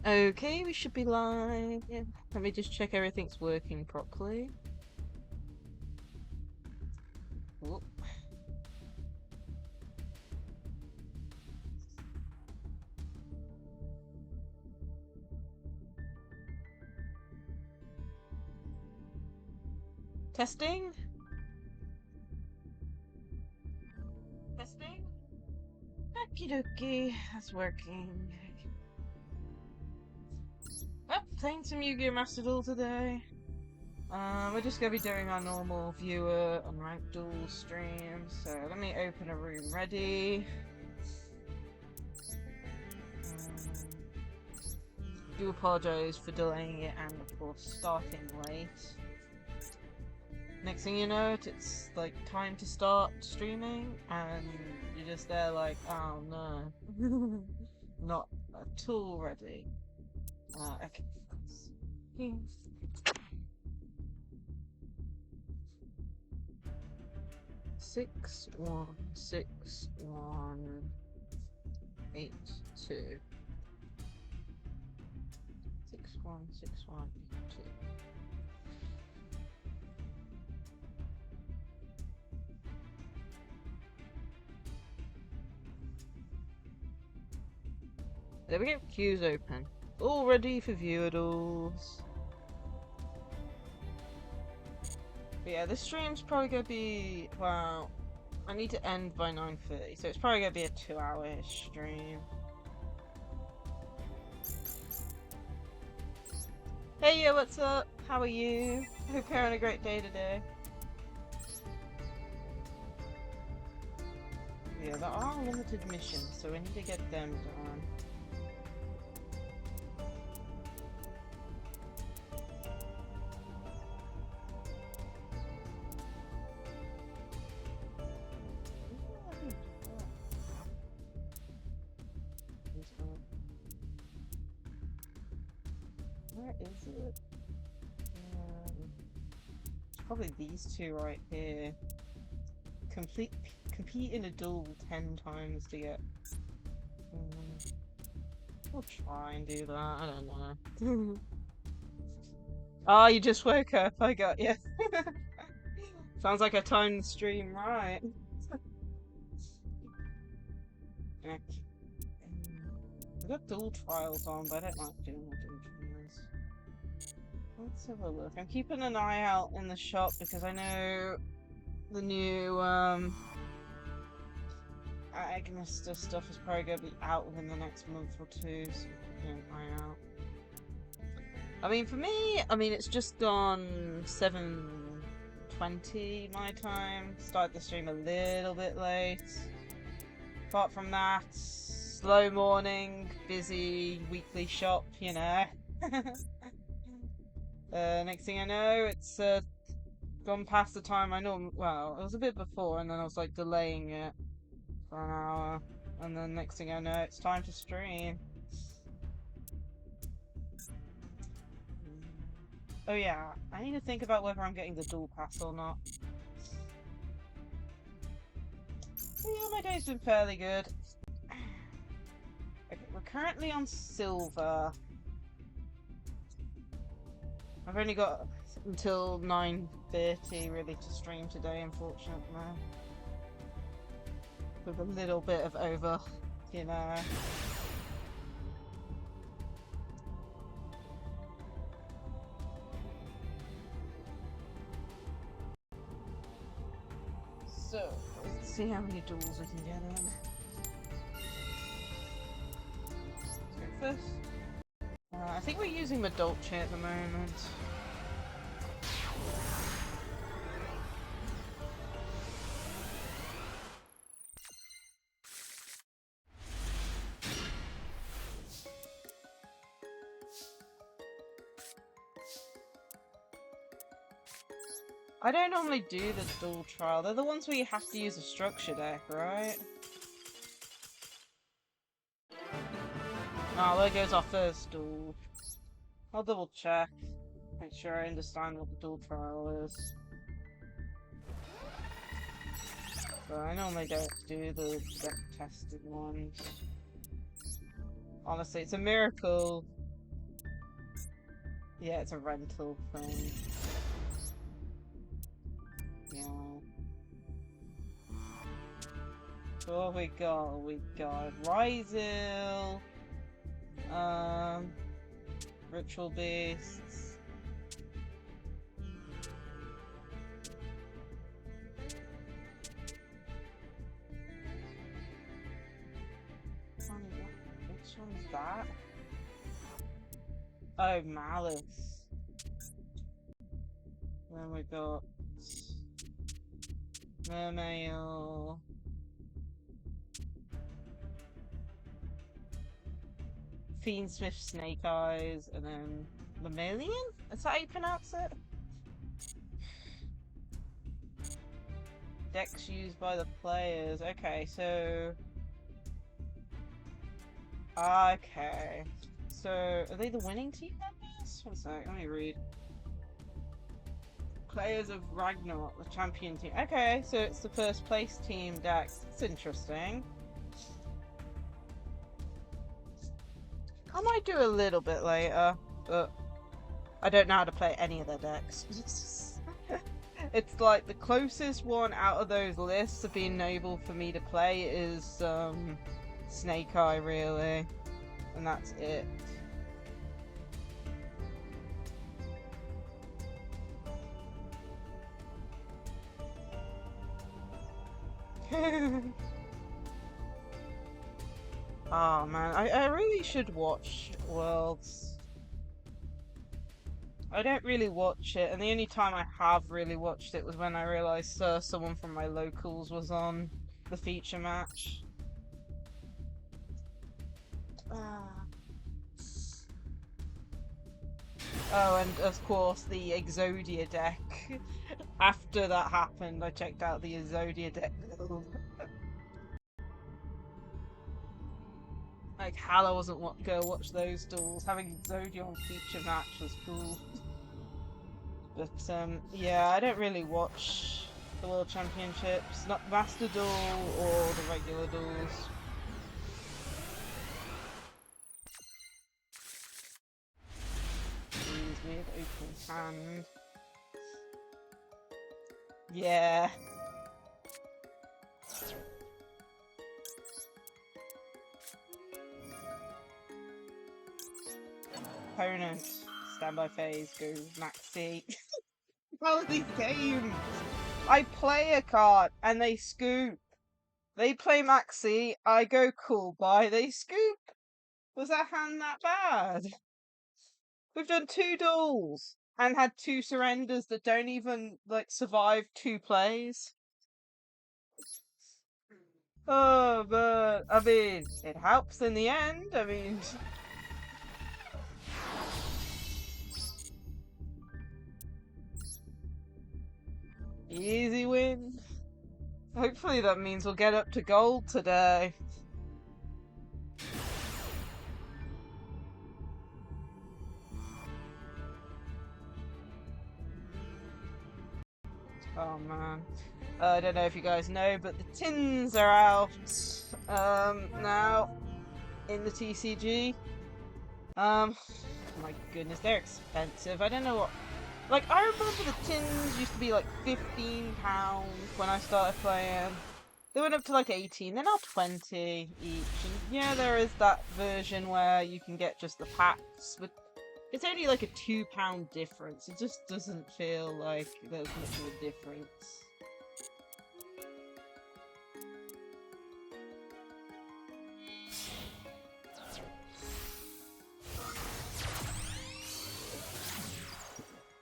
Okay, we should be live. Let me just check everything's working properly. Whoop. Testing? Testing? Okie dokie, that's working. Well, playing some Yu-Gi-Oh Master Duel today. We're just gonna be doing our normal viewer and ranked duel stream, so let me open a room ready. Do apologise for delaying it and of course starting late. Next thing you know, it's like time to start streaming, and you're just there like, oh no, not at all ready. Okay. 616182. 616182. There we go, queue's open. All ready for viewer duels. But yeah, this stream's probably gonna be, well, I need to end by 9:30, so it's probably gonna be a 2-hour-ish stream. Hey yo, what's up? How are you? Hope you're having a great day today. Yeah, there are limited missions, so we need to get them done. Where is it? Probably these two right here. Compete in a duel 10 times to get. We'll try and do that. I don't know. Oh, you just woke up. I got you. Sounds like a timed stream, right? Okay. I've got dual trials on, but I don't like doing the dual trials. Let's have a look. I'm keeping an eye out in the shop because I know the new Agnister stuff is probably going to be out within the next month or two, so keep an eye out. I mean, for me, it's just gone 7:20 my time. Started the stream a little bit late. Apart from that, slow morning, busy weekly shop, you know. Next thing I know, it's gone past the time I know. Well, it was a bit before, and then I was like delaying it for an hour, and then next thing I know, it's time to stream. Oh yeah, I need to think about whether I'm getting the dual pass or not. Yeah, my day's been fairly good. Okay, we're currently on silver. I've only got until 9:30 really to stream today, unfortunately. With a little bit of over, you know. So, let's see how many duels we can get in. Let's go first. I think we're using Madolce at the moment. I don't normally do the dual trial. They're the ones where you have to use a structure deck, right? Oh, there goes our first duel. I'll double check. Make sure I understand what the dual trial is. But I normally don't do the deck tested ones. Honestly, it's a miracle Yeah, it's a rental thing. Yeah. So what we got? We got Ryzel, Ritual Beasts. Which one's that? Oh, Malice. Then we got Mermail. Fiendsmith Snake Eyes, and then Mammalian? Is that how you pronounce it? Decks used by the players. Okay, so... Okay. So, are they the winning team members? One sec, let me read. Players of Ragnarok, the champion team. Okay, so it's the first place team decks. That's interesting. I might do a little bit later, but I don't know how to play any of their decks. It's like the closest one out of those lists of being able for me to play is Snake Eye, really, and that's it. Oh man, I really should watch Worlds. I don't really watch it, and the only time I have really watched it was when I realised someone from my locals was on the feature match. Oh, and of course the Exodia deck. After that happened, I checked out the Exodia deck. Like, hell, I wasn't go watch those duels. Having Exodia on feature match was cool. But, yeah, I don't really watch the World Championships. Not Master Duel or the regular duels. Jeez, weird open hand. Yeah. Opponent. Standby phase, go Maxi. All these games! I play a card and they scoop. They play Maxi, I go cool bye, they scoop. Was that hand that bad? We've done 2 duels and had 2 surrenders that don't even like survive 2 plays. Oh, but I mean, it helps in the end. I mean, easy win. Hopefully that means we'll get up to gold today. Oh man. I don't know if you guys know, but the tins are out now in the TCG. My goodness, they're expensive. I don't know what. Like, I remember the tins used to be like £15 when I started playing. They went up to like 18, they're now 20 each. And yeah, there is that version where you can get just the packs, but it's only like a £2 difference. It just doesn't feel like there's much of a difference.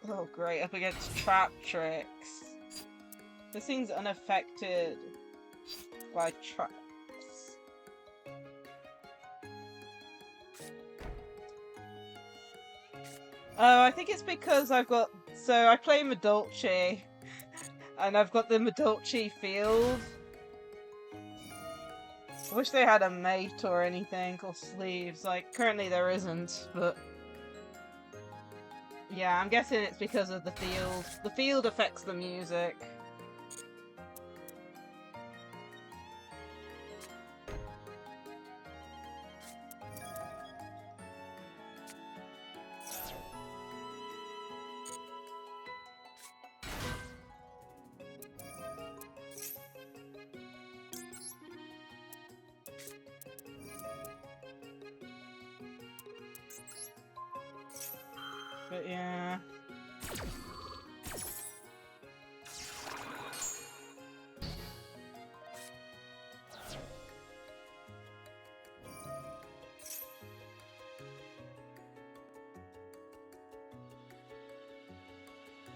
Oh great, up against Trap Tricks. This thing's unaffected by traps. Oh, I think it's because I've got... So, I play Madolche, and I've got the Madolche field. I wish they had a mate or anything, or sleeves. Like, currently there isn't, but... Yeah, I'm guessing it's because of the field. The field affects the music. But yeah.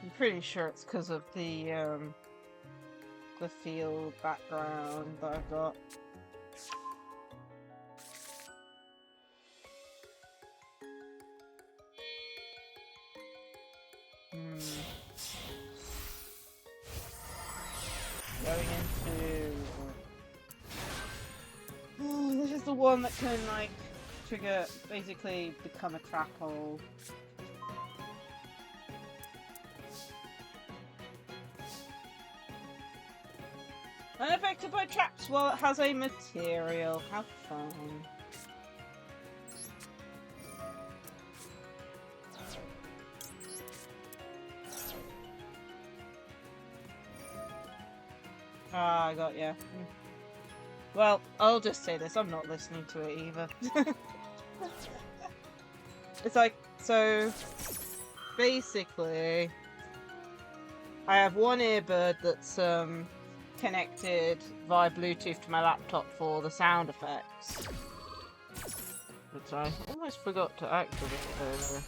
I'm pretty sure it's because of the field background that I've got. Going into... this is the one that can, like, trigger, basically become a trap hole. Unaffected by traps while it has a material. How fun. Ah, I got ya. Well, I'll just say this, I'm not listening to it either. It's like, so, basically, I have one earbud that's, connected via Bluetooth to my laptop for the sound effects. Which I almost forgot to activate earlier.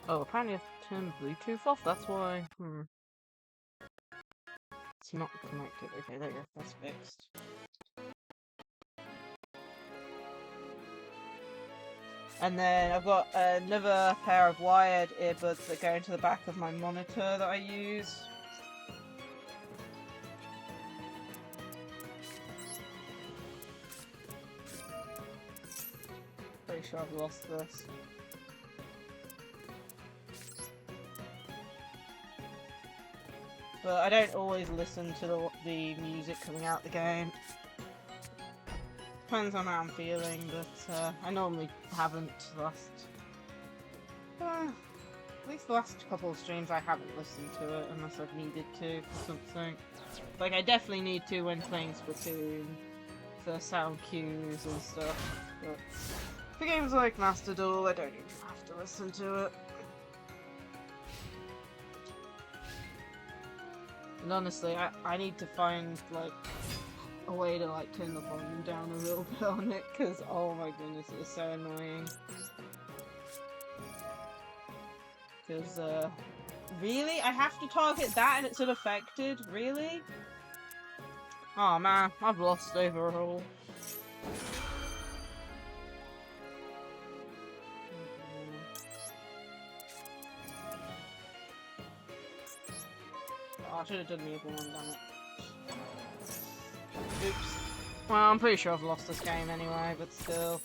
Oh, apparently I've turned Bluetooth off, that's why. It's not connected. Okay, there you go, that's fixed. And then I've got another pair of wired earbuds that go into the back of my monitor that I use. Pretty sure I've lost this. But I don't always listen to the music coming out the game. Depends on how I'm feeling, but I normally haven't last... at least the last couple of streams I haven't listened to it unless I've needed to for something. Like, I definitely need to when playing Splatoon for sound cues and stuff, but for games like Master Duel, I don't even have to listen to it. And honestly, I need to find, like, a way to, like, turn the volume down a little bit on it, because, oh my goodness, it's so annoying. Because, really? I have to target that and it's unaffected? Really? Oh man, I've lost overall. Oh, I should have done the other one, damn it. Oops. Well, I'm pretty sure I've lost this game anyway, but still.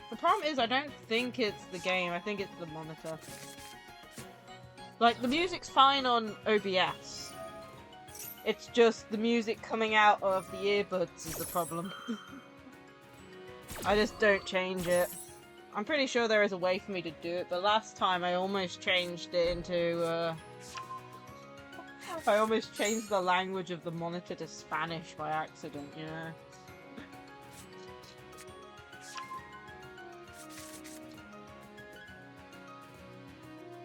The problem is I don't think it's the game, I think it's the monitor. Like, the music's fine on OBS. It's just the music coming out of the earbuds is the problem. I just don't change it. I'm pretty sure there is a way for me to do it, but last time I almost changed it into, I almost changed the language of the monitor to Spanish by accident, you know?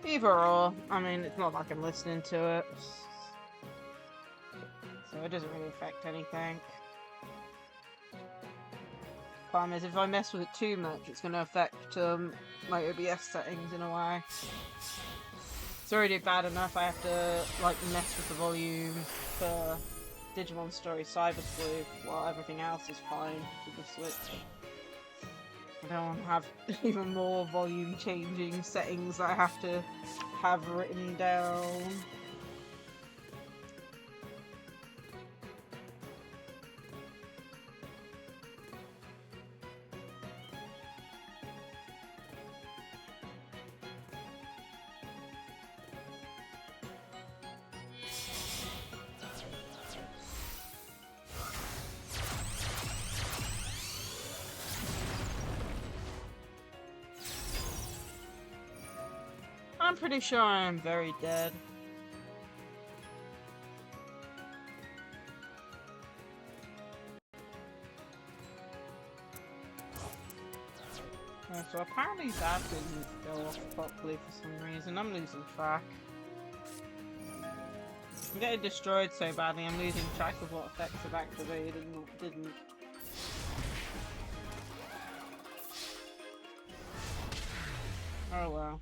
Either or, I mean, it's not like I'm listening to it. So it doesn't really affect anything. Problem is, if I mess with it too much, it's going to affect my OBS settings in a way. It's already bad enough I have to, like, mess with the volume for Digimon Story Cyber Sleuth, while everything else is fine with the Switch. I don't want to have even more volume changing settings that I have to have written down. I'm pretty sure I am very dead. So apparently that didn't go off properly for some reason. I'm losing track. I'm getting destroyed so badly, I'm losing track of what effects have activated and what didn't. Oh well.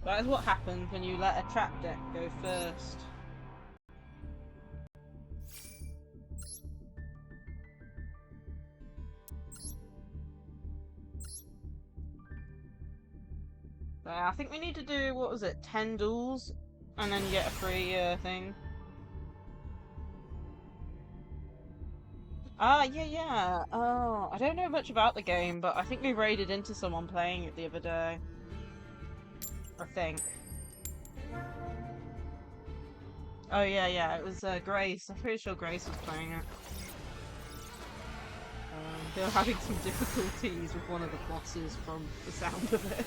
That is what happens when you let a trap deck go first. So I think we need to do, what was it, 10 duels? And then you get a free thing. Ah, yeah. Oh, I don't know much about the game, but I think we raided into someone playing it the other day. I think. Oh, yeah, it was Grace. I'm pretty sure Grace was playing it. They were having some difficulties with one of the bosses from the sound of it.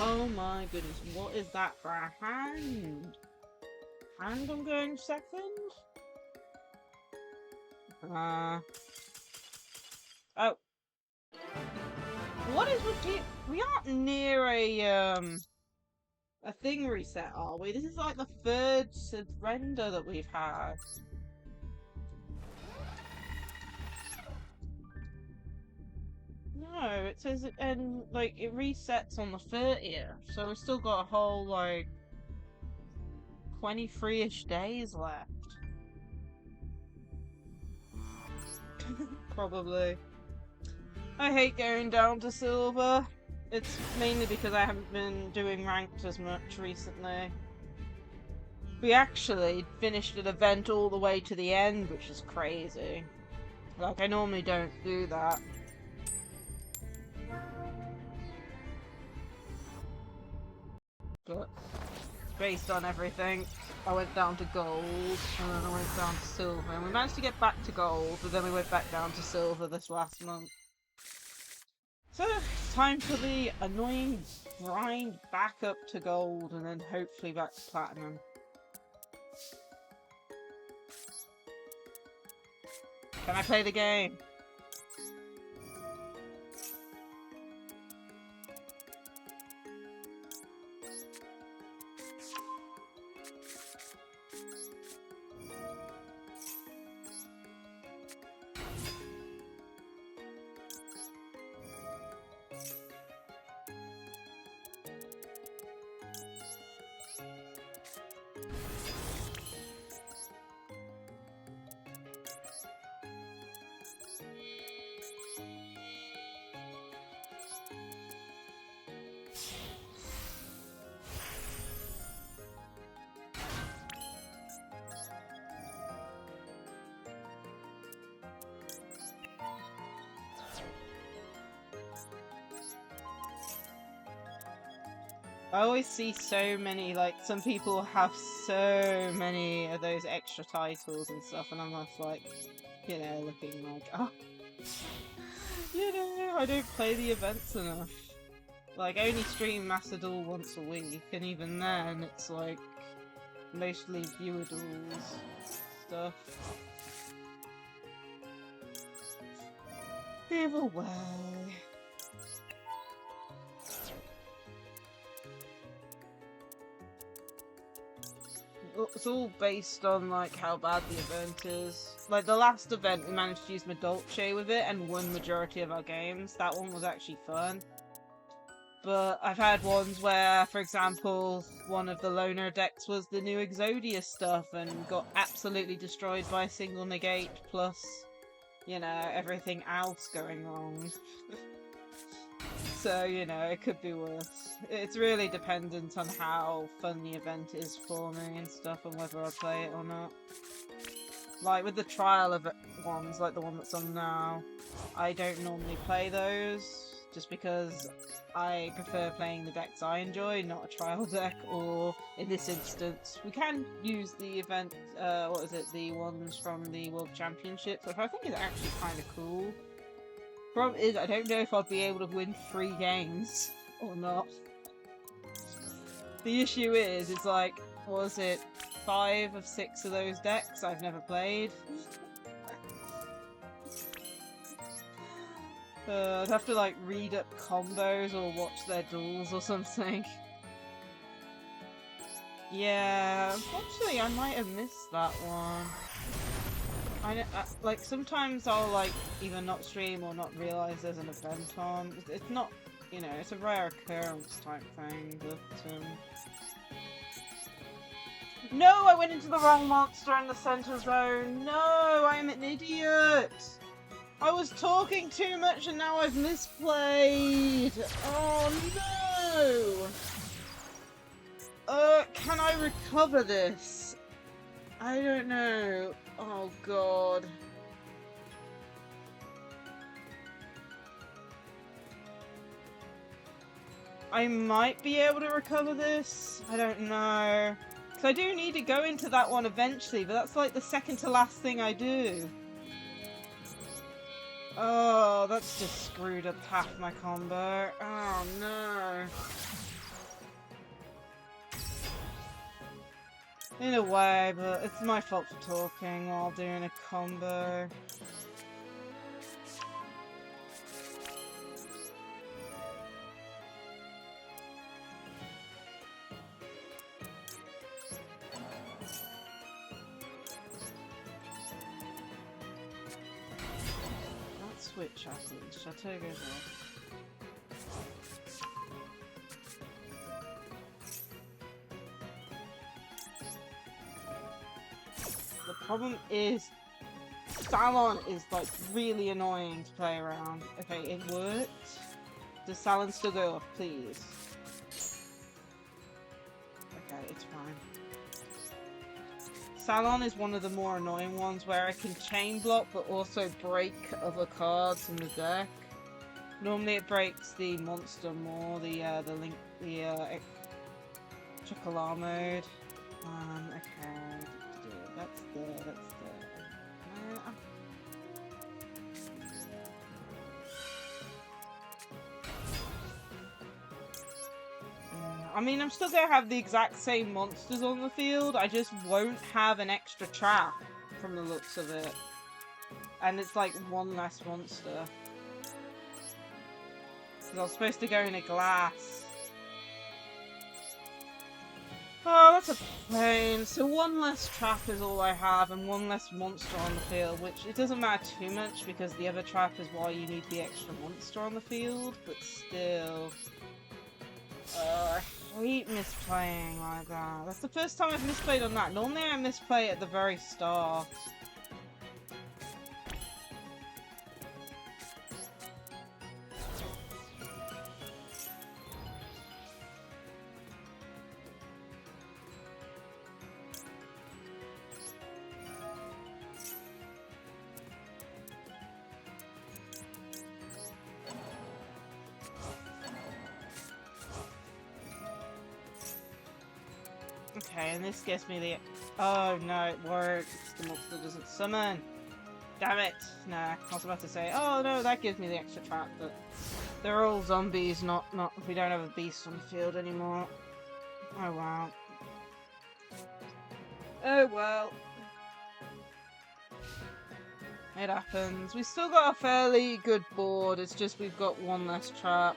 Oh my goodness, what is that for a hand? And I'm going second? Oh. What is with you? We aren't near a thing reset, are we? This is like the third surrender that we've had. No, it says it, and like it resets on the 30th, so we've still got a whole like 23-ish days left. Probably. I hate going down to silver. It's mainly because I haven't been doing ranked as much recently. We actually finished an event all the way to the end, which is crazy. Like, I normally don't do that. But based on everything, I went down to gold, and then I went down to silver, and we managed to get back to gold, but then we went back down to silver this last month. So, it's time for the annoying grind back up to gold, and then hopefully back to platinum. Can I play the game? I always see so many, like, some people have so many of those extra titles and stuff, and I'm just like, you know, looking like, oh, you know, I don't play the events enough. Like, I only stream Master Duel once a week, and even then, it's like, mostly viewer duels stuff. Either way. It's all based on like how bad the event is. Like the last event, we managed to use Dolce with it and won majority of our games. That one was actually fun. But I've had ones where, for example, one of the loner decks was the new Exodius stuff and got absolutely destroyed by a single negate plus, you know, everything else going wrong. So, you know, it could be worse. It's really dependent on how fun the event is for me and stuff and whether I play it or not. Like, with the trial of ones, like the one that's on now, I don't normally play those, just because I prefer playing the decks I enjoy, not a trial deck, or, in this instance, we can use the event, the ones from the World Championships, which I think is actually kind of cool. Problem is, I don't know if I'll be able to win 3 games or not. The issue is, it's like, what was it? 5 of 6 of those decks I've never played. I'd have to like read up combos or watch their duels or something. Yeah, unfortunately I might have missed that one. Like sometimes I'll like either not stream or not realize there's an event on. It's not, you know, it's a rare occurrence type thing, but no, I went into the wrong monster in the center zone. No, I'm an idiot. I was talking too much and now I've misplayed. Oh no. Can I recover this? I don't know. Oh god. I might be able to recover this. I don't know. Because I do need to go into that one eventually, but that's like the second to last thing I do. Oh, that's just screwed up half my combo. Oh no. In a way, but it's my fault for talking while doing a combo. That switch happens. Chateau goes off. The problem is, Salon is like really annoying to play around. Okay, it worked. Does Salon still go off, please? Okay, it's fine. Salon is one of the more annoying ones where I can chain block but also break other cards in the deck. Normally it breaks the monster more, the Chocolat mode. Okay. That's the... I mean, I'm still gonna have the exact same monsters on the field, I just won't have an extra trap, from the looks of it. And it's like one less monster. Because I was supposed to go in a glass. Oh, that's a pain. So one less trap is all I have, and one less monster on the field, which it doesn't matter too much, because the other trap is why you need the extra monster on the field, but still... I hate misplaying like that. That's the first time I've misplayed on that. Normally I misplay at the very start. Okay, and this gives me the... Oh no, it works. The monster doesn't summon. Damn it. Nah, I was about to say, oh no, that gives me the extra trap, but they're all zombies, not we don't have a beast on the field anymore. Oh wow. Oh well. It happens. We still got a fairly good board, it's just we've got one less trap.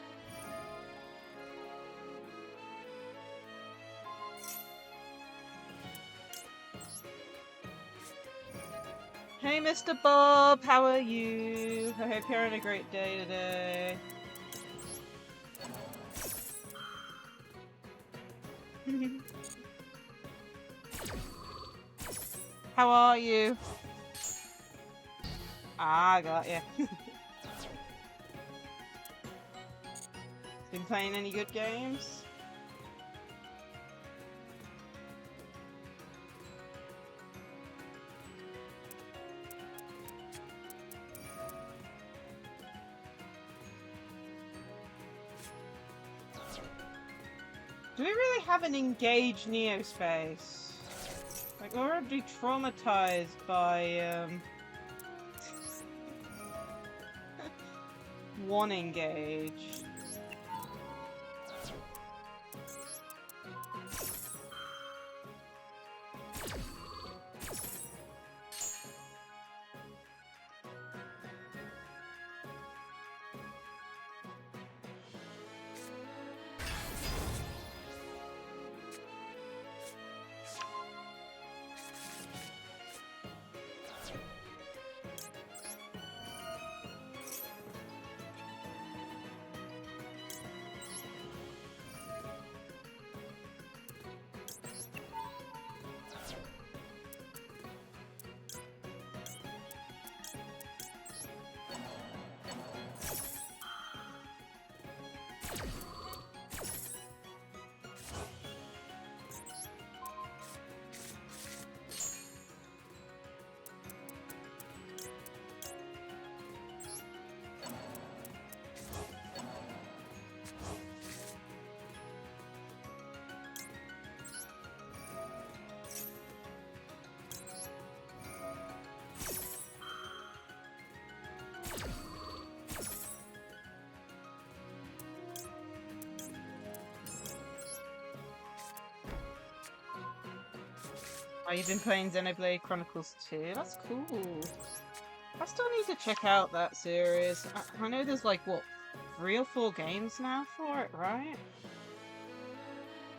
Hey Mr. Bob, how are you? I hope you're having a great day today. How are you? Ah, I got you. Been playing any good games? Do we really have an engaged Neospace? Like, we're already traumatized by, one engage. Oh, you've been playing Xenoblade Chronicles 2? That's cool. I still need to check out that series. I know there's like, what, 3 or 4 games now for it, right?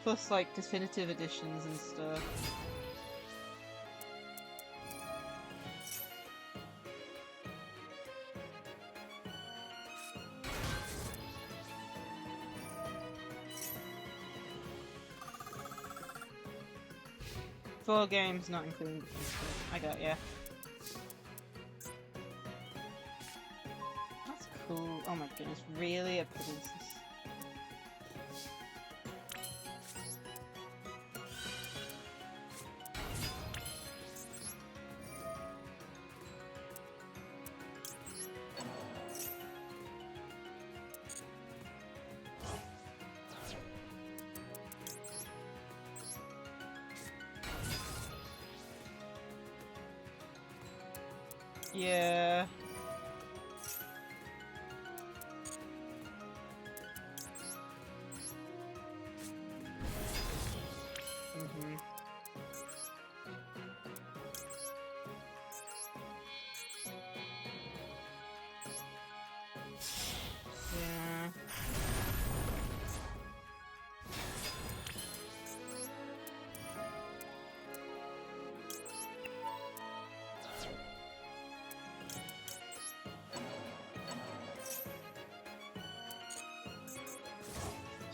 Plus like definitive editions and stuff. Four games, not including. I got ya. That's cool. Oh my goodness, really? A princess? Yeah. Yeah.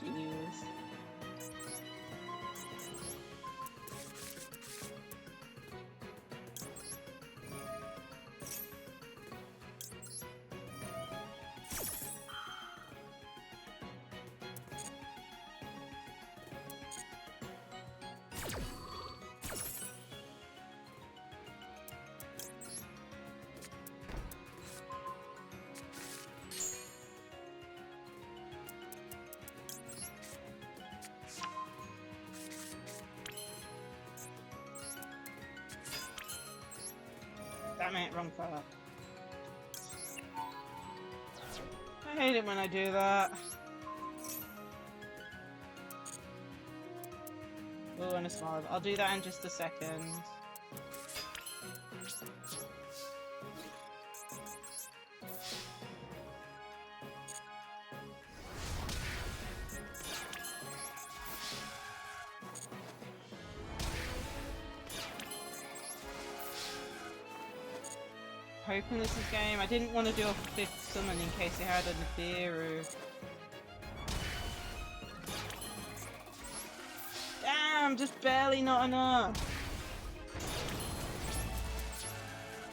Jeez. Damn it, wrong part. I hate it when I do that. Oh, and a small. I'll do that in just a second. Hoping this is game. I didn't want to do a 5th summon in case it had a Nibiru. Damn, just barely not enough.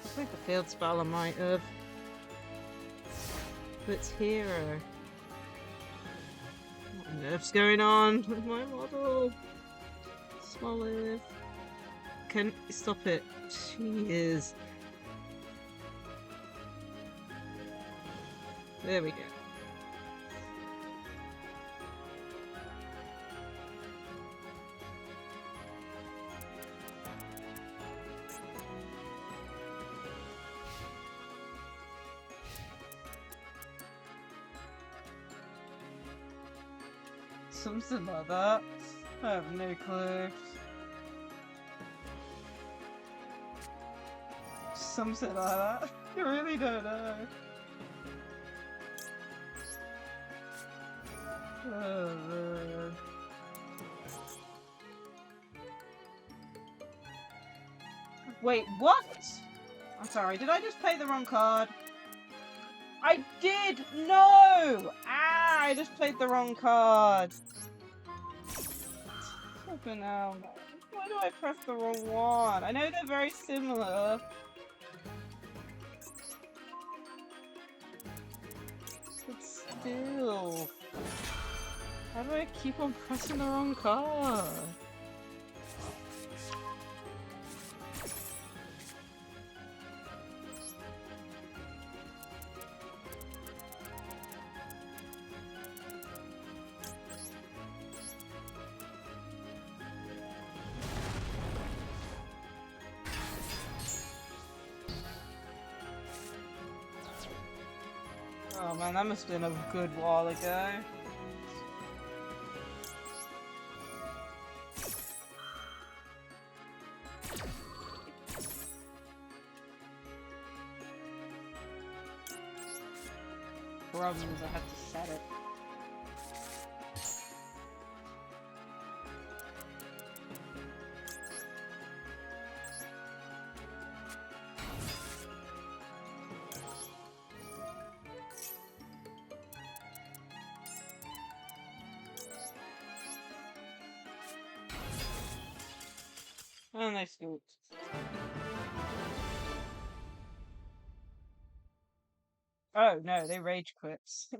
I think the field spell I might have. But it's hero. What on earth's going on with my model? Smoliv. Can stop it. Jeez. There we go. Something like that. I have no clue. Something like that. I really don't know. Oh, wait, what? I'm sorry, did I just play the wrong card? I did! No! Ah, I just played the wrong card. Flippin' hell. Why do I press the wrong one? I know they're very similar. But still. How do I keep on pressing the wrong card? Oh man, that must have been a good while ago. crumbs, I had to set it. And they scooped. Oh no, they rage quits.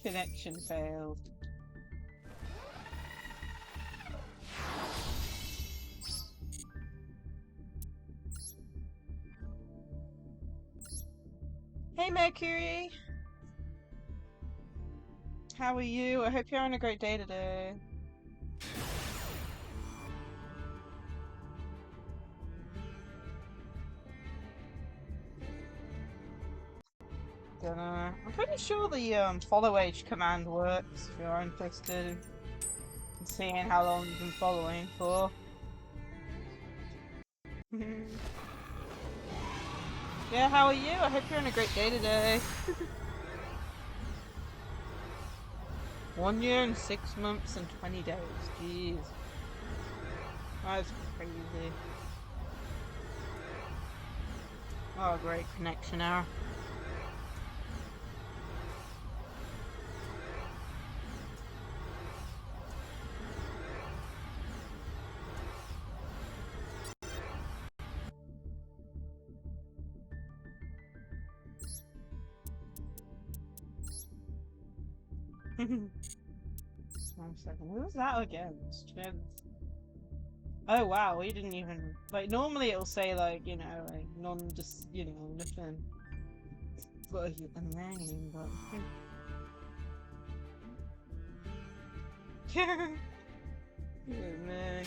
Connection failed. Hey Mercury! How are you? I hope you're having a great day today. I'm pretty sure the follow age command works if you're interested in seeing how long you've been following for. Yeah, how are you? I hope you're having a great day today. 1 year and 6 months and 20 days. Jeez. That's crazy. Oh, great connection error. One second. Who was that against? Oh wow, we didn't even like. Normally it'll say like like just nothing. But I'm learning, but. Man.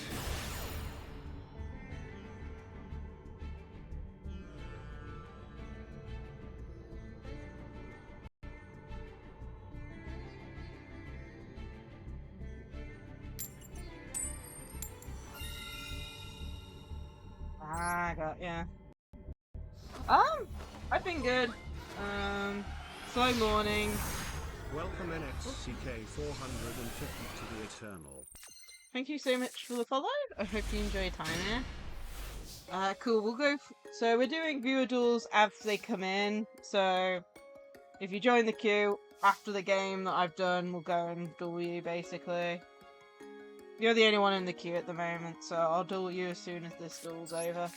Ah, yeah. I've been good. Slow morning. Welcome NXCK 450 to the Eternal. Thank you so much for the follow. I hope you enjoy your time here. Cool. We'll go. So we're doing viewer duels as they come in. So if you join the queue after the game that I've done, we'll go and duel you basically. You're the only one in the queue at the moment, so I'll duel you as soon as this duel's over.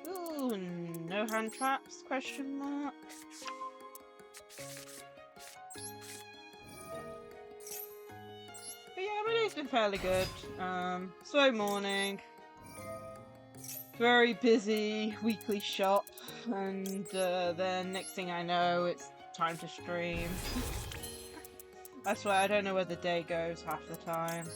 Ooh, no hand traps? Question mark. But yeah, my day's been fairly good. Slow morning. Very busy weekly shop, and then next thing I know, it's time to stream. That's why I don't know where the day goes half the time.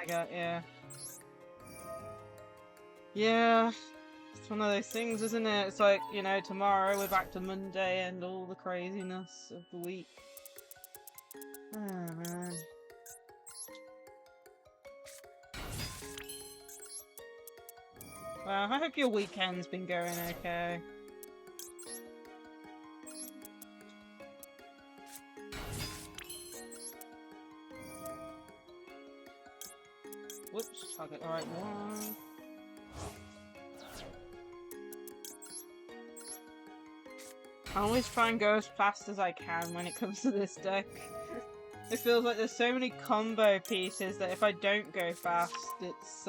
Yeah. Yeah, it's one of those things, isn't it? It's like, tomorrow we're back to Monday and all the craziness of the week. Oh, man. Well, I hope your weekend's been going okay. Whoops, I'll get the right one. I always try and go as fast as I can when it comes to this deck. It feels like there's so many combo pieces that if I don't go fast, it's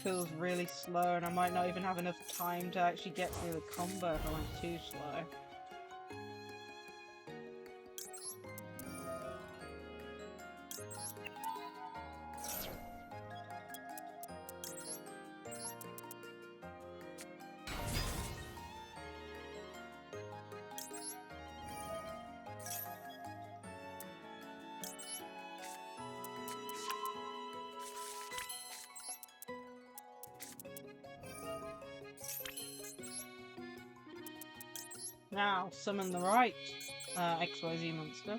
feels really slow, and I might not even have enough time to actually get through the combo if I went too slow. Now, summon the right XYZ monster.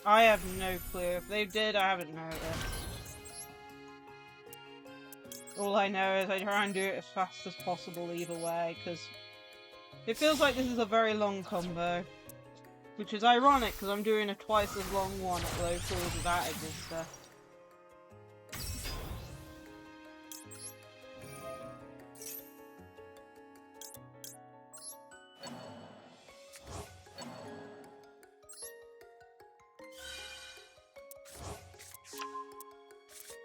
I have no clue. If they did, I haven't noticed. All I know is I try and do it as fast as possible either way, because it feels like this is a very long combo. Which is ironic, because I'm doing a twice as long one at locals without Exister.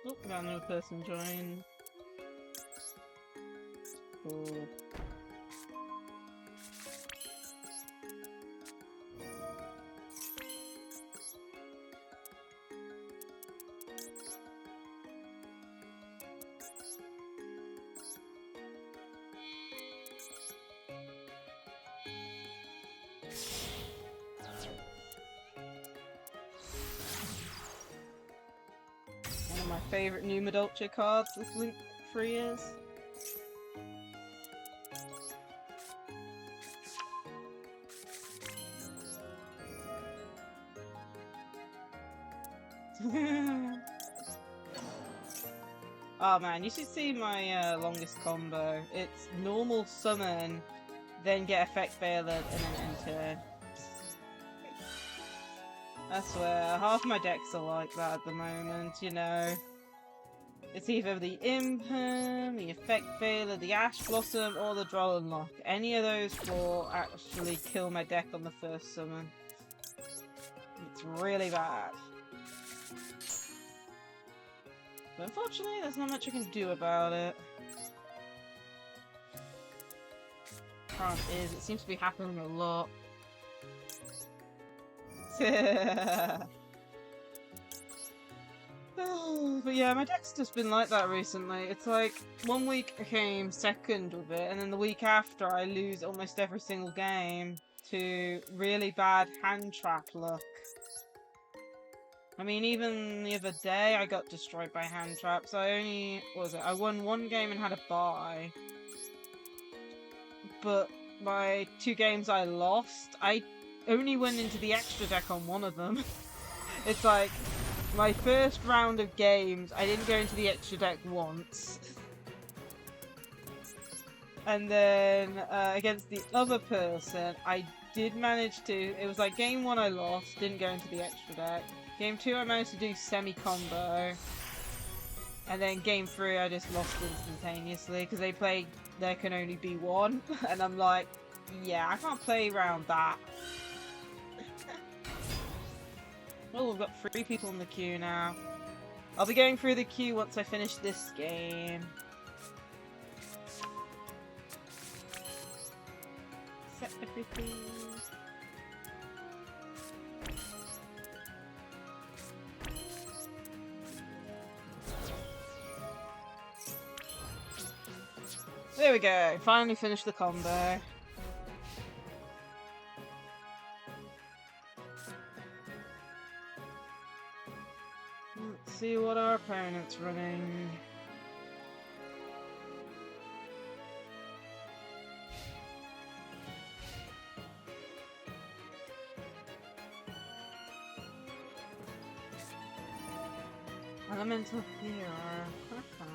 Oh, we got another person join. Cool. One of my favourite new Madolche cards this Link 3 is. Oh man, you should see my longest combo. It's normal summon, then get effect failed, and then enter. I swear, half my decks are like that at the moment, you know. It's either the Imperm, the Effect Failure, the Ash Blossom, or the Droll and Lock. Any of those four actually kill my deck on the first summon. It's really bad. But unfortunately, there's not much I can do about it. Problem is, it seems to be happening a lot. But yeah, my deck's just been like that recently. It's like, one week I came second with it, and then the week after I lose almost every single game to really bad hand trap luck. I mean, even the other day I got destroyed by hand traps. I won one game and had a bye. But my 2 games I lost, I only went into the extra deck on one of them. It's like, my first round of games, I didn't go into the extra deck once. And then, against the other person, I did manage to... It was like, game 1 I lost, didn't go into the extra deck. Game 2 I managed to do semi-combo. And then game 3 I just lost instantaneously, because they play There Can Only Be One. And I'm like, yeah, I can't play around that. Oh, we've got 3 people in the queue now. I'll be going through the queue once I finish this game. Set everything. There we go. Finally finished the combo. Let's see what our opponent's running. Elemental Hero. Okay.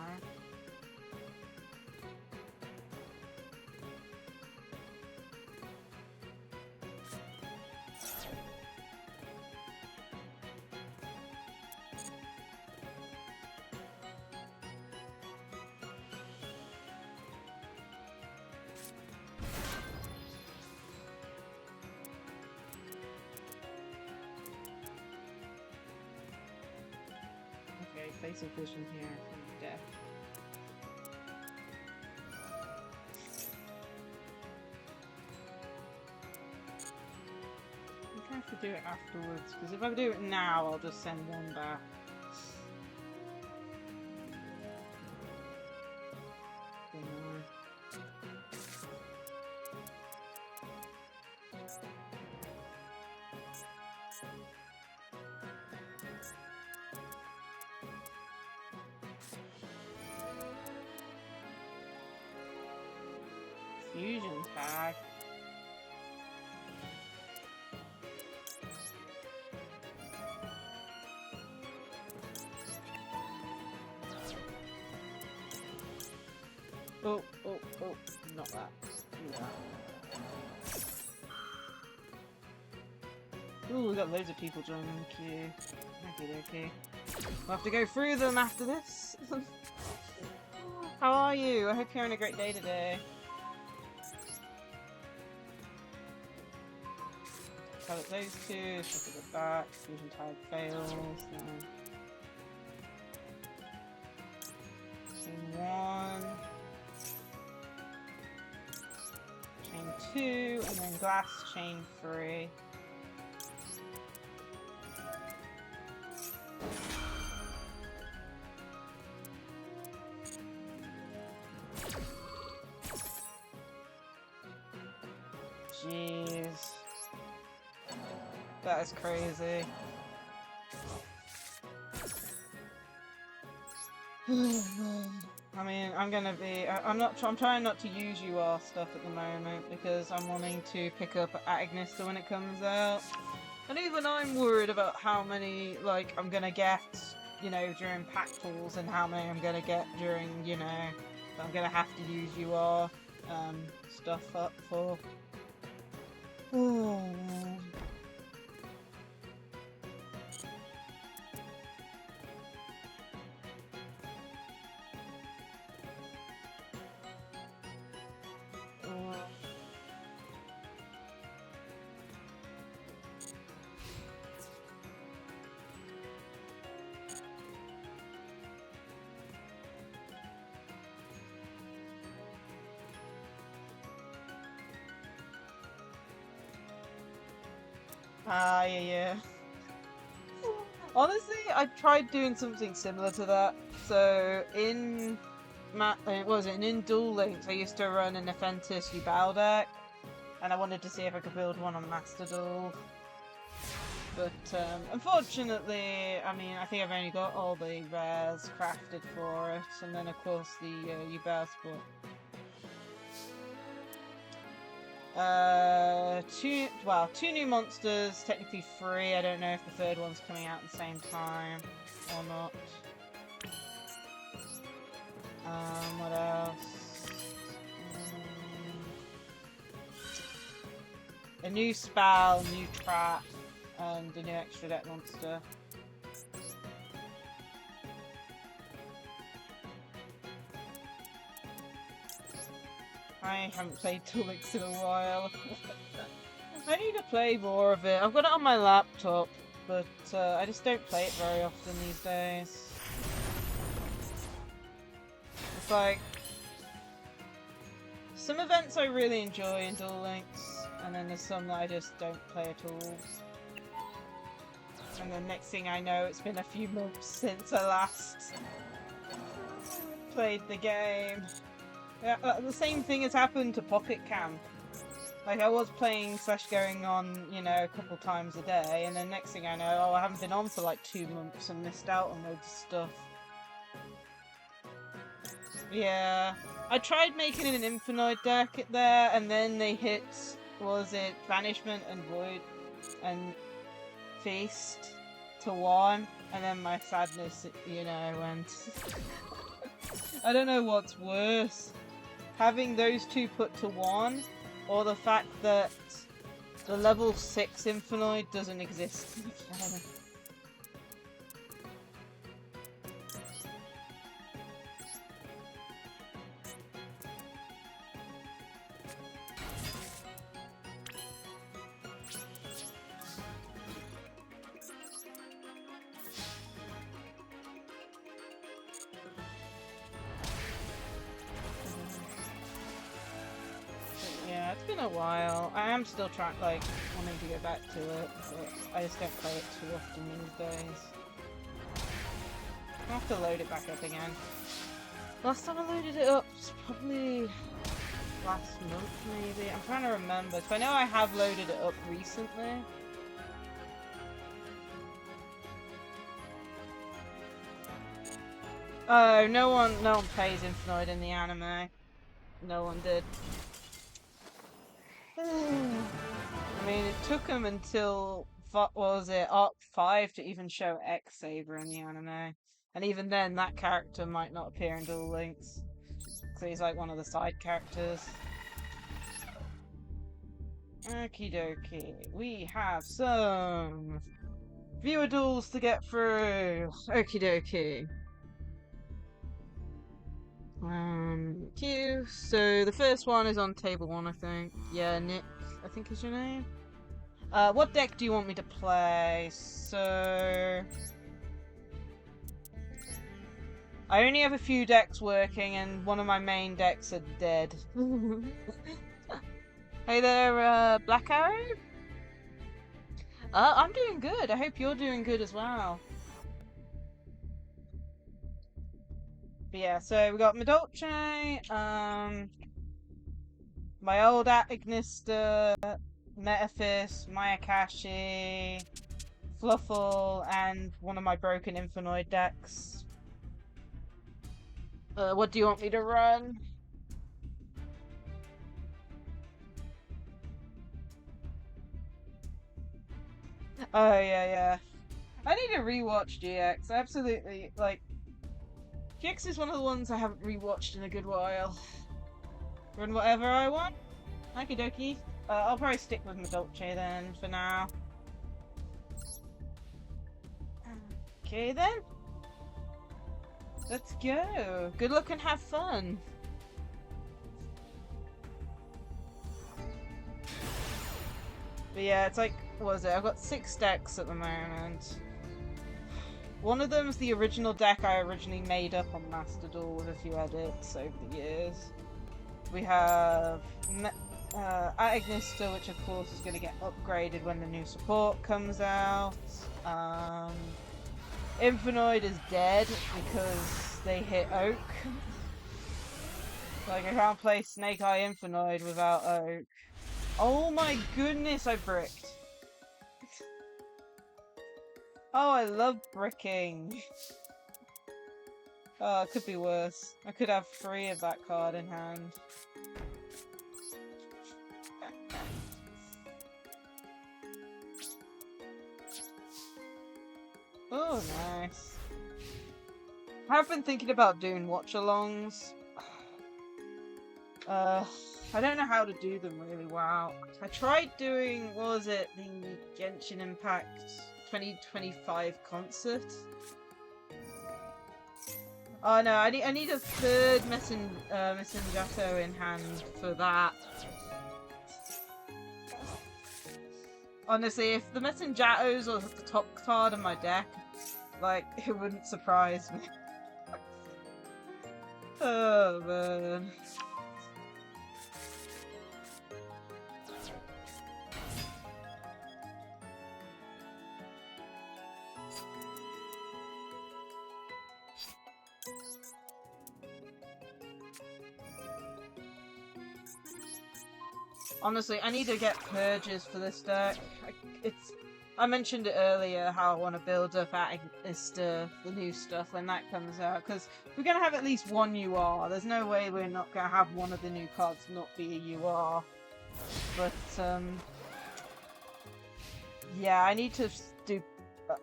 face of vision here from death. I'm trying to do it afterwards, because if I do it now, I'll just send one back. Fusion tag. Oh, not that. Yeah. Ooh, we got loads of people joining the queue. Okay. We'll have to go through them after this. How are you? I hope you're having a great day today. Collect those two, shuffle it back, fusion tag fails, no. Chain 1, chain 2, and then glass chain 3. Jeez. That is crazy. I mean, I'm trying not to use UR stuff at the moment because I'm wanting to pick up Agnista when it comes out. And even I'm worried about how many, like, I'm gonna get, you know, during pack pulls and how many I'm gonna get during, you know, I'm gonna have to use UR stuff up for. Oh, man. Yeah. Honestly, I tried doing something similar to that. So in in Duel Links, I used to run an ENVtuber Yu-Gi-Oh deck, and I wanted to see if I could build one on Master Duel. But unfortunately, I mean, I think I've only got all the rares crafted for it, and then of course the Yu-Gi-Oh sport. Two new monsters, technically 3. I don't know if the third one's coming out at the same time or not. What else? A new spell, new trap, and a new extra deck monster. I haven't played Duel Links in a while. I need to play more of it. I've got it on my laptop, but I just don't play it very often these days. It's like, some events I really enjoy in Duel Links, and then there's some that I just don't play at all. And then next thing I know, it's been a few months since I last played the game. Yeah, the same thing has happened to Pocket Camp. Like, I was playing / going on, you know, a couple times a day, and then next thing I know, oh, I haven't been on for like 2 months and missed out on loads of stuff. Yeah, I tried making an Infinite deck there, and then they hit, was it Banishment and Void and Feast to 1, and then my sadness, you know, went. I don't know what's worse. Having those two put to 1, or the fact that the level 6 Infinite doesn't exist. been a while. I am still trying, like, wanting to go back to it, but I just don't play it too often these days. I'll have to load it back up again. Last time I loaded it up was probably last month, maybe. I'm trying to remember. So I know I have loaded it up recently. Oh, no one plays Infinite in the anime. No one did. I mean, it took them until, what was it, Arc 5 to even show X-Saber in the anime. And even then, that character might not appear in Duel Links. So he's like one of the side characters. Okie dokie. We have some viewer duels to get through. Okie dokie. Q. So the first one is on table 1, I think. Yeah, Nick, I think is your name. What deck do you want me to play? So I only have a few decks working, and one of my main decks are dead. Hey there, Black Arrow? I'm doing good. I hope you're doing good as well. But yeah, so we got Madolche, my old Agnista, Metaphys, Mayakashi, Fluffle, and one of my broken Infinite decks. What do you want me to run? Oh, yeah. I need to rewatch GX. Absolutely, like, GX is one of the ones I haven't rewatched in a good while. Run whatever I want. Okie dokie. I'll probably stick with Madolche then, for now. Okay then. Let's go. Good luck and have fun. But yeah, it's like, what is it? I've got 6 decks at the moment. One of them's the original deck I originally made up on Master Duel with a few edits over the years. We have Agnista, which of course is going to get upgraded when the new support comes out. Infinite is dead because they hit Oak. Like, I can't play Snake Eye Infinite without Oak. Oh my goodness, I bricked. Oh, I love bricking. Oh, it could be worse. I could have 3 of that card in hand. Oh, nice. I've been thinking about doing watch-alongs. I don't know how to do them really well. I tried doing, what was it, the Genshin Impact 2025 concert. Oh no, I need a third Messenjato in hand for that. Honestly, if the Messenjatos was the top card of my deck, like, it wouldn't surprise me. Oh man. Honestly, I need to get purges for this deck. I mentioned it earlier how I want to build up Agnista, the new stuff, when that comes out, because we're going to have at least one UR. There's no way we're not going to have one of the new cards not be a UR. But, yeah, I need to do,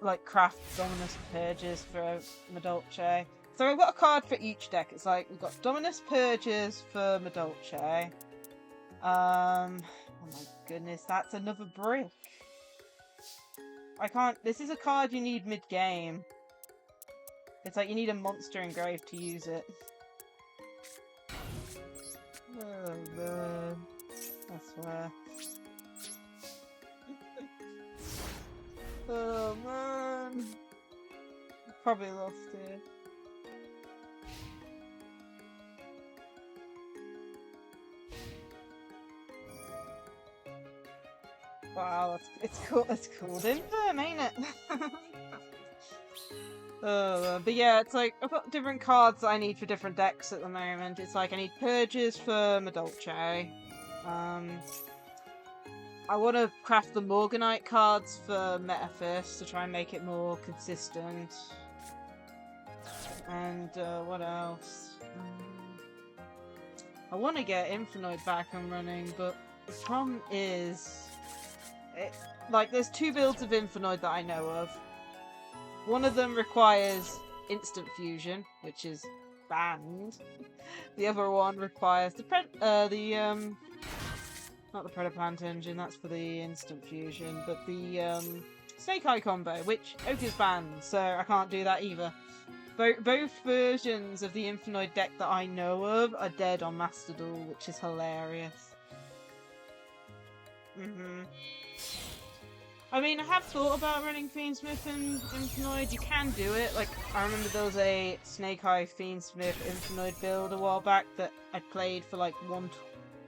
like, craft Dominus Purges for Madolche. So we've got a card for each deck. It's like, we've got Dominus Purges for Madolche. Oh my goodness, that's another brick. I can't. This is a card you need mid-game. It's like you need a monster engraved to use it. Oh man. I swear. Oh man. Probably lost here. Wow, it's cool. It's called Infirm, ain't it? But yeah, it's like I've got different cards that I need for different decks at the moment. It's like I need Purges for my Dolce. I want to craft the Morganite cards for Metaphys to try and make it more consistent. And what else? I want to get Infinite back and running, but the problem is, like, there's two builds of Infinite that I know of. One of them requires instant fusion, which is banned. The other one requires not the Predaplant engine, that's for the instant fusion, but the Snake Eye combo, which Oak is banned, so I can't do that either. Both versions of the Infinite deck that I know of are dead on Master Duel, which is hilarious. I mean, I have thought about running Fiendsmith and Infinite. You can do it. Like, I remember there was a Snake Eye Fiendsmith Infinite build a while back that I played for like one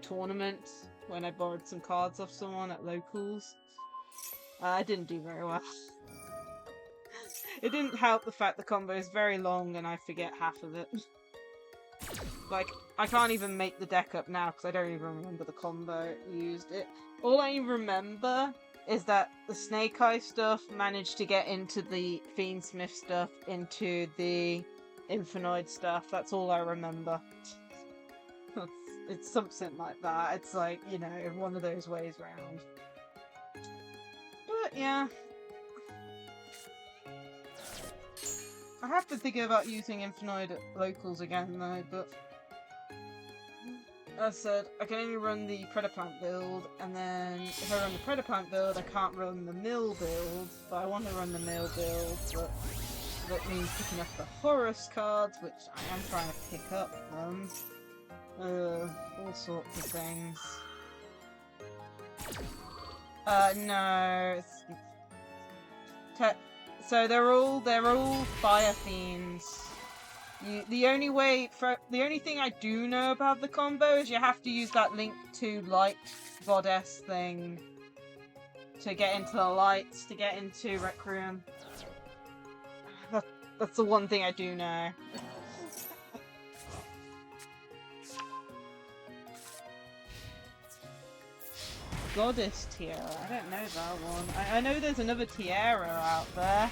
tournament when I borrowed some cards off someone at locals. I didn't do very well. It didn't help the fact the combo is very long and I forget half of it. Like, I can't even make the deck up now because I don't even remember the combo used. All I remember is that the Snake Eye stuff managed to get into the Fiendsmith stuff, into the Infinite stuff. That's all I remember. It's something like that. It's like, you know, one of those ways round. But yeah. I have to think about using Infinite at locals again though, but as I said, I can only run the Predaplant build, and then if I run the Predaplant build, I can't run the Mill build, but I want to run the Mill build, but that means picking up the Horus cards, which I am trying to pick up them. All sorts of things. No. So they're all fire fiends. The only thing I do know about the combo is you have to use that Link to Light Goddess thing to get into the lights, to get into Requiem. That's the one thing I do know. Goddess Tiara. I don't know that one. I know there's another Tiara out there,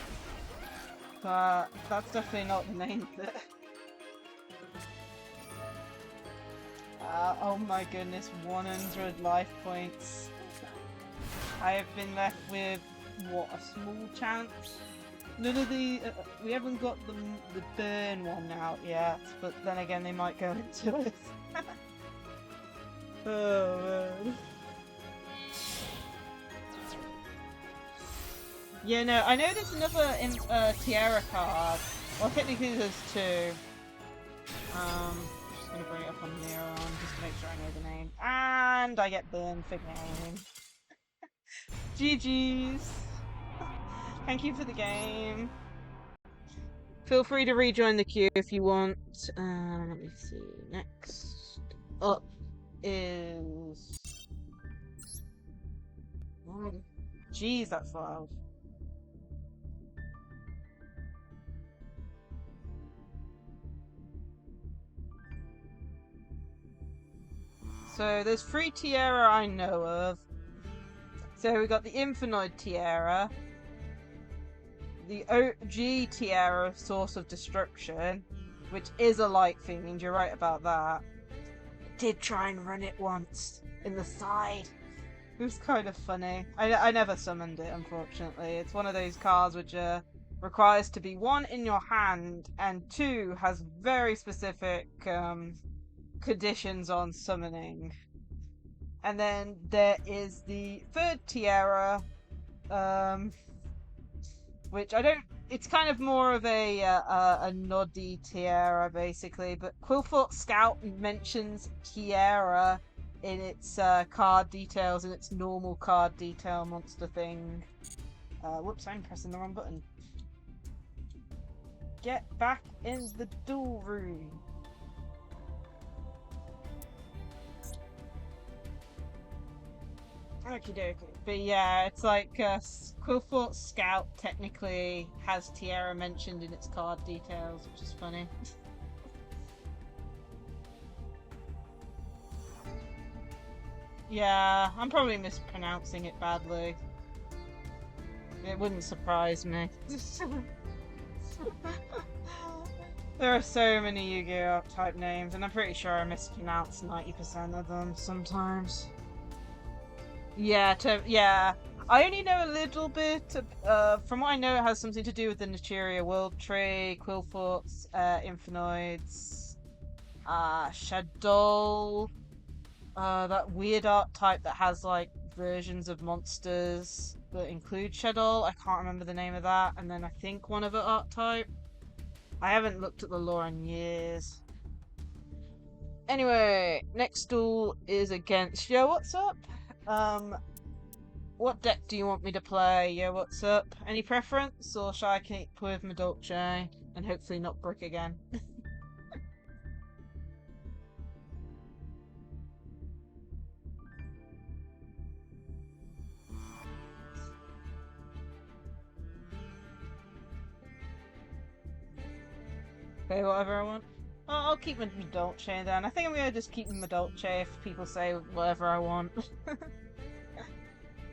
but that's definitely not the name of it. Oh my goodness, 100 life points. I have been left with, what, a small chance? None of the... we haven't got the burn one out yet, but then again they might go into it. Oh man. Yeah, no, I know there's another Tiara card. Well, technically there's two. Just gonna bring it up on Neuron just to make sure I know the name. And I get burned for game. GG's. Thank you for the game. Feel free to rejoin the queue if you want. Let me see. Next up is... Oh, jeez, that's loud. So there's 3 Tiara I know of. So we got the Infinite Tiara, the OG Tiara, Source of Destruction, which is a light fiend, you're right about that. I did try and run it once, in the side. It was kind of funny. I never summoned it, unfortunately. It's one of those cards which requires to be 1 in your hand, and 2 has very specific conditions on summoning. And then there is the 3rd Tiara, which I don't... It's kind of more of a noddy Tiara, basically, but Quillfoot Scout mentions Tiara in its card details, in its normal card detail monster thing. Whoops, I'm pressing the wrong button. Get back in the duel room. Okie dokie. But yeah, it's like Quillfort's Scout technically has Tiara mentioned in its card details, which is funny. Yeah, I'm probably mispronouncing it badly. It wouldn't surprise me. There are so many Yu-Gi-Oh type names, and I'm pretty sure I mispronounce 90% of them sometimes. Yeah, yeah. I only know a little bit. From what I know, it has something to do with the Naturia World Tree, Quillforts, Infinoids, Shadow, that weird archetype that has like versions of monsters that include Shadow. I can't remember the name of that. And then I think one other archetype. I haven't looked at the lore in years. Anyway, next duel is against Yo, what's up? What deck do you want me to play? Yo, what's up? Any preference, or shall I keep with my Dolce and hopefully not brick again? Okay, whatever I want. Oh, I'll keep my Dolce then. I think I'm gonna just keep my Dolce if people say whatever I want.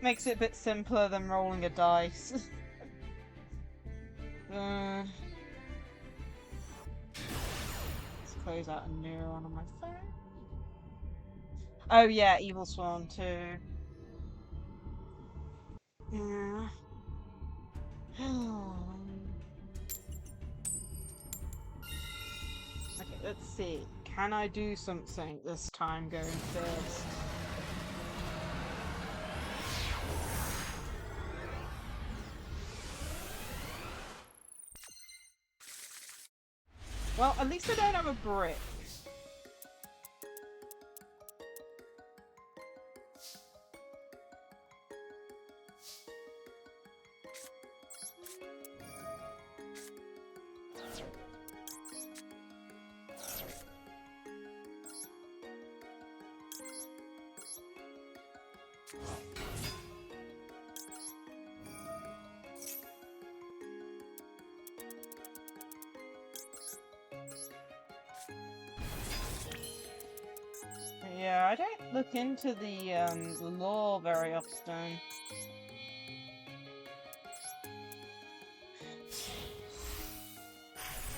Makes it a bit simpler than rolling a dice. Let's close out a new one on my phone. Oh yeah, Evil Swan too. Yeah. Okay, let's see. Can I do something this time going first? Well, at least I don't have a brick. Yeah, I don't look into the lore very often.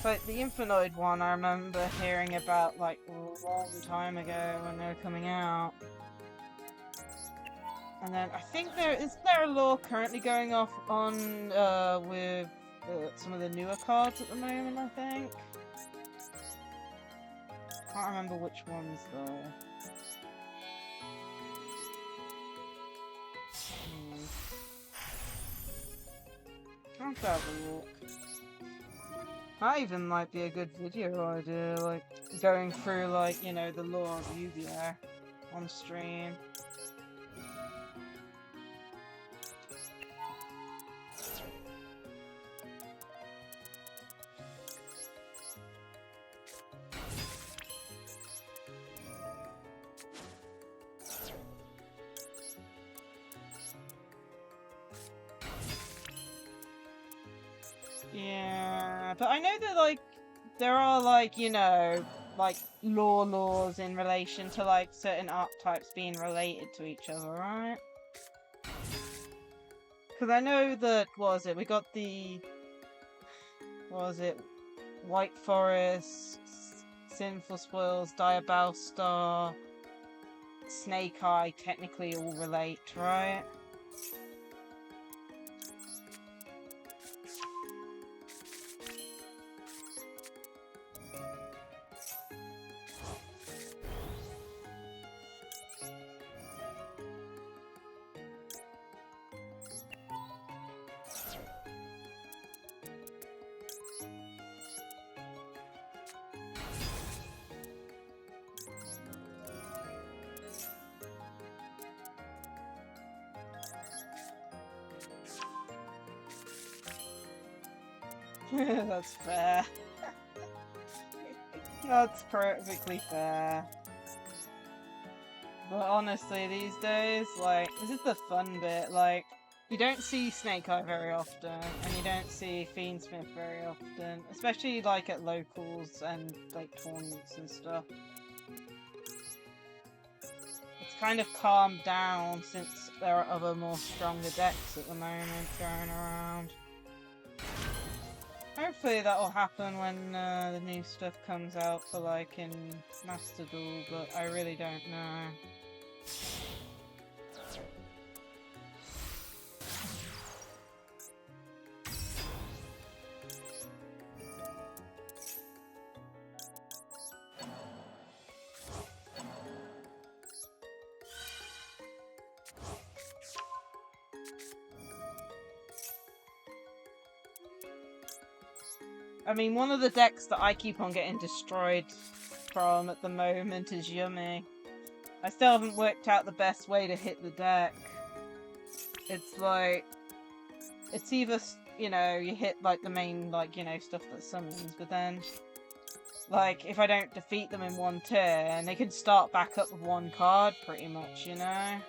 But the Infinoid one I remember hearing about like a long time ago when they were coming out. And then I think there a lore currently going off on with some of the newer cards at the moment, I think. Can't remember which ones though. I'll have a look. That even might be a good video idea, like going through like, you know, the lore of Yu-Gi-Oh on stream. Yeah, but I know that like there are like, you know, like laws in relation to like certain archetypes being related to each other, right? Because I know that, what was it? We got the, what was it? White Forest, Sinful Spoils, Diabell Star, Snake Eye technically all relate, right? That's fair. That's perfectly fair. But honestly, these days, like, this is the fun bit, like, you don't see Snake Eye very often, and you don't see Fiendsmith very often, especially, like, at locals and, like, tournaments and stuff. It's kind of calmed down since there are other more stronger decks at the moment going around. Hopefully that'll happen when the new stuff comes out for, like, in Master Duel, but I really don't know. I mean, one of the decks that I keep on getting destroyed from at the moment is Yumi. I still haven't worked out the best way to hit the deck. It's like, it's either, you know, you hit like the main, like, you know, stuff that summons, but then, like, if I don't defeat them in one turn, they can start back up with one card, pretty much, you know?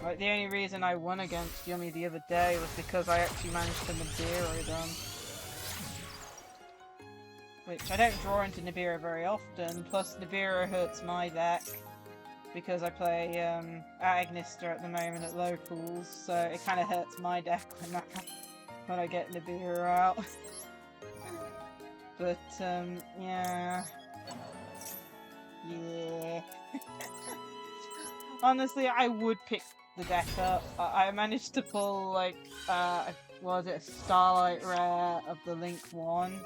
Like, the only reason I won against Yumi the other day was because I actually managed to Nibiru them. Which, I don't draw into Nibiru very often, plus Nibiru hurts my deck. Because I play Agnister at the moment at locals, so it kind of hurts my deck when I get Nibiru out. But, yeah. Yeah. Honestly, I would pick the deck up. I managed to pull, like, was it a Starlight Rare of the Link 1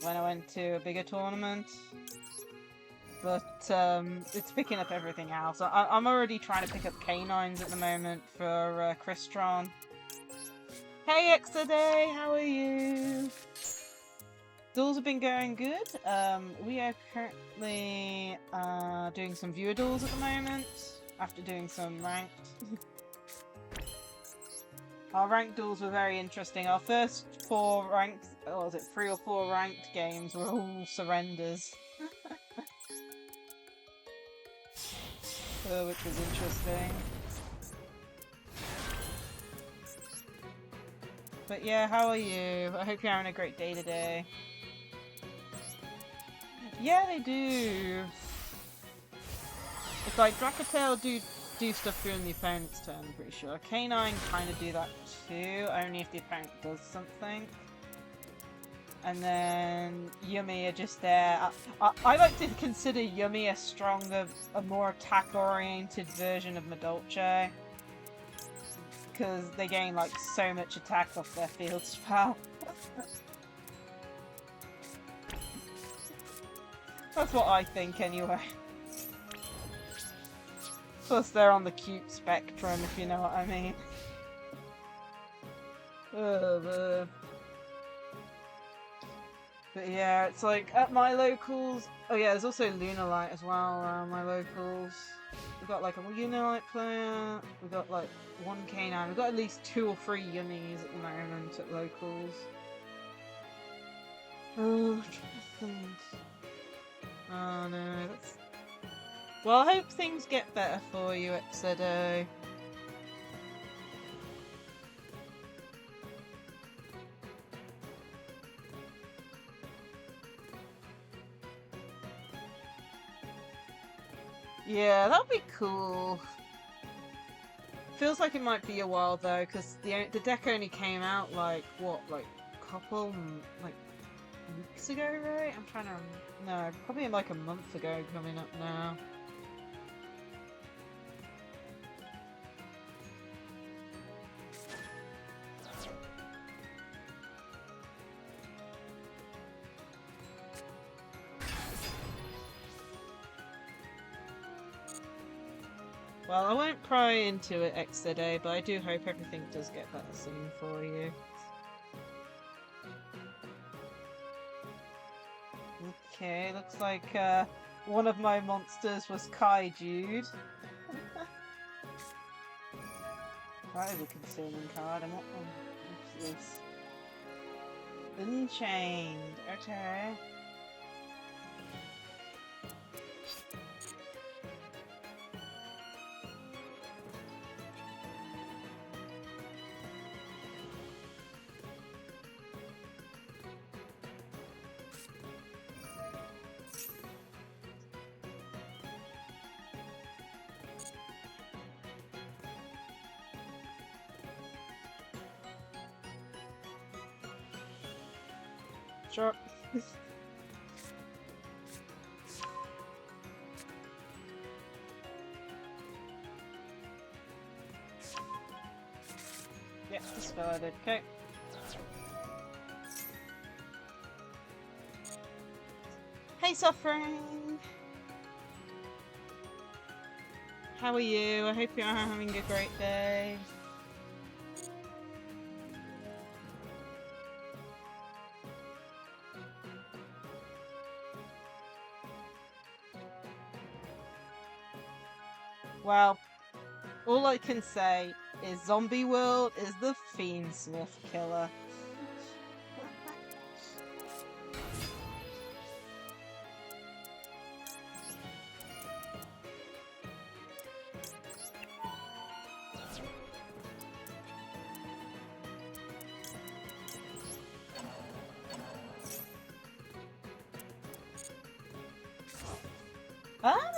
when I went to a bigger tournament. But, it's picking up everything else. I'm already trying to pick up Canines at the moment for Crystron. Hey Exoday, how are you? Duels have been going good. We are currently doing some viewer duels at the moment, after doing some ranked. Our ranked duels were very interesting. Our first 4 ranked, or was it 3 or 4 ranked games were all surrenders. Which was interesting. But yeah, how are you? I hope you're having a great day today. Yeah, they do. It's like Dracatail do stuff during the opponent's turn, I'm pretty sure. Canine kind of do that too, only if the opponent does something. And then Yumi are just there. I like to consider Yumi a more attack-oriented version of Madolche. Because they gain like so much attack off their field spell. That's what I think anyway. Plus they're on the cute spectrum, if you know what I mean. But yeah, it's like, at my locals... Oh yeah, there's also Lunalight as well around my locals. We've got like a Lunalight player, we've got like 1 K9, we've got at least 2 or 3 Yumis at the moment at locals. Oh, I'm trying to think. Oh no, that's... Well, I hope things get better for you, Exedo. Yeah, that'll be cool. Feels like it might be a while though, because the deck only came out like, what, like a couple, like, weeks ago, right? I'm trying to... No, probably like a month ago coming up now. Well, I won't pry into it extra day, but I do hope everything does get better soon for you. Okay, looks like one of my monsters was Kaiju'd. That is a concerning card. I'm not... What's this? Unchained. Okay. drop. Yep, discarded. Okay. Hey, Suffering! How are you? I hope you're having a great day. Well, all I can say is Zombie World is the Fiendsmith killer.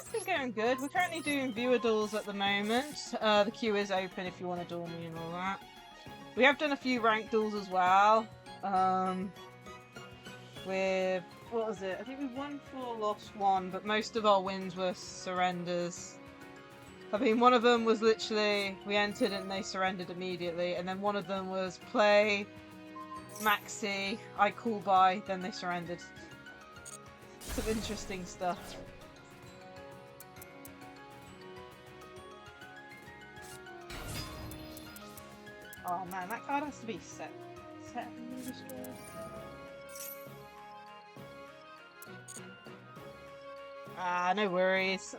It's been going good. We're currently doing viewer duels at the moment. The queue is open if you want to duel me and all that. We have done a few ranked duels as well. With, what was it? I think we won 4, lost 1, but most of our wins were surrenders. I mean, one of them was literally, we entered and they surrendered immediately, and then one of them was play, Maxi, I call by, then they surrendered. Some interesting stuff. Oh man, that card has to be set and destroyed. Ah, no worries.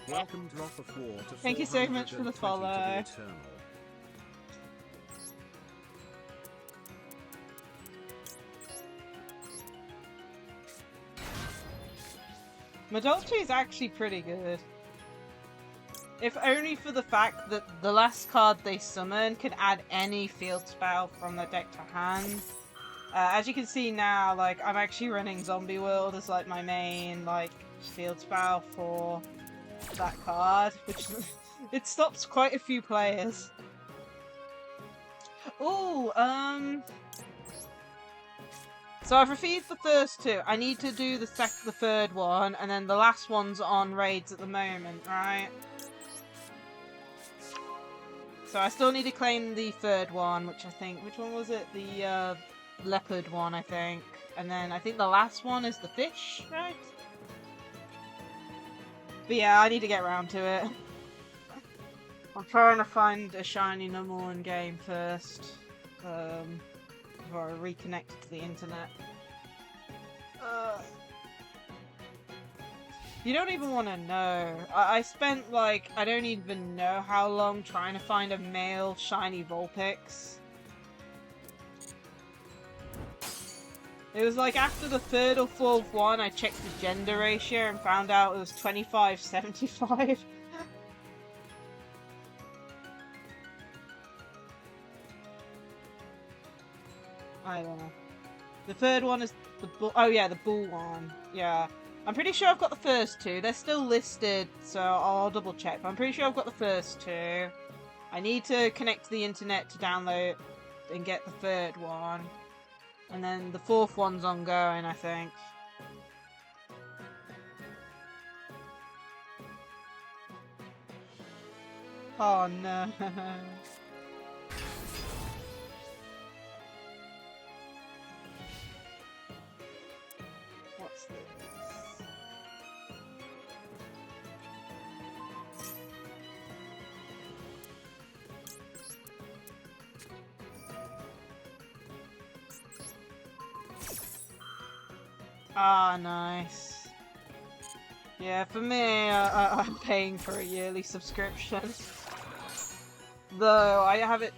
Welcome to Offer 4 to Thank you so much for the follow. Madolche is actually pretty good. If only for the fact that the last card they summon can add any field spell from their deck to hand. As you can see now, like, I'm actually running Zombie World as like my main like field spell for that card, which it stops quite a few players. Ooh, so I've refused the first two. I need to do the third one, and then the last one's on raids at the moment, right? So I still need to claim the third one, which I think, which one was it? The leopard one, I think. And then I think the last one is the fish, right? But yeah, I need to get around to it. I'm trying to find a shiny number 1 game first. Before I reconnect to the internet. You don't even want to know. I spent like, I don't even know how long trying to find a male shiny Vulpix. It was like after the 3rd or 4th one, I checked the gender ratio and found out it was 25-75. I don't know. The 3rd one is the bull. Oh yeah, the bull one. Yeah. I'm pretty sure I've got the first 2. They're still listed, so I'll double check. But I'm pretty sure I've got the first 2. I need to connect to the internet to download and get the 3rd one. And then the 4th one's ongoing, I think. Oh no. What's this? Ah, nice. Yeah, for me, I'm paying for a yearly subscription. Though, I have it...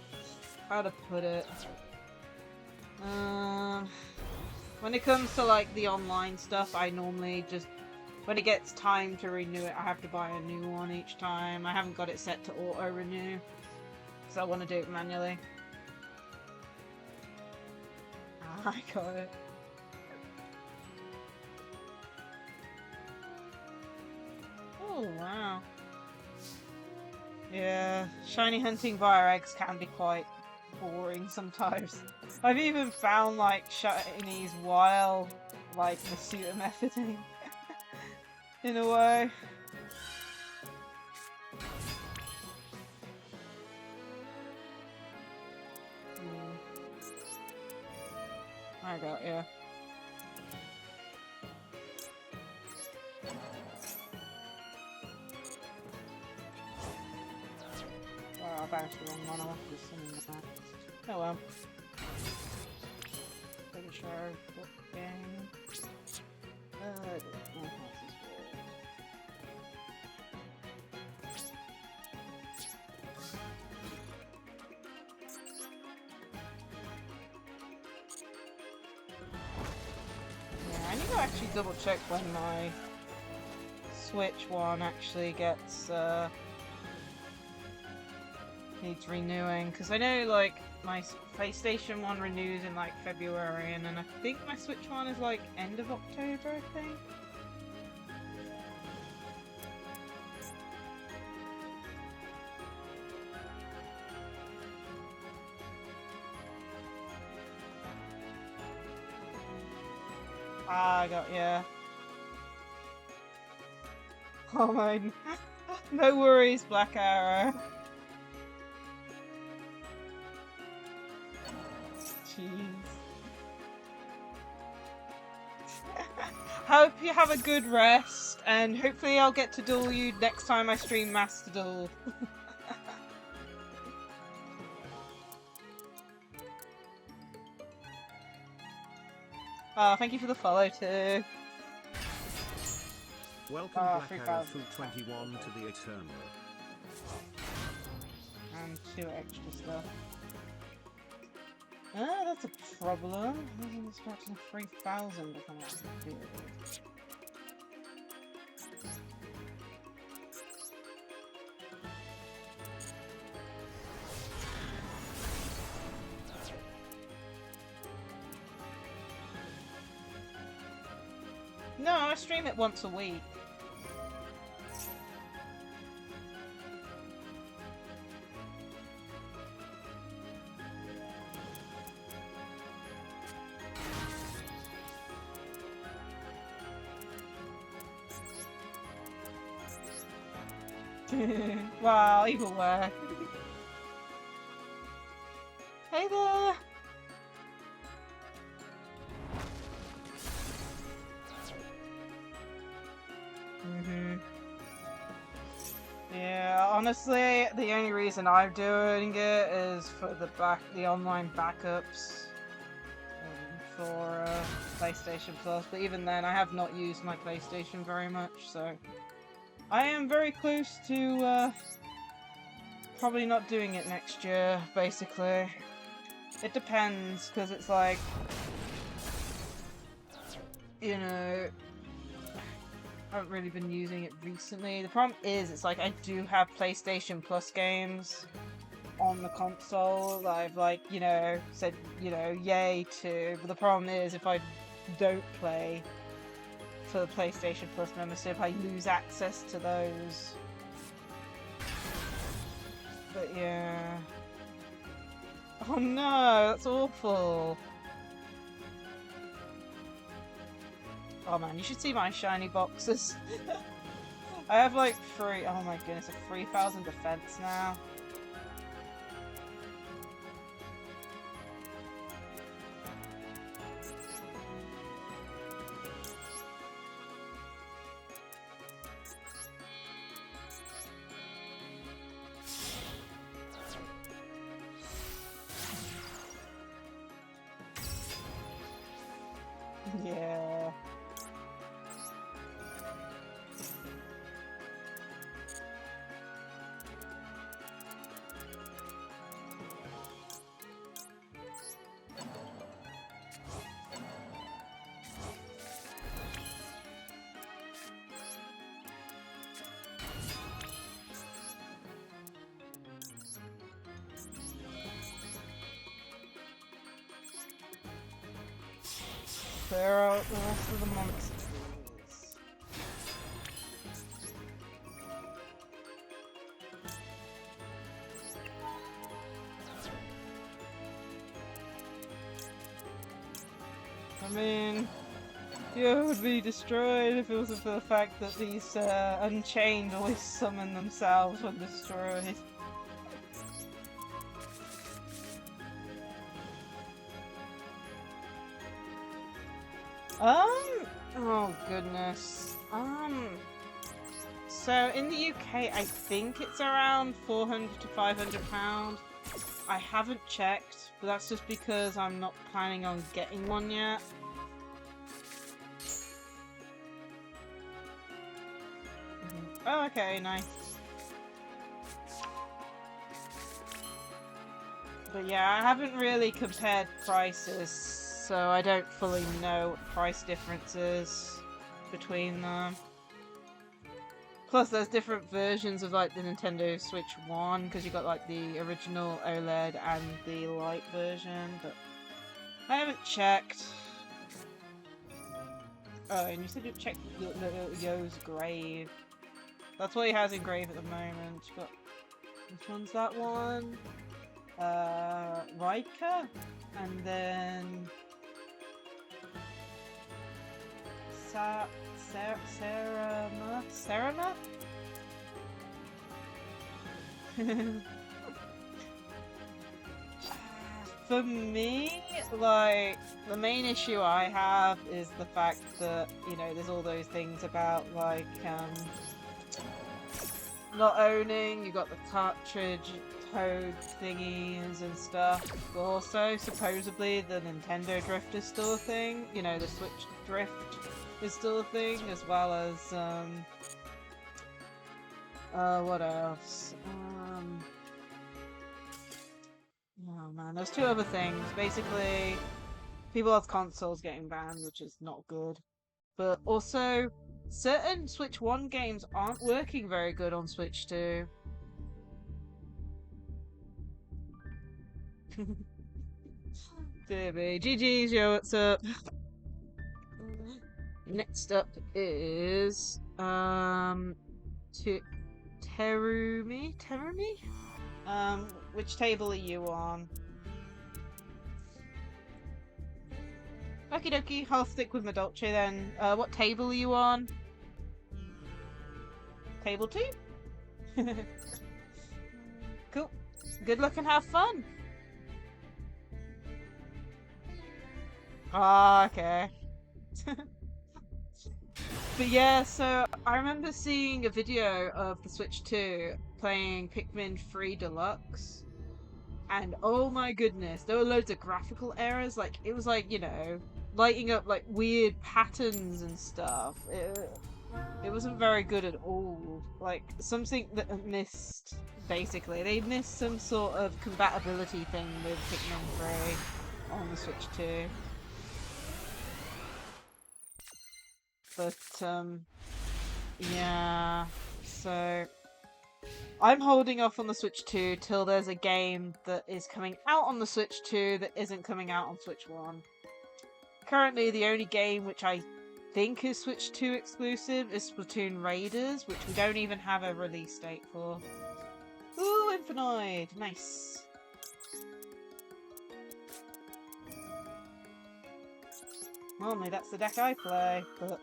How to put it? When it comes to, like, the online stuff, I normally just... When it gets time to renew it, I have to buy a new one each time. I haven't got it set to auto-renew. Because I want to do it manually. I got it. Oh, wow. Yeah, shiny hunting via eggs can be quite boring sometimes. I've even found, like, shinies while, like, the suitor methoding. In a way. I got you. Oh, I bounced the wrong one. I wanted to summon that. Oh well. Pretty sure what game. Yeah, I need to actually double check when my Switch one actually gets needs renewing, because I know like my PlayStation one renews in like February, and then I think my Switch one is like end of October, I think. Ah, I got yeah. Oh my, no worries, Black Arrow. Jeez. Hope you have a good rest, and hopefully I'll get to duel you next time I stream Master Duel. Thank you for the follow too. Welcome Black Arrow 21 to the Eternal. And 2 extra stuff. Ah, that's a problem. I wasn't expecting 3,000 to come out of the field. No, I stream it once a week. Wow, either way. Hey there! Yeah, honestly, the only reason I'm doing it is for the online backups for PlayStation Plus. But even then, I have not used my PlayStation very much, so I am very close to probably not doing it next year. Basically, it depends, because it's like, you know, I haven't really been using it recently. The problem is, it's like I do have PlayStation Plus games on the console that I've, like, you know, said, you know, yay to. But the problem is, if I don't play for the PlayStation Plus membership, I lose access to those. But yeah. Oh no, that's awful. Oh man, you should see my shiny boxes. I have like oh my goodness, a 3,000 defense now. Yeah. clear out the rest of the monsters. I mean, Yu-Gi-Oh would be destroyed if it wasn't for the fact that these Unchained always summon themselves when destroyed. Oh goodness. So in the UK, I think it's around £400 to £500. I haven't checked, but that's just because I'm not planning on getting one yet. Oh, okay, nice. But yeah, I haven't really compared prices, so I don't fully know what the price difference is between them. Plus, there's different versions of like the Nintendo Switch 1, because you got like the original OLED and the Lite version, but I haven't checked. Oh, and you said you checked Yo's grave. That's what he has in grave at the moment. But which one's that one? Rika, and then Serama? For me, like, the main issue I have is the fact that, you know, there's all those things about, like, not owning, you got the cartridge Toad thingies and stuff, but also, supposedly, the Nintendo Drift is still a thing, you know, the Switch Drift is still a thing, as well as, what else? Oh man, there's two other things. Basically, people with consoles getting banned, which is not good. But also, certain Switch 1 games aren't working very good on Switch 2. Dear me. GG's, yo, what's up? Next up is, Terumi? Which table are you on? Okie dokie, I'll stick with my Dolce then. What table are you on? Table 2? Cool. Good luck and have fun! Ah, okay. But yeah, so I remember seeing a video of the Switch 2 playing Pikmin 3 Deluxe, and oh my goodness, there were loads of graphical errors. Like, it was like, you know, lighting up like weird patterns and stuff. It wasn't very good at all. Like, something that missed, basically. They missed some sort of compatibility thing with Pikmin 3 on the Switch 2. But, yeah, so I'm holding off on the Switch 2 till there's a game that is coming out on the Switch 2 that isn't coming out on Switch 1. Currently, the only game which I think is Switch 2 exclusive is Splatoon Raiders, which we don't even have a release date for. Ooh, Infinite! Nice! Normally that's the deck I play, but...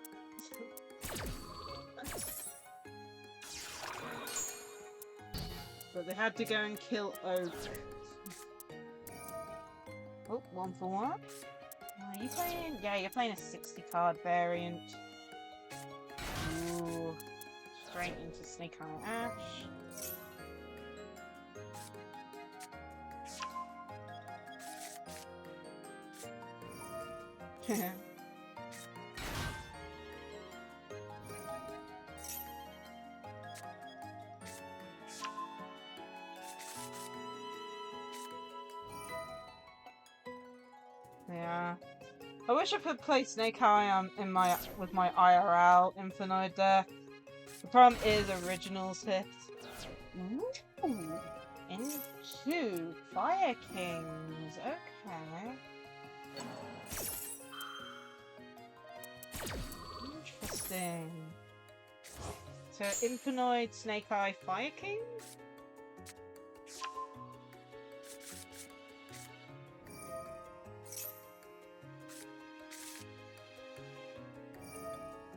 But they had to go and kill Oak. Oh, 1 for 1. Are you playing? Yeah, you're playing a 60 card variant. Ooh. Straight into Snake Eye Ash. Yeah. I wish I could play Snake Eye with my IRL Infinite deck. The problem is Originals hit. Ooh, into Fire Kings. Okay. interesting. So, Infinite Snake Eye Fire King?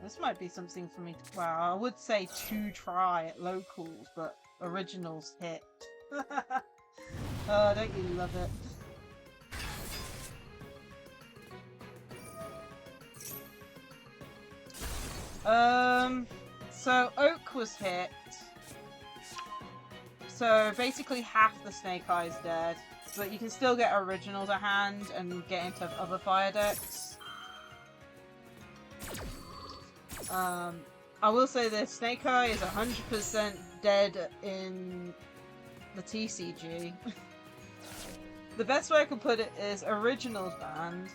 This might be something for me to... Well, I would say to try at locals, but originals hit. Oh, don't you love it? So Oak was hit. So basically half the Snake Eye's dead. But you can still get originals at hand and get into other fire decks. I will say this, Snake Eye is 100% dead in the TCG. The best way I can put it is originals banned.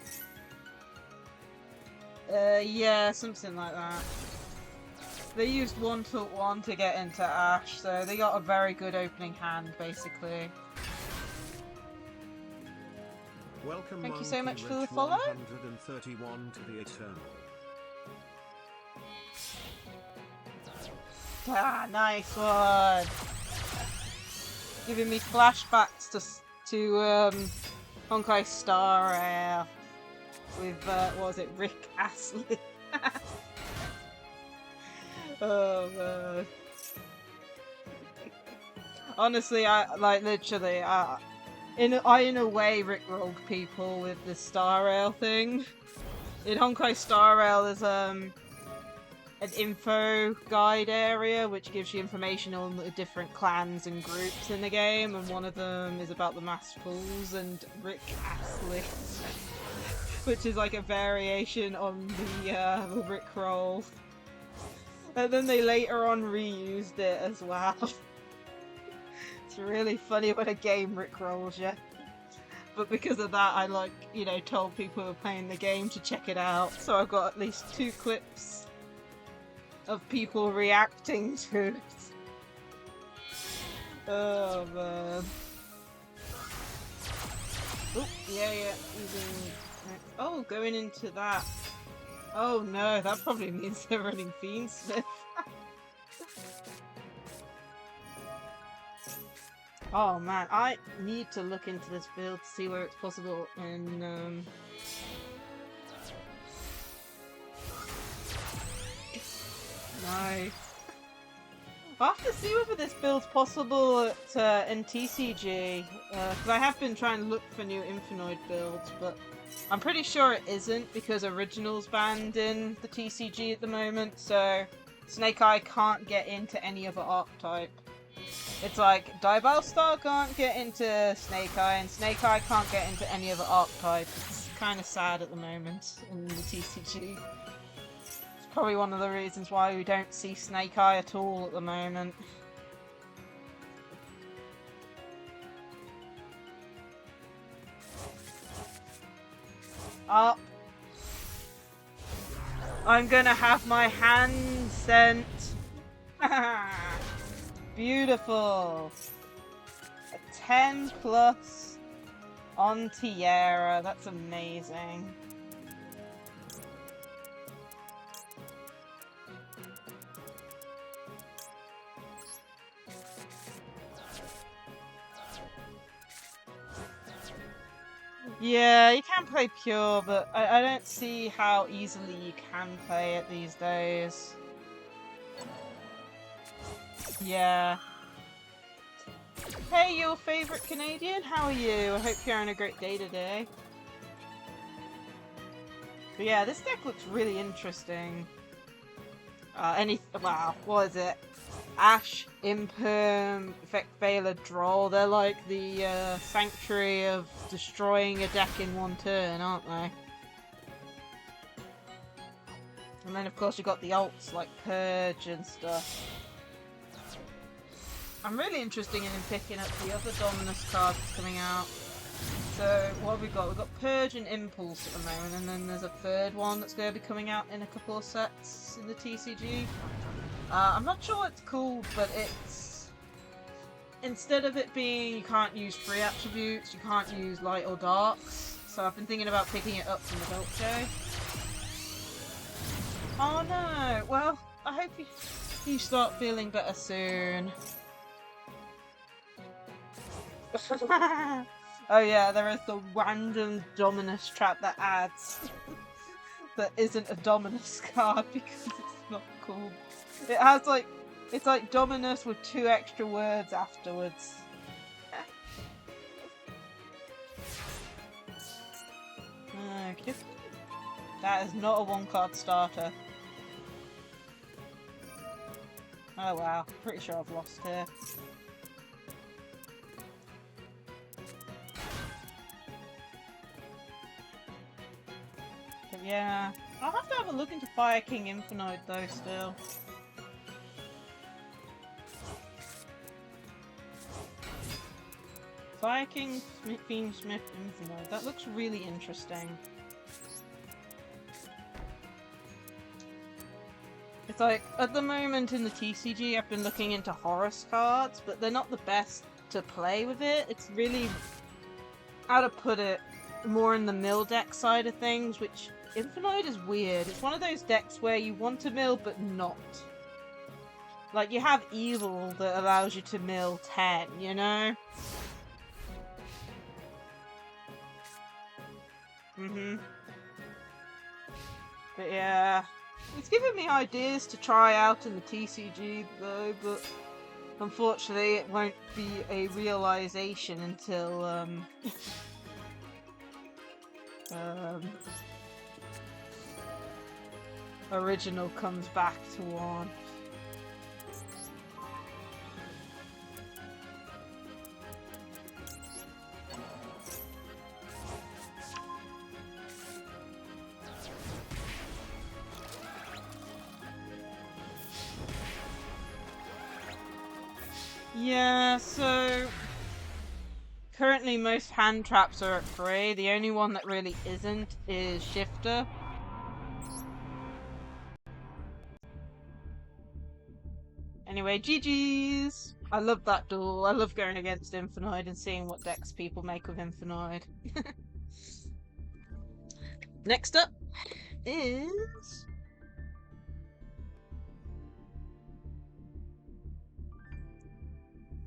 Yeah, something like that. They used 1-1 to get into Ash, so they got a very good opening hand, basically. Welcome, thank you so much for the Rich follow. 131 to the Eternal. Ah, nice one! Giving me flashbacks to Honkai Star Rail with, what was it, Rick Astley? Oh man. Honestly, in a way rickrolled people with the Star Rail thing. In Honkai Star Rail there's an info guide area which gives you information on the different clans and groups in the game, and one of them is about the Master Fools and Rick Astley. Which is like a variation on the rickroll. And then they later on reused it as well. It's really funny when a game rickrolls you. But because of that, I told people who were playing the game to check it out. So I've got at least 2 clips of people reacting to it. Oh man. Oh, yeah. Oh, going into that. Oh no, that probably means they're running Fiendsmith. Oh man, I need to look into this build to see where it's possible in Nice. I'll have to see whether this build's possible in TCG, because I have been trying to look for new Infinite builds, but I'm pretty sure it isn't, because Original's banned in the TCG at the moment, so Snake Eye can't get into any other archetype. It's like, Diabell Star can't get into Snake Eye, and Snake Eye can't get into any other archetype. It's kind of sad at the moment in the TCG. It's probably one of the reasons why we don't see Snake Eye at all at the moment. Up. I'm gonna have my hand sent. Beautiful. A 10+ on Tierra. That's amazing. Yeah, you can play pure, but I don't see how easily you can play it these days. Yeah. Hey, your favourite Canadian, how are you? I hope you're having a great day today. But yeah, this deck looks really interesting. Wow, what is it? Ash, Imperm, Effect Veiler, Draw. They're like the sanctuary of destroying a deck in one turn, aren't they? And then of course you've got the alts like Purge and stuff. I'm really interested in picking up the other Dominus card that's coming out. So, what have we got? We've got Purge and Impulse at the moment, and then there's a third one that's going to be coming out in a couple of sets in the TCG. I'm not sure what it's called, but it's... Instead of it being you can't use free attributes, you can't use light or darks. So I've been thinking about picking it up from the Belt Show. Oh no! Well, I hope you start feeling better soon. Oh yeah, there is the random Dominus trap that adds that isn't a Dominus card because it's not cool. It has like, it's like Dominus with 2 extra words afterwards. Okay. That is not a 1-card starter. Oh wow, pretty sure I've lost here. But yeah, I'll have to have a look into Fire King Infinite though still. Fire King Fiend Smith Infinite, that looks really interesting. It's like, at the moment in the TCG I've been looking into Horus cards, but they're not the best to play with it. It's really, how to put it, more in the mill deck side of things, which Infinite is weird. It's one of those decks where you want to mill, but not. Like, you have Evil that allows you to mill 10, you know? But yeah, it's given me ideas to try out in the TCG though, but unfortunately it won't be a realization until Original comes back to one. Yeah, so currently most hand traps are at 3. The only one that really isn't is Shifter. Anyway, GG's! I love that duel. I love going against Infinite and seeing what decks people make of Infinite. Next up is...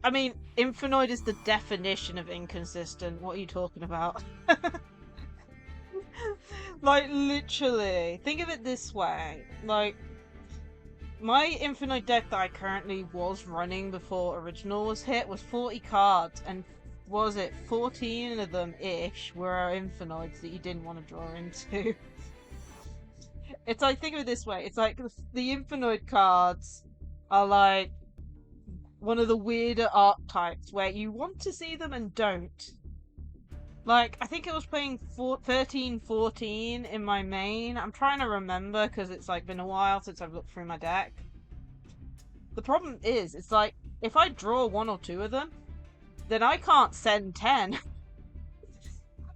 I mean, Infinite is the definition of inconsistent. What are you talking about? Like, literally. Think of it this way. Like, my Infinite deck that I currently was running before Original was hit was 40 cards, and was it 14 of them-ish were Infinites that you didn't want to draw into. It's like, think of it this way. It's like, the Infinite cards are like one of the weirder archetypes where you want to see them and don't. Like, I think I was playing 13-14 in my main. I'm trying to remember because it's like been a while since I've looked through my deck. The problem is, it's like, if I draw 1 or 2 of them, then I can't send 10.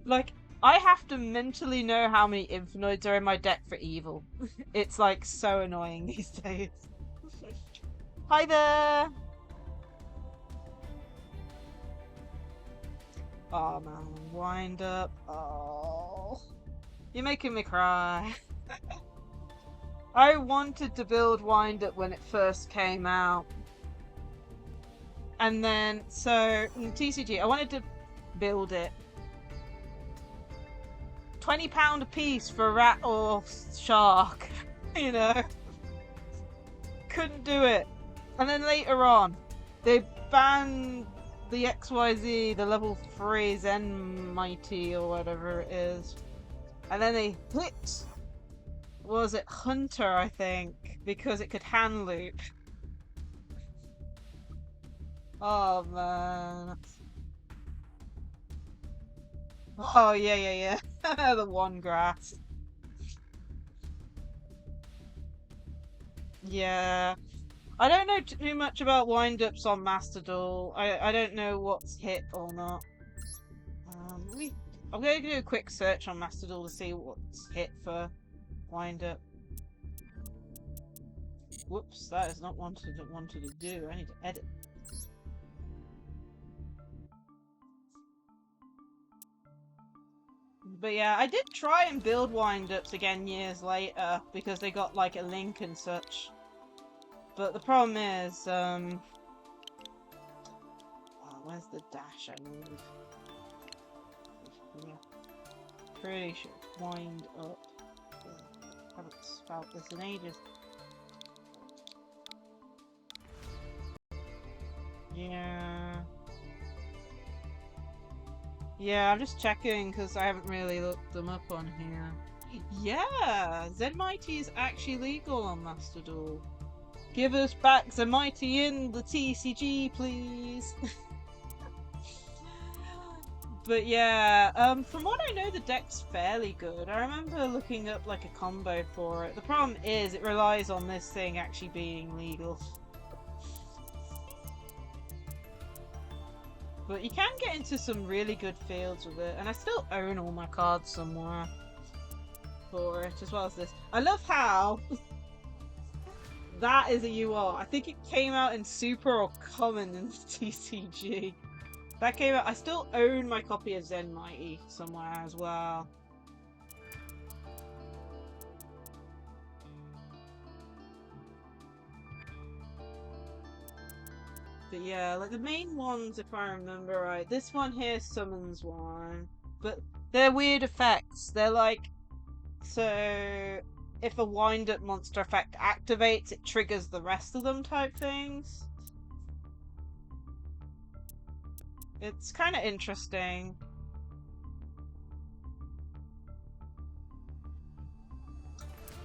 Like, I have to mentally know how many Infinites are in my deck for Evil. It's like so annoying these days. Hi there! Oh man, wind up. Oh, you're making me cry. I wanted to build Wind Up when it first came out. And then, so, in TCG, I wanted to build it. £20 a piece for a rat or shark, you know? Couldn't do it. And then later on, they banned the XYZ, the level 3 Zen Mighty or whatever it is. And then they hit, was it Hunter, I think, because it could hand loop. Oh man. Oh yeah. The one grass. Yeah. I don't know too much about wind-ups on Master Duel. I don't know what's hit or not. I'm going to do a quick search on Master Duel to see what's hit for wind-up. Whoops, that is not what I wanted to do. I need to edit. But yeah, I did try and build wind-ups again years later because they got like a link and such. But the problem is, oh, where's the dash I need? Yeah. Pretty sure it's wind up. I haven't spelled this in ages. Yeah. Yeah, I'm just checking because I haven't really looked them up on here. Yeah, Zenmighty is actually legal on Master Duel. Give us back Zenmighty in the TCG, please. But yeah, from what I know, the deck's fairly good. I remember looking up like a combo for it. The problem is it relies on this thing actually being legal. But you can get into some really good fields with it, and I still own all my cards somewhere for it, as well as this. I love how that is a UR. I think it came out in Super or Common in TCG. That came out. I still own my copy of Zenmighty somewhere as well. But yeah, like the main ones, if I remember right, this one here summons one, but they're weird effects. They're like, so if a wind-up monster effect activates, it triggers the rest of them type things. It's kind of interesting.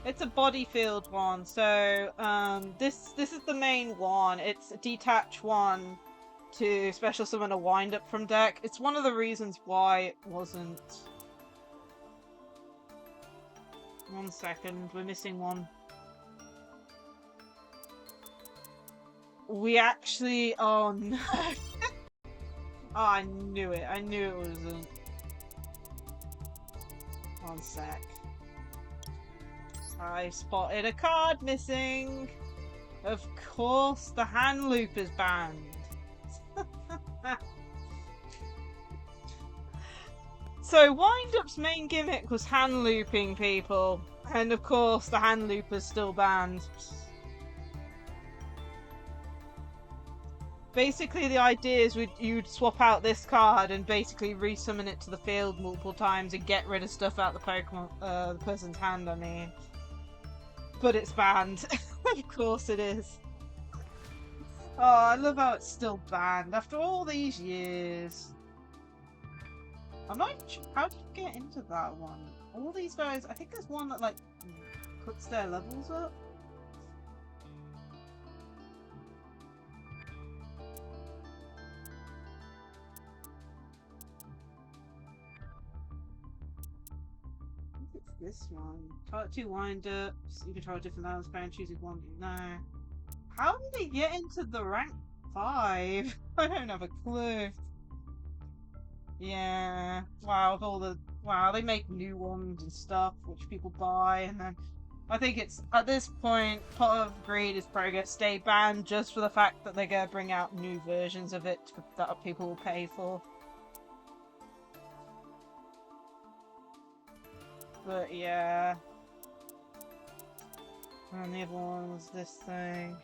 It's a body field one, so this is the main one. It's a detach one to special summon a wind up from deck. It's one of the reasons why it wasn't. One second, we're missing one. We actually, oh no. Oh, I knew it. I knew it wasn't. One sec. I spotted a card missing. Of course, the hand loop is banned. So Wind-Up's main gimmick was hand looping people, and of course the hand loop is still banned. Basically, the idea is you'd swap out this card and basically resummon it to the field multiple times and get rid of stuff out the Pokemon, the person's hand. I mean, but it's banned. Of course it is. Oh, I love how it's still banned after all these years. I'm not even sure, how do you get into that one? All these guys, I think there's one that like puts their levels up. I think it's this one. Target 2 wind-ups, you control different levels, by choosing one. No. How did they get into the rank 5? I don't have a clue. Yeah. Wow, with all the they make new ones and stuff which people buy, and then I think it's at this point Pot of Greed is probably gonna stay banned just for the fact that they're gonna bring out new versions of it that people will pay for. But yeah. And the other one was this thing.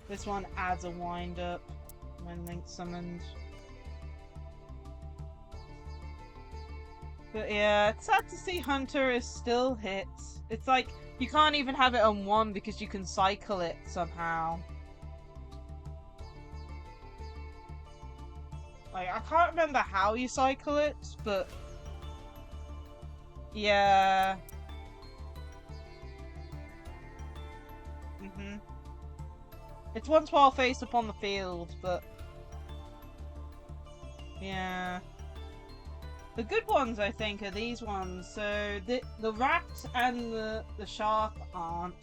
This one adds a wind-up when linked summoned. But yeah, it's sad to see Hunter is still hit. It's like, you can't even have it on one because you can cycle it somehow. Like, I can't remember how you cycle it, but yeah. It's once while face up on the field, but yeah. The good ones, I think, are these ones. So the rat and the shark aren't.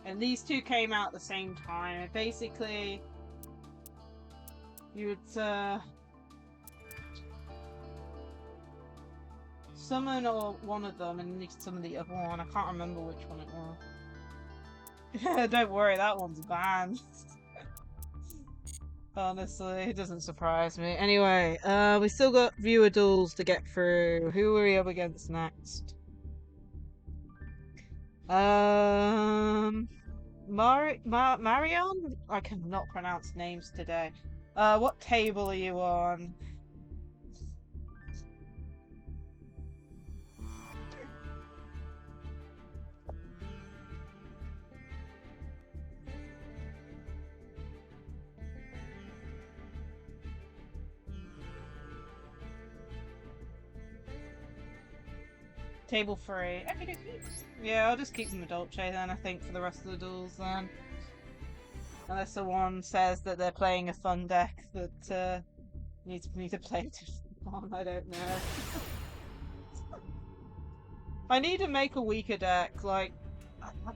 And these two came out at the same time. Basically, you would summon one of them and you summon the other one. I can't remember which one it was. Don't worry, that one's banned. Honestly, it doesn't surprise me. Anyway, we still got viewer duels to get through. Who are we up against next? Marion? I cannot pronounce names today. What table are you on? Table 3. Okay. Yeah, I'll just keep them Dolce then, I think, for the rest of the duels then. Unless someone says that they're playing a fun deck that needs me to play on, I don't know. I need to make a weaker deck, like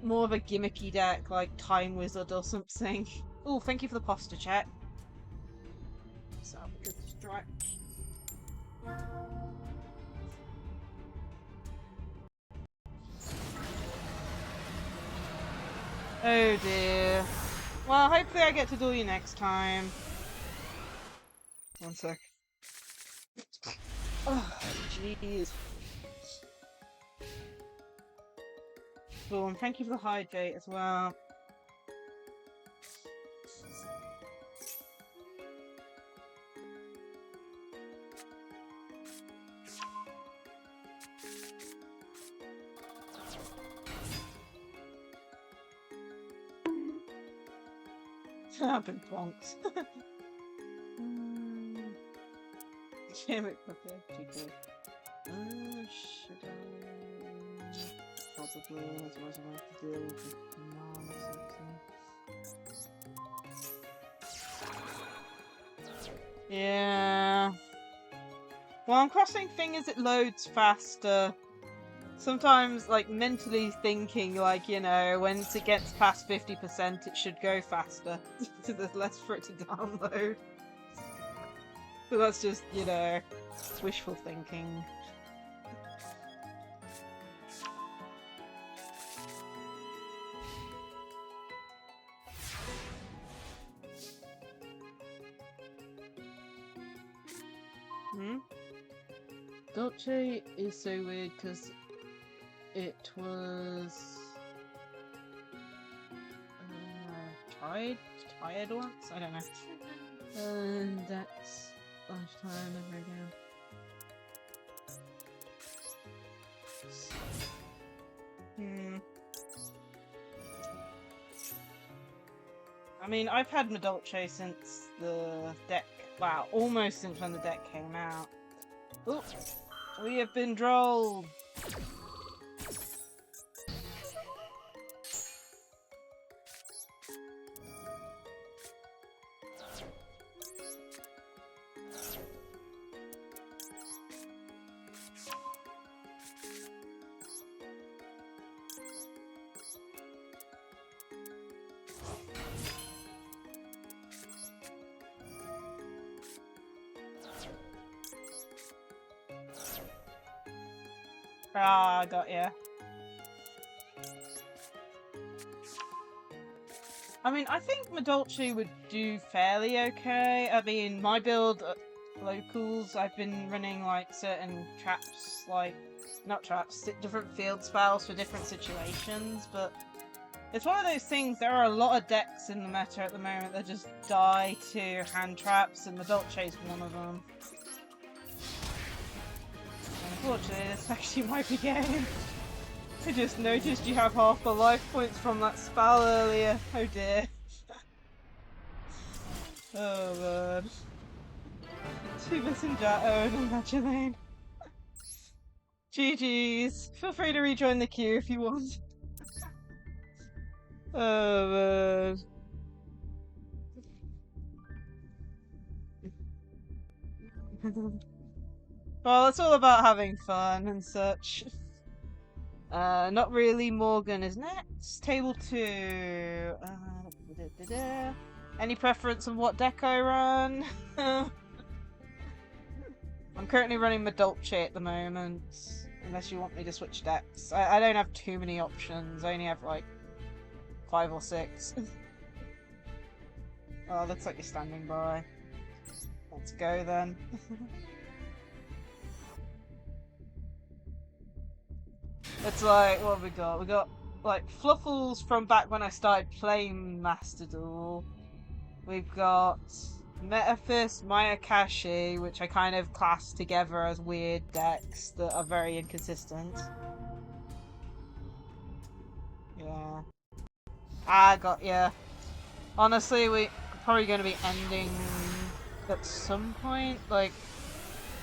more of a gimmicky deck, like Time Wizard or something. Oh, thank you for the posture check. So good stretch. Oh dear. Well, hopefully I get to duel you next time. One sec. Oh, jeez. Cool, and thank you for the hydrate as well. I've been plonked. Damn it, okay, too good. Should I? Probably, otherwise I have to deal with mom or something. Yeah. Well, I'm crossing fingers it loads faster. Sometimes, like, mentally thinking, like, you know, once it gets past 50%, it should go faster. So there's less for it to download. But that's just, you know, wishful thinking. Dolce is so weird because it was tried once? I don't know. And that's lifetime ever again. I mean, I've had Madolce since the deck. Wow, almost since when the deck came out. Ooh, we have been drolled. Ah, got ya. I mean, I think Madolce would do fairly okay. I mean, my build locals, I've been running like certain traps, like not traps, different field spells for different situations, but it's one of those things. There are a lot of decks in the meta at the moment that just die to hand traps, and Madolce's one of them. Unfortunately, this actually might be game. I just noticed you have half the life points from that spell earlier. Oh dear. Oh man. Tubus and Jato and Magellane. GG's. Feel free to rejoin the queue if you want. Oh man. Well, it's all about having fun and such. Not really. Morgan is next. Table 2. Any preference on what deck I run? I'm currently running Madolce at the moment. Unless you want me to switch decks. I don't have too many options. I only have like 5 or 6. Oh, looks like you're standing by. Let's go then. It's like, what have we got? We got like Fluffles from back when I started playing Master Duel. We've got Metaphys, Mayakashi, which I kind of class together as weird decks that are very inconsistent. Yeah. I got ya. Honestly, we're probably going to be ending at some point. Like,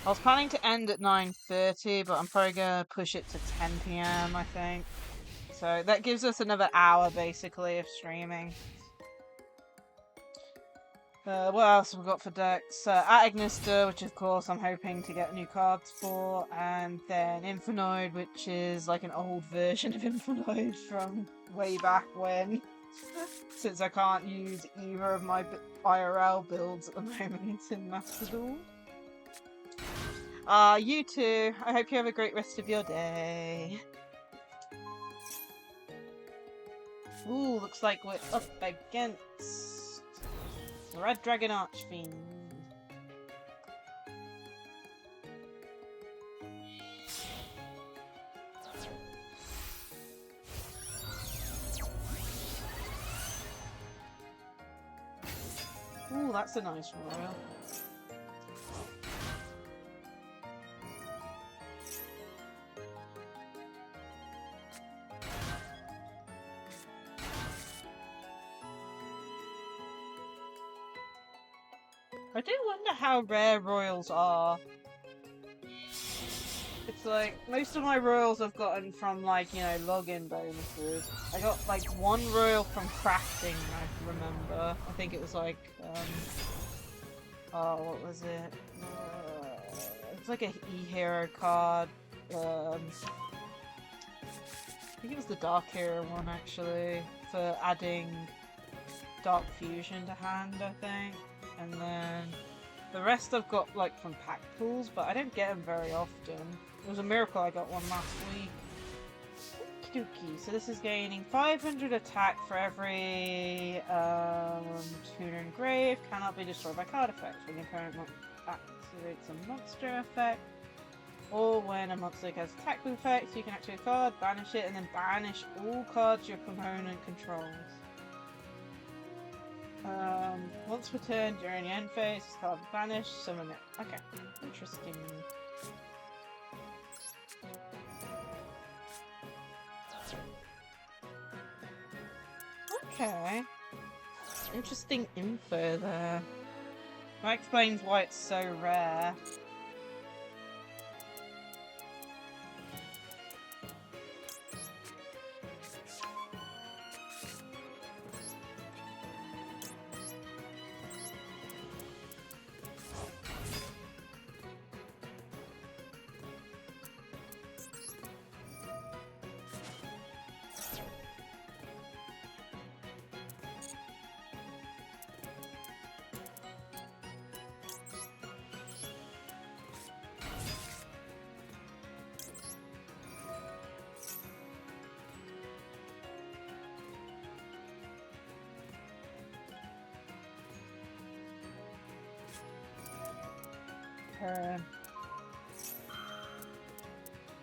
I was planning to end at 9:30, but I'm probably going to push it to 10 PM, I think. So that gives us another hour, basically, of streaming. What else have we got for decks? Agnister, which of course I'm hoping to get new cards for, and then Infernoid, which is like an old version of Infernoid from way back when. Since I can't use either of my IRL builds at the moment in Master Duel. You too. I hope you have a great rest of your day. Ooh, looks like we're up against Red Dragon Archfiend. Ooh, that's a nice royal. I do wonder how rare royals are. It's like, most of my royals I've gotten from, like, you know, login bonuses. I got, like, one royal from crafting, I remember. I think it was, like, oh, what was it? It's like a e-hero card. I think it was the Dark Hero one, actually, for adding Dark Fusion to hand, I think. And then the rest I've got like from pack pools, but I don't get them very often. It was a miracle I got one last week. Okey-dokey. So this is gaining 500 attack for every tuner engraved. Cannot be destroyed by card effects. When the opponent activates a monster effect, or when a monster has attack effects, you can activate a card, banish it, and then banish all cards your opponent controls. Once per turn during the end phase, this card vanish, summon it. Okay, interesting. Okay. Interesting info there. That explains why it's so rare.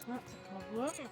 That's a problem.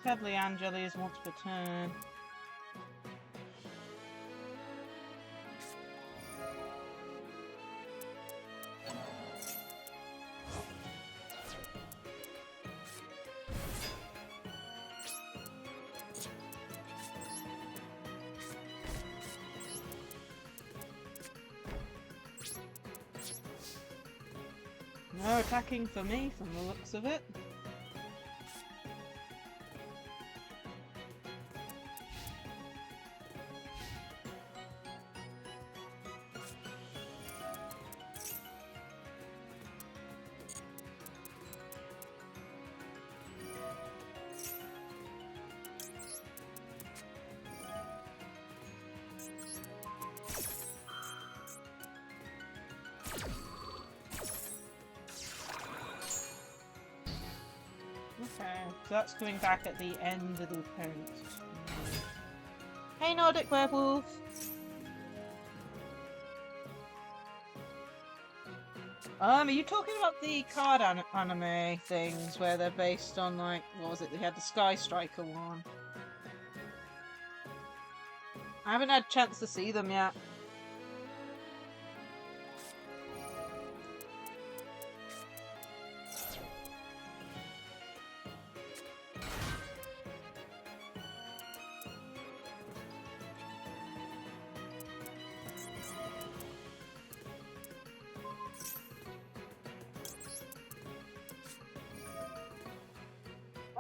Sadly, Angeli is once per turn. No attacking for me from the looks of it. Okay, so that's coming back at the end of the opponent. Hey Nordic Werewolf! Are you talking about the card anime things where they're based on, like, what was it? They had the Sky Striker one. I haven't had a chance to see them yet.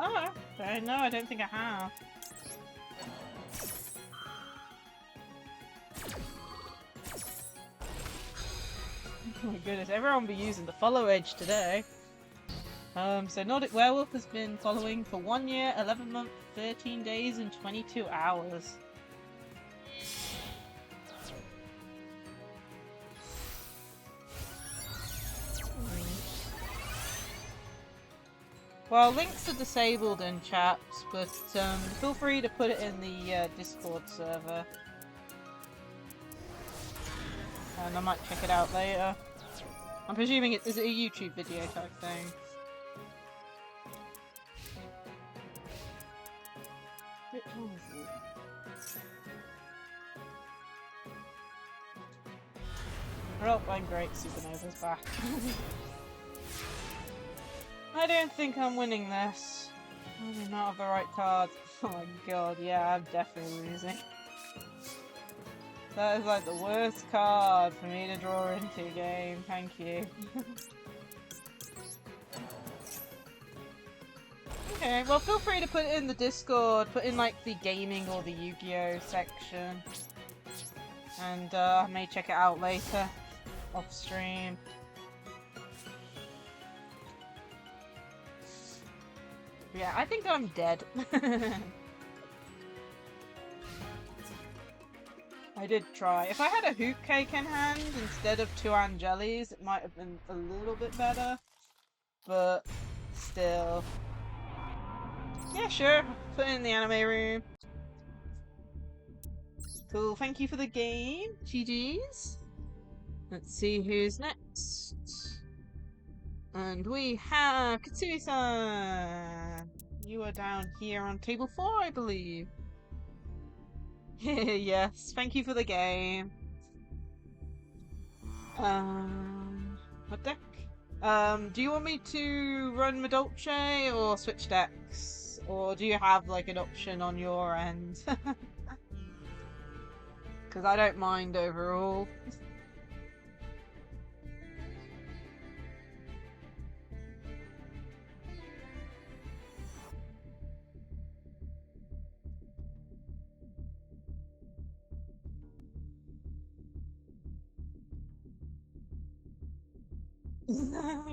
Oh, okay. No, I don't think I have. Oh my goodness, everyone will be using the follow edge today. So Nordic Werewolf has been following for 1 year, 11 months, 13 days, and 22 hours. Well, links are disabled in chats, but feel free to put it in the Discord server. And I might check it out later. I'm presuming is it a YouTube video type thing? Which one is it? Oh, I'm great. Supernova's back. I don't think I'm winning this. I do not have the right cards. Oh my god, yeah, I'm definitely losing. That is like the worst card for me to draw into a game. Thank you. Okay, well feel free to put it in the Discord. Put in like the gaming or the Yu-Gi-Oh section. And I may check it out later. Off stream. Yeah, I think I'm dead. I did try. If I had a hoop cake in hand instead of 2 Angelis, it might have been a little bit better. But still. Yeah, sure. Put it in the anime room. Cool. Thank you for the game. GG's. Let's see who's next. And we have Katsui-san! You are down here on table 4, I believe. Yes, thank you for the game. What deck? Do you want me to run Madolce or switch decks? Or do you have like an option on your end? Because I don't mind overall.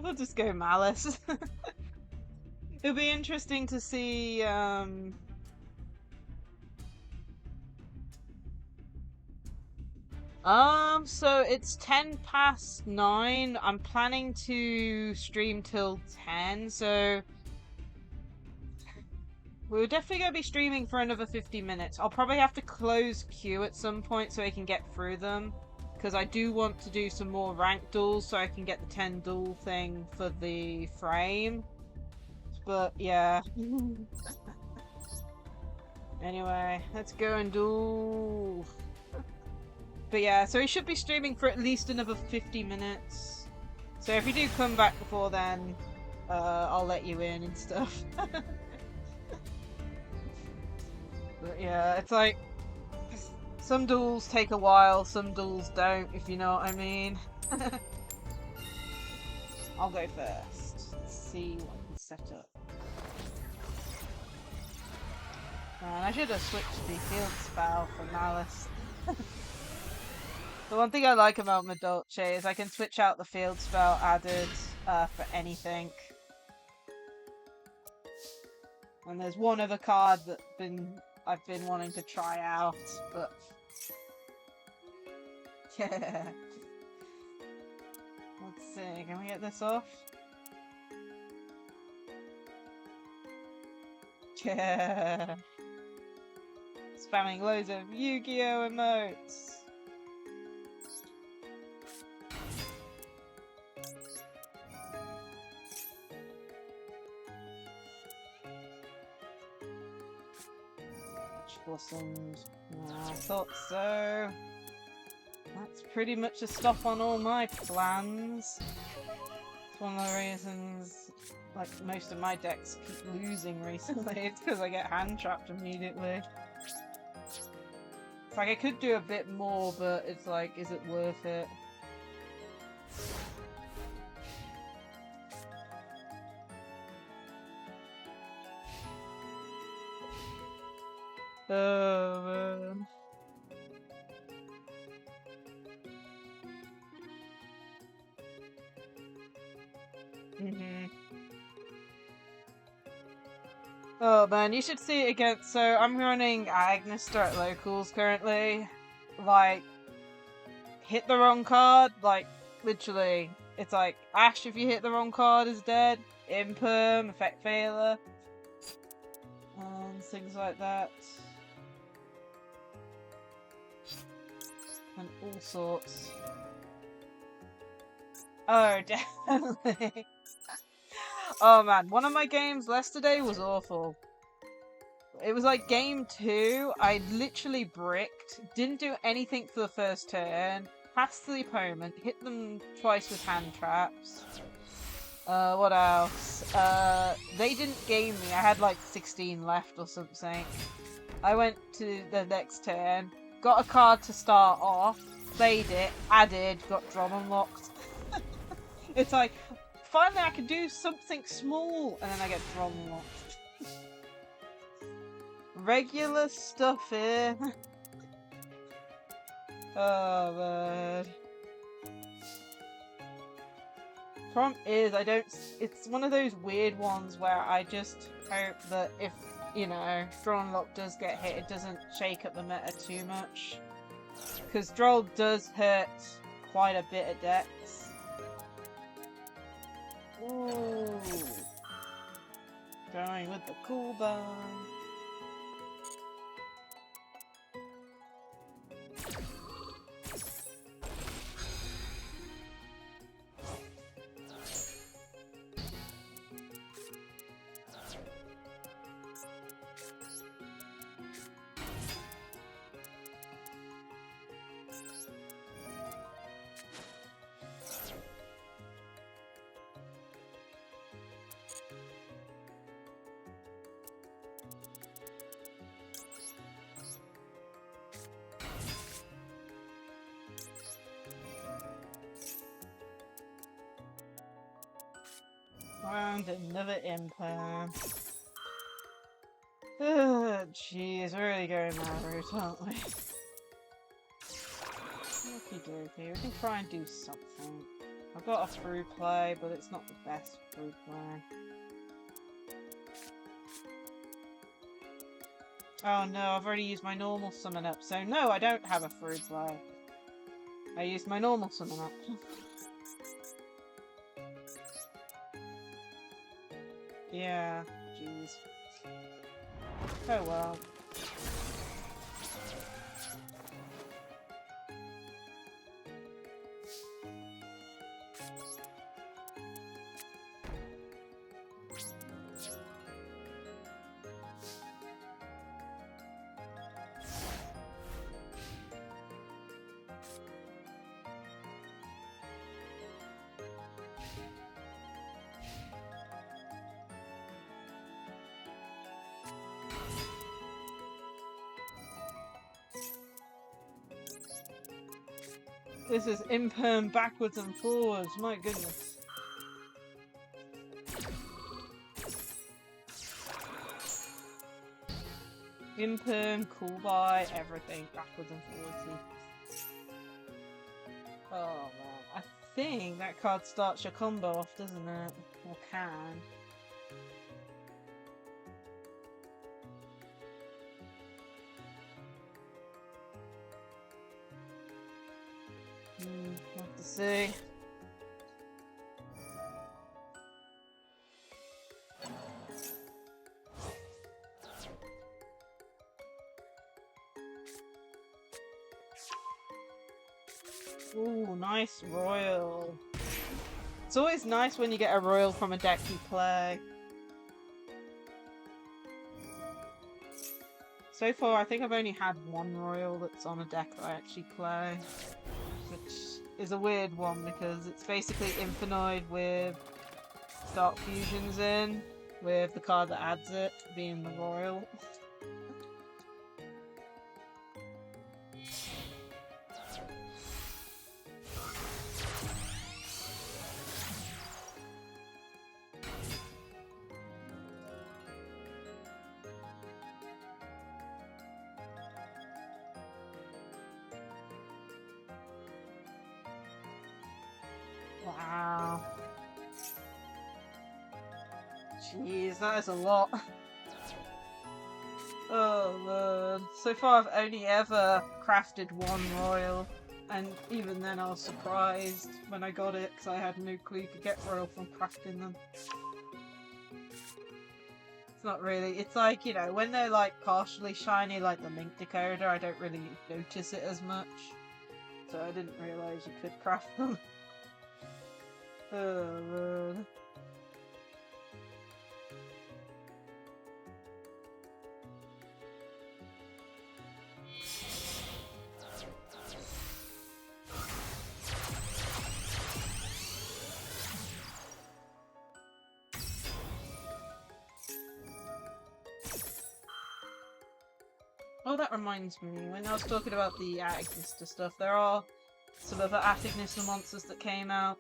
We'll just go Malice. It'll be interesting to see, so it's 10 past 9. I'm planning to stream till 10, so we're definitely going to be streaming for another 50 minutes. I'll probably have to close queue at some point so I can get through them. Because I do want to do some more ranked duels so I can get the 10 duel thing for the frame. But yeah. Anyway, let's go and do... But yeah, so he should be streaming for at least another 50 minutes. So if you do come back before then, I'll let you in and stuff. But yeah, it's like... Some duels take a while, some duels don't, if you know what I mean. I'll go first. Let's see what I can set up. Man, I should have switched the field spell for Malice. The one thing I like about my Dolce is I can switch out the field spell added for anything. And there's one other card that I've been wanting to try out, but yeah. Let's see, can we get this off? Yeah. Spamming loads of Yu-Gi-Oh emotes. Blossomed. Yeah, I thought so. That's pretty much a stop on all my plans. It's one of the reasons, like, most of my decks keep losing recently. It's because I get hand trapped immediately. It's like I could do a bit more, but it's like, is it worth it? Oh man. Oh man, you should see it again. So I'm running Agnes at locals currently. Like, hit the wrong card, like, literally. It's like, Ash if you hit the wrong card is dead. Imperm, effect failure. And things like that. And all sorts. Oh, definitely. Oh man, one of my games yesterday was awful. It was like game 2, I literally bricked, didn't do anything for the first turn, passed the opponent, hit them twice with hand traps. What else? They didn't game me, I had like 16 left or something. I went to the next turn, got a card to start off, played it, added, got drum unlocked. It's like, finally I can do something small, and then I get drum unlocked. Regular stuff here. Oh man. Problem is, I don't. It's one of those weird ones where I just hope that if, you know, draw unlock does get hit, it doesn't shake up the meta too much. Because Droll does hurt quite a bit of decks. Ooh. Going with the cooldown. And another Empire. Jeez, we're really going that route, aren't we? Okie dokie, we can try and do something. I've got a through play, but it's not the best through play. Oh no, I've already used my normal summon up, so no, I don't have a through play. I used my normal summon up. Yeah, jeez. Oh well. This is imperm backwards and forwards, my goodness. Imperm, cool buy, everything, backwards and forwards. Oh man, I think that card starts your combo off, doesn't it? Or can. We'll have to see. Ooh, nice royal. It's always nice when you get a royal from a deck you play. So far, I think I've only had one royal that's on a deck that I actually play. Which is a weird one because it's basically Infinite with Dark Fusions in, with the card that adds it being the royal. Wow. Jeez, that is a lot. Oh man. So far I've only ever crafted one royal, and even then I was surprised when I got it because I had no clue you could get royal from crafting them. It's not really, it's like, you know, when they're like partially shiny like the Link Decoder, I don't really notice it as much. So I didn't realise you could craft them. Oh man. Oh, that reminds me, when I was talking about the Attic-Nista stuff, there are some other Attic-Nista monsters that came out.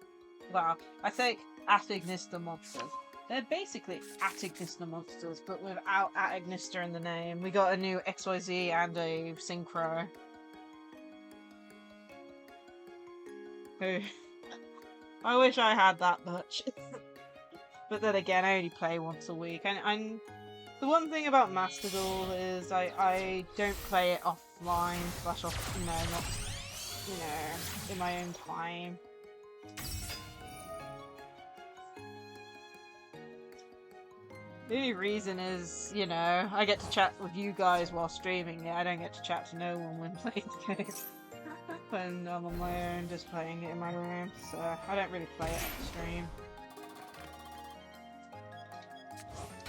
Wow, I think Attic-Nista monsters. They're basically Attic-Nista monsters, but without Attic-Nista in the name. We got a new XYZ and a Synchro. Who? I wish I had that much. But then again, I only play once a week. And the one thing about Master Duel is I don't play it offline, slash off, you know, not, you know, in my own time. The only reason is, you know, I get to chat with you guys while streaming it. I don't get to chat to no one when playing the game. When I'm on my own, just playing it in my room. So I don't really play it on stream.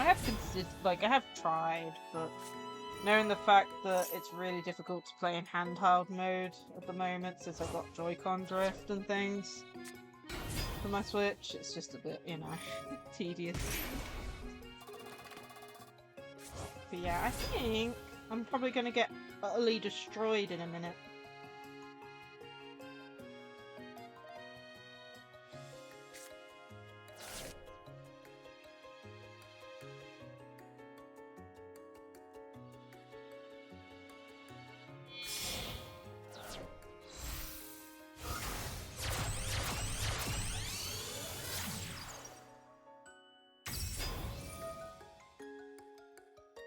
I have considered, like, I have tried, but knowing the fact that it's really difficult to play in handheld mode at the moment since I've got Joy-Con drift and things for my Switch, it's just a bit, you know, tedious. But yeah, I think I'm probably going to get utterly destroyed in a minute.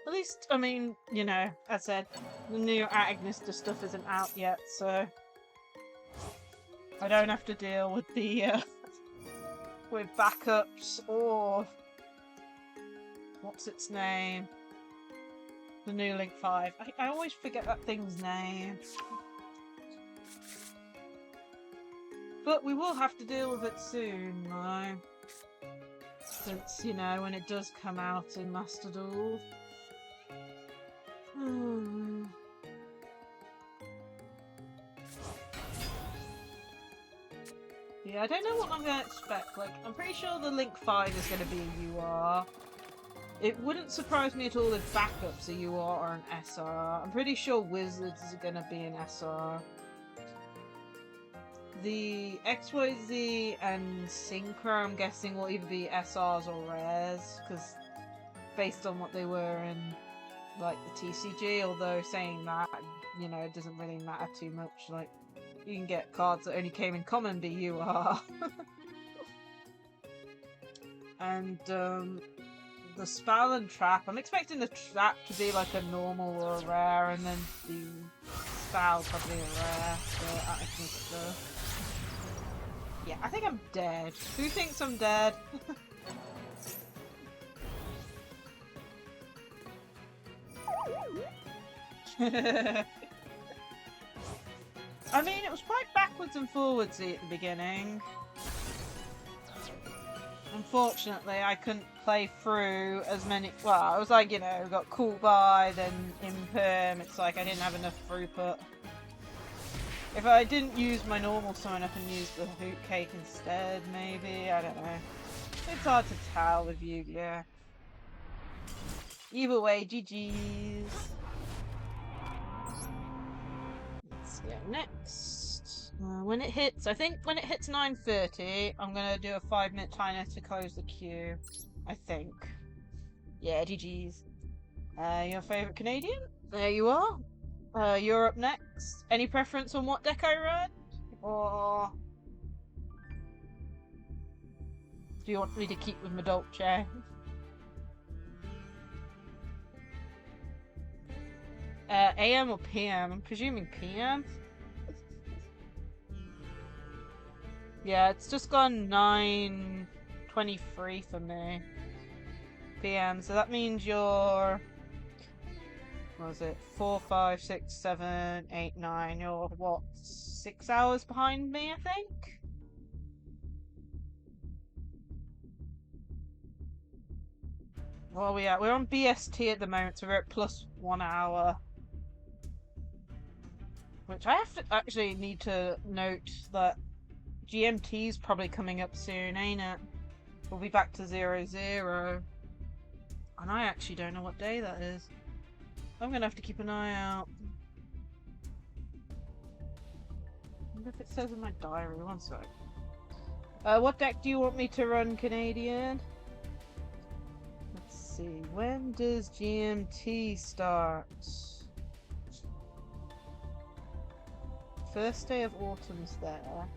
At least, I mean, you know, as I said, the new Attic-Nista stuff isn't out yet, so I don't have to deal with the, with backups or what's its name? The new Link 5. I always forget that thing's name. But we will have to deal with it soon, though. Since, you know, when it does come out in Master Duel. Yeah, I don't know what I'm going to expect. Like, I'm pretty sure the Link 5 is going to be a UR. It wouldn't surprise me at all if backups a UR or an SR. I'm pretty sure Wizards is going to be an SR. the XYZ and Synchro, I'm guessing, will either be SRs or rares, because based on what they were in, like, the TCG, although saying that, you know, it doesn't really matter too much. Like, you can get cards that only came in common BUR. And, the spell and trap, I'm expecting the trap to be like a normal or a rare, and then the spell probably a rare, but I think so. Yeah, I think I'm dead. Who thinks I'm dead? I mean, it was quite backwards and forwardsy at the beginning. Unfortunately, I couldn't play through as many. Well, I was like, you know, got Cool By, then Imperm. It's like I didn't have enough throughput. If I didn't use my normal summon, I can use the Hoot Cake instead, maybe. I don't know. It's hard to tell with Yu-Gi-Oh. Either way, GG's. Let's go next. When it hits, I think when it hits 9:30, I'm gonna do a 5-minute timer to close the queue. I think. Yeah, GG's. Your favourite Canadian? There you are. You're up next. Any preference on what deck I run? Or do you want me to keep with my Dolce? AM or PM? I'm presuming PM. Yeah, it's just gone 9:23 for me. PM, so that means you're... What was it? 4, 5, 6, 7, 8, 9. You're, what, 6 hours behind me, I think? Well, we're on BST at the moment, so we're at plus 1 hour. Which I have to actually need to note that GMT's probably coming up soon, ain't it? We'll be back to 0-0. And I actually don't know what day that is. I'm gonna have to keep an eye out. I wonder if it says in my diary. One sec. What deck do you want me to run, Canadian? Let's see. When does GMT start? First day of autumn's there.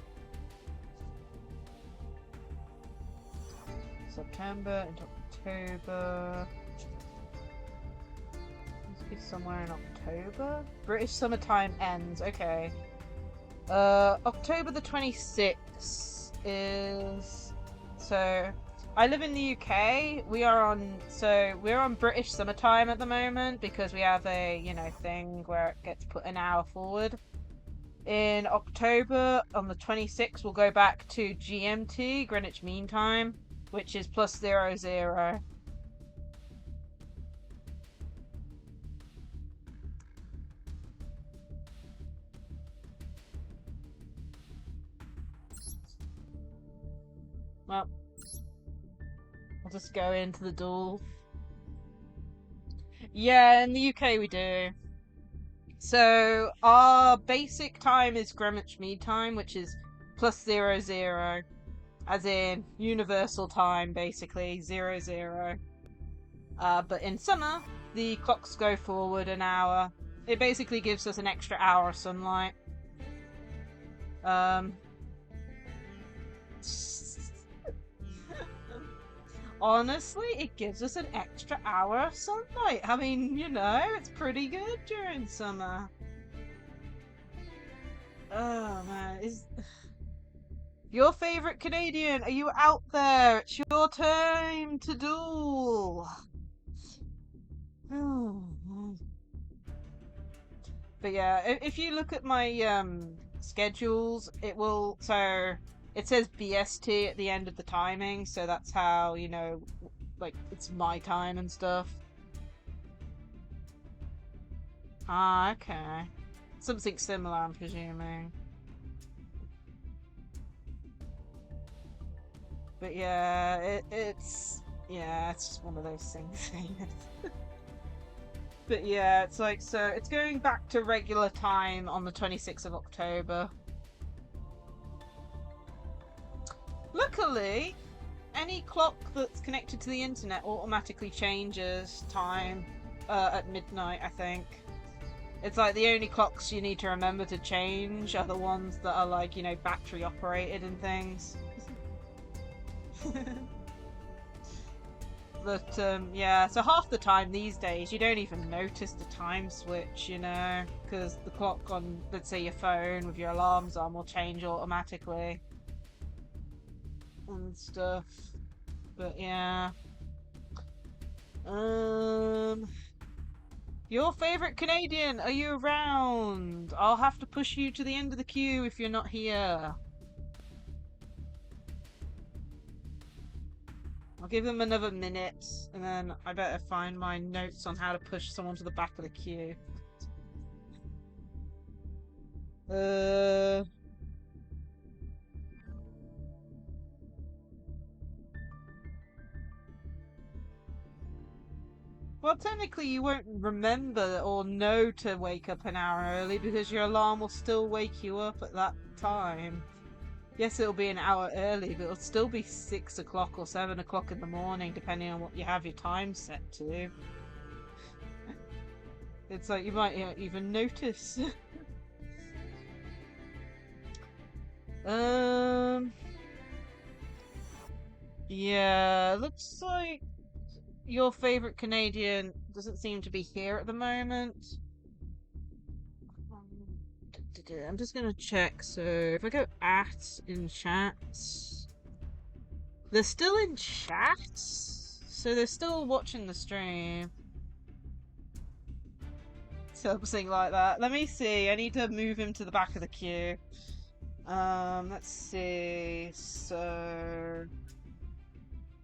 September into October. Must be somewhere in October. British summertime ends. Okay. October the 26th is. So, I live in the UK. We're on British summertime at the moment because we have a thing where it gets put an hour forward. In October, on the 26th, we'll go back to GMT, Greenwich Mean Time, which is plus 0-0. Well, I'll just go into the duel. Yeah, in the UK we do. So, our basic time is Greenwich Mean Time, which is plus 0-0. As in, universal time, basically, 0-0. But in summer, the clocks go forward an hour. It basically gives us an extra hour of sunlight. Honestly, it gives us an extra hour of sunlight. I mean, it's pretty good during summer. Oh man, your favourite Canadian, are you out there? It's your time to duel. But yeah, if you look at my schedules, it says BST at the end of the timing, so that's how, it's my time and stuff. Ah, okay. Something similar, I'm presuming. But yeah, it's just one of those things. But yeah, it's like, so it's going back to regular time on the 26th of October. luckily, any clock that's connected to the internet automatically changes time at midnight, I think. It's like the only clocks you need to remember to change are the ones that are like, you know, battery operated and things. But, yeah, so half the time these days you don't even notice the time switch, you know, because the clock on, let's say, your phone with your alarms on will change automatically and stuff. But, yeah. Your favorite Canadian, are you around? I'll have to push you to the end of the queue if you're not here. I'll give them another minute, and then I better find my notes on how to push someone to the back of the queue. Well, technically you won't remember or know to wake up an hour early because your alarm will still wake you up at that time. Yes, it'll be an hour early, but it'll still be 6 o'clock or 7 o'clock in the morning, depending on what you have your time set to. It's like you might not even notice. Yeah, looks like your favorite Canadian doesn't seem to be here at the moment. I'm just gonna check. So if I go at in chat, they're still in chat, so they're still watching the stream. Something like that. Let me see. I need to move him to the back of the queue. Let's see. So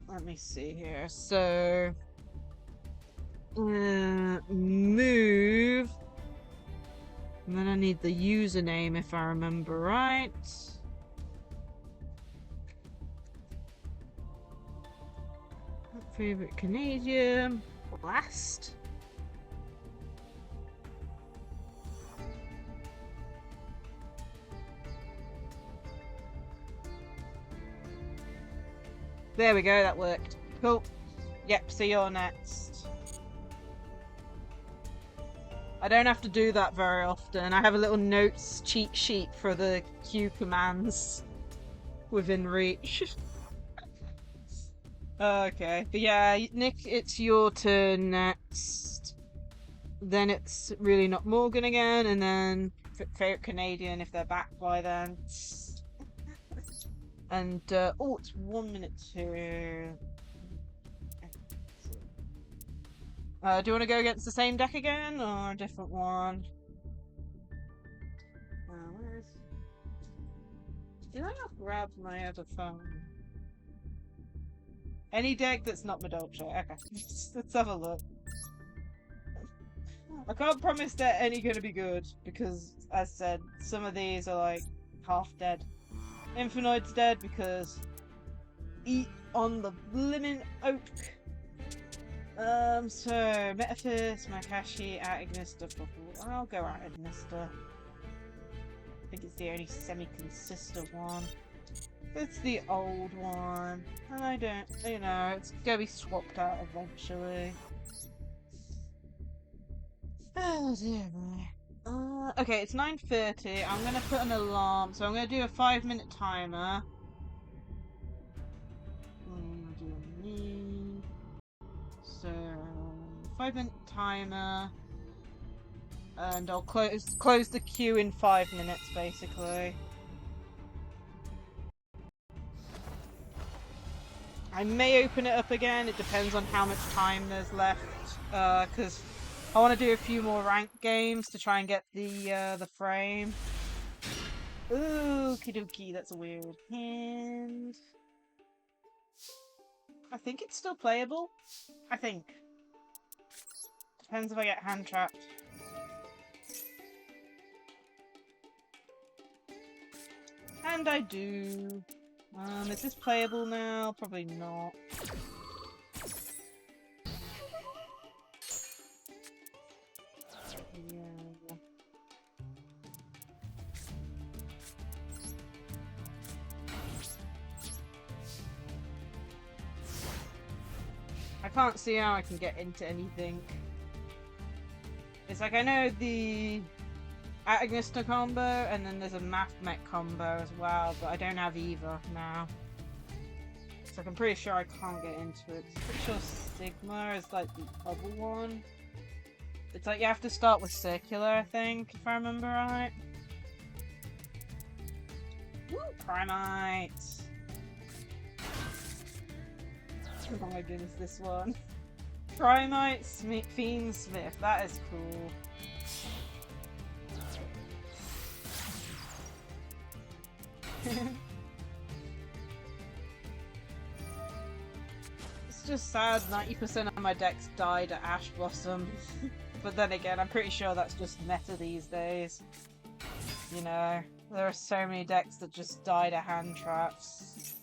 let me see here. So move. And then I need the username if I remember right. Favorite Canadian. Blast. There we go, that worked. Cool. Yep, so you're next. I don't have to do that very often. I have a little notes cheat sheet for the queue commands within reach. Okay, but yeah, Nick, it's your turn next. Then it's really not Morgan again, and then favorite Canadian if they're back by then. And oh, it's 1 minute to. Do you want to go against the same deck again, or a different one? Where's... Did I not grab my other phone? Any deck that's not Madolche. Okay, let's have a look. I can't promise they're any gonna be good, because, as said, some of these are like half dead. Infinite's dead because eat on the blimmin' oak. So Metaphys, Makashi, out Ignista. I'll go out Ignista. I think it's the only semi-consistent one. It's the old one, and I don't, you know, it's gonna be swapped out eventually. Oh dear me. Okay, it's 9:30. I'm gonna put an alarm, so I'm gonna do a 5-minute timer. So 5-minute timer, and I'll close the queue in 5 minutes, basically. I may open it up again. It depends on how much time there's left, because I want to do a few more ranked games to try and get the frame. Ooh, kidoki, that's a weird hand. I think it's still playable. I think. Depends if I get hand trapped. And I do. Is this playable now? Probably not. Yeah. can't see how I can get into anything. It's like I know the Agnista combo, and then there's a Math Mech combo as well, but I don't have either now. So I'm pretty sure I can't get into it. I'm pretty sure Sigma is like the other one. It's like you have to start with Circular, I think, if I remember right. Woo! Primites! Oh my goodness, this one. Primite Fiend Smith, that is cool. It's just sad 90% of my decks died at Ash Blossom. But then again, I'm pretty sure that's just meta these days. You know, there are so many decks that just die to hand traps.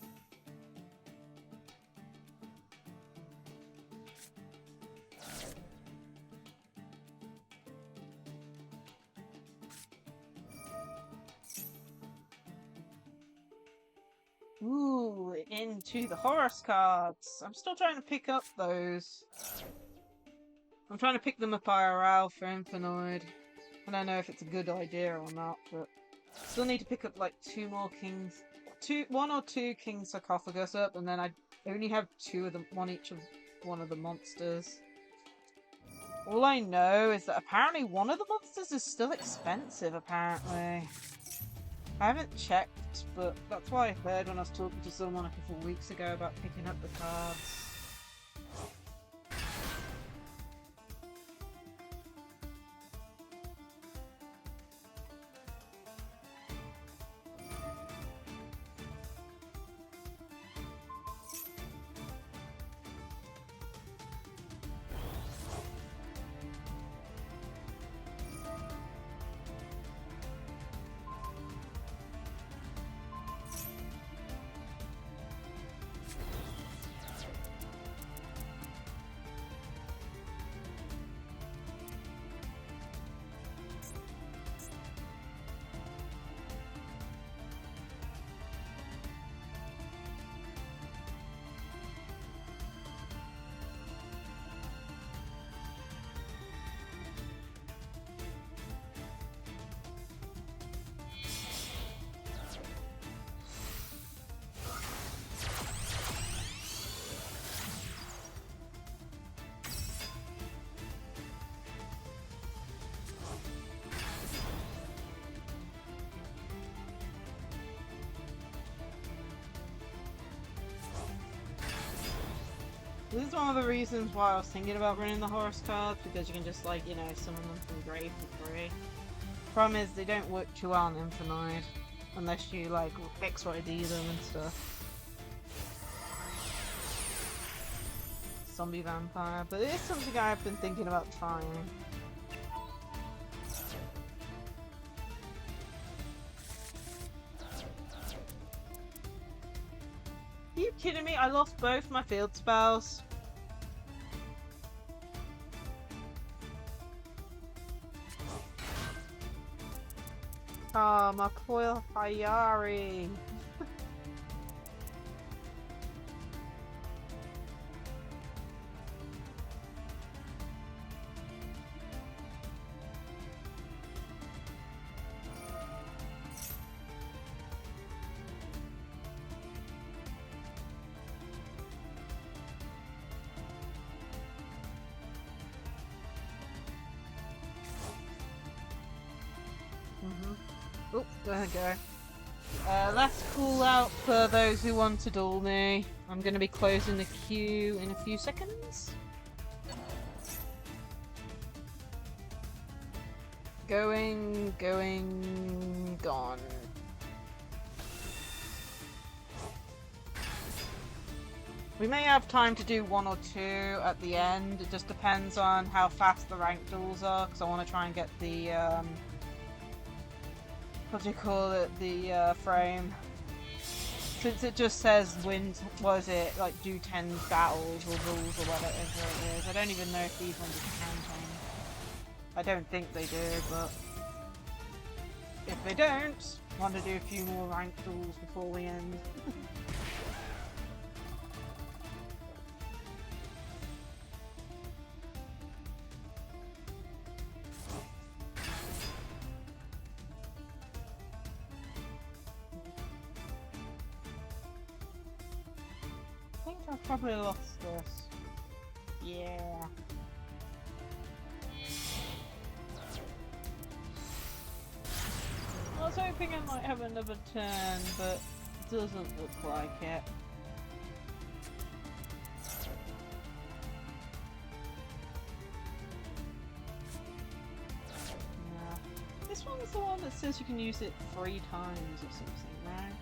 Ooh, into the Horus cards. I'm still trying to pick up those. I'm trying to pick them up IRL for Infinite. I don't know if it's a good idea or not, but still need to pick up like one or two King Sarcophagus up, and then I only have two of them, one of the monsters. All I know is that apparently one of the monsters is still expensive, apparently. I haven't checked, but that's what I heard when I was talking to someone a couple of weeks ago about picking up the cards. This is one of the reasons why I was thinking about running the Horus cards, because you can just, like, you know, summon them from grave for free. Problem is, they don't work too well on Infinite, unless you, like, XYD them and stuff. Zombie Vampire, but it is something I've been thinking about trying. Are you kidding me? I lost both my field spells. Oh, my poor Hayari. Oh, there we go. Last call out for those who want to duel me. I'm going to be closing the queue in a few seconds. Going, gone. We may have time to do one or two at the end. It just depends on how fast the ranked duels are, because I want to try and get the what do you call it, the frame. Since it just says win, what is it, like do 10 battles or rules or whatever it is. I don't even know if these ones are counting. I don't think they do, but if they don't, I want to do a few more ranked duels before we end. I've probably lost this. Yeah. I was hoping I might have another turn, but it doesn't look like it. This one's the one that says you can use it 3 times or something, right?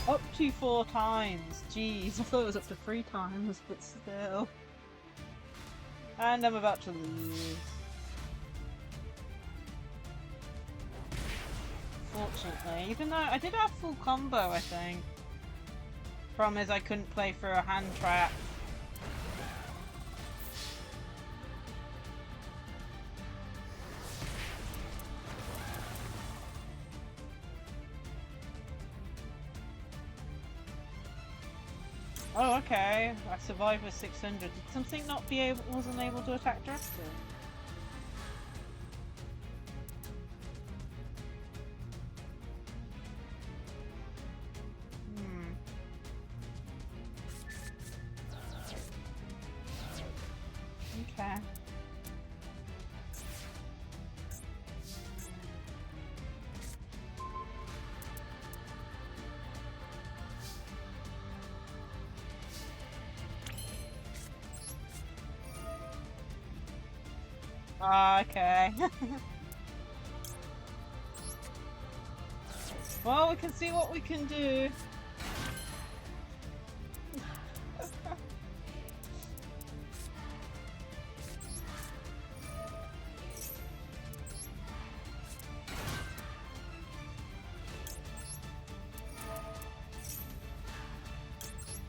Up to 4 times. Jeez, I thought it was up to 3 times, but still. And I'm about to lose. Fortunately, even though I did have full combo, I think. Problem is I couldn't play for a hand trap. Oh, okay. I survived with 600. Did something not be able, wasn't able to attack directly? Okay. Okay. Well, we can see what we can do.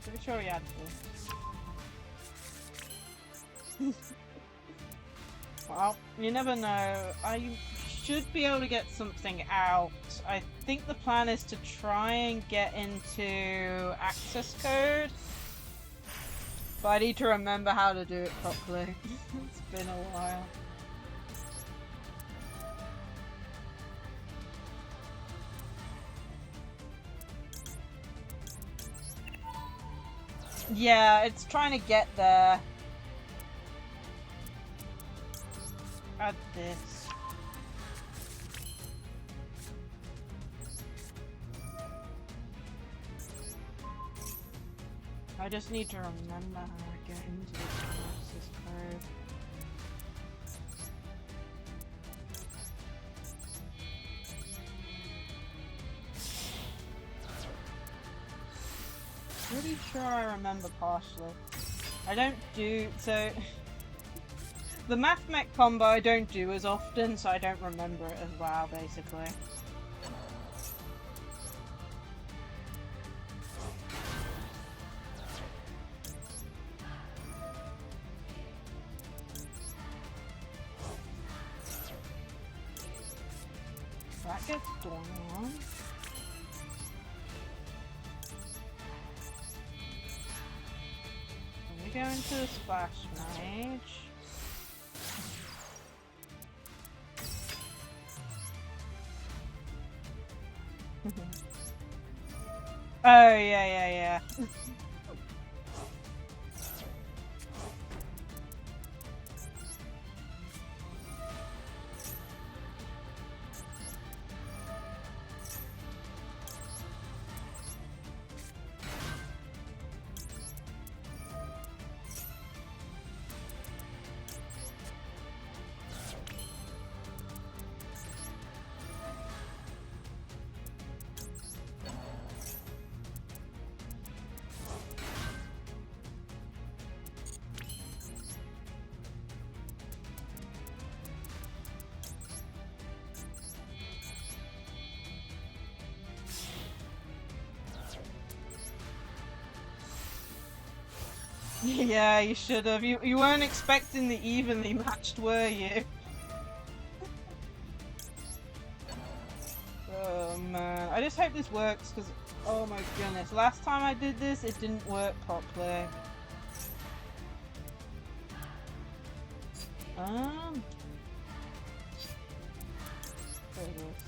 Pretty sure we had this. Well, you never know. I should be able to get something out. I think the plan is to try and get into access code. But I need to remember how to do it properly. It's been a while. Yeah, it's trying to get there. Add this. I just need to remember how to get into the access code. Pretty sure I remember partially. I don't do so. The math mech combo I don't do as often, so I don't remember it as well, basically. That gets done. Let me go into the splash mage. Oh, yeah. Yeah, you should have. You weren't expecting the evenly matched, were you? Oh man, I just hope this works because, oh my goodness, last time I did this, it didn't work properly. There it is.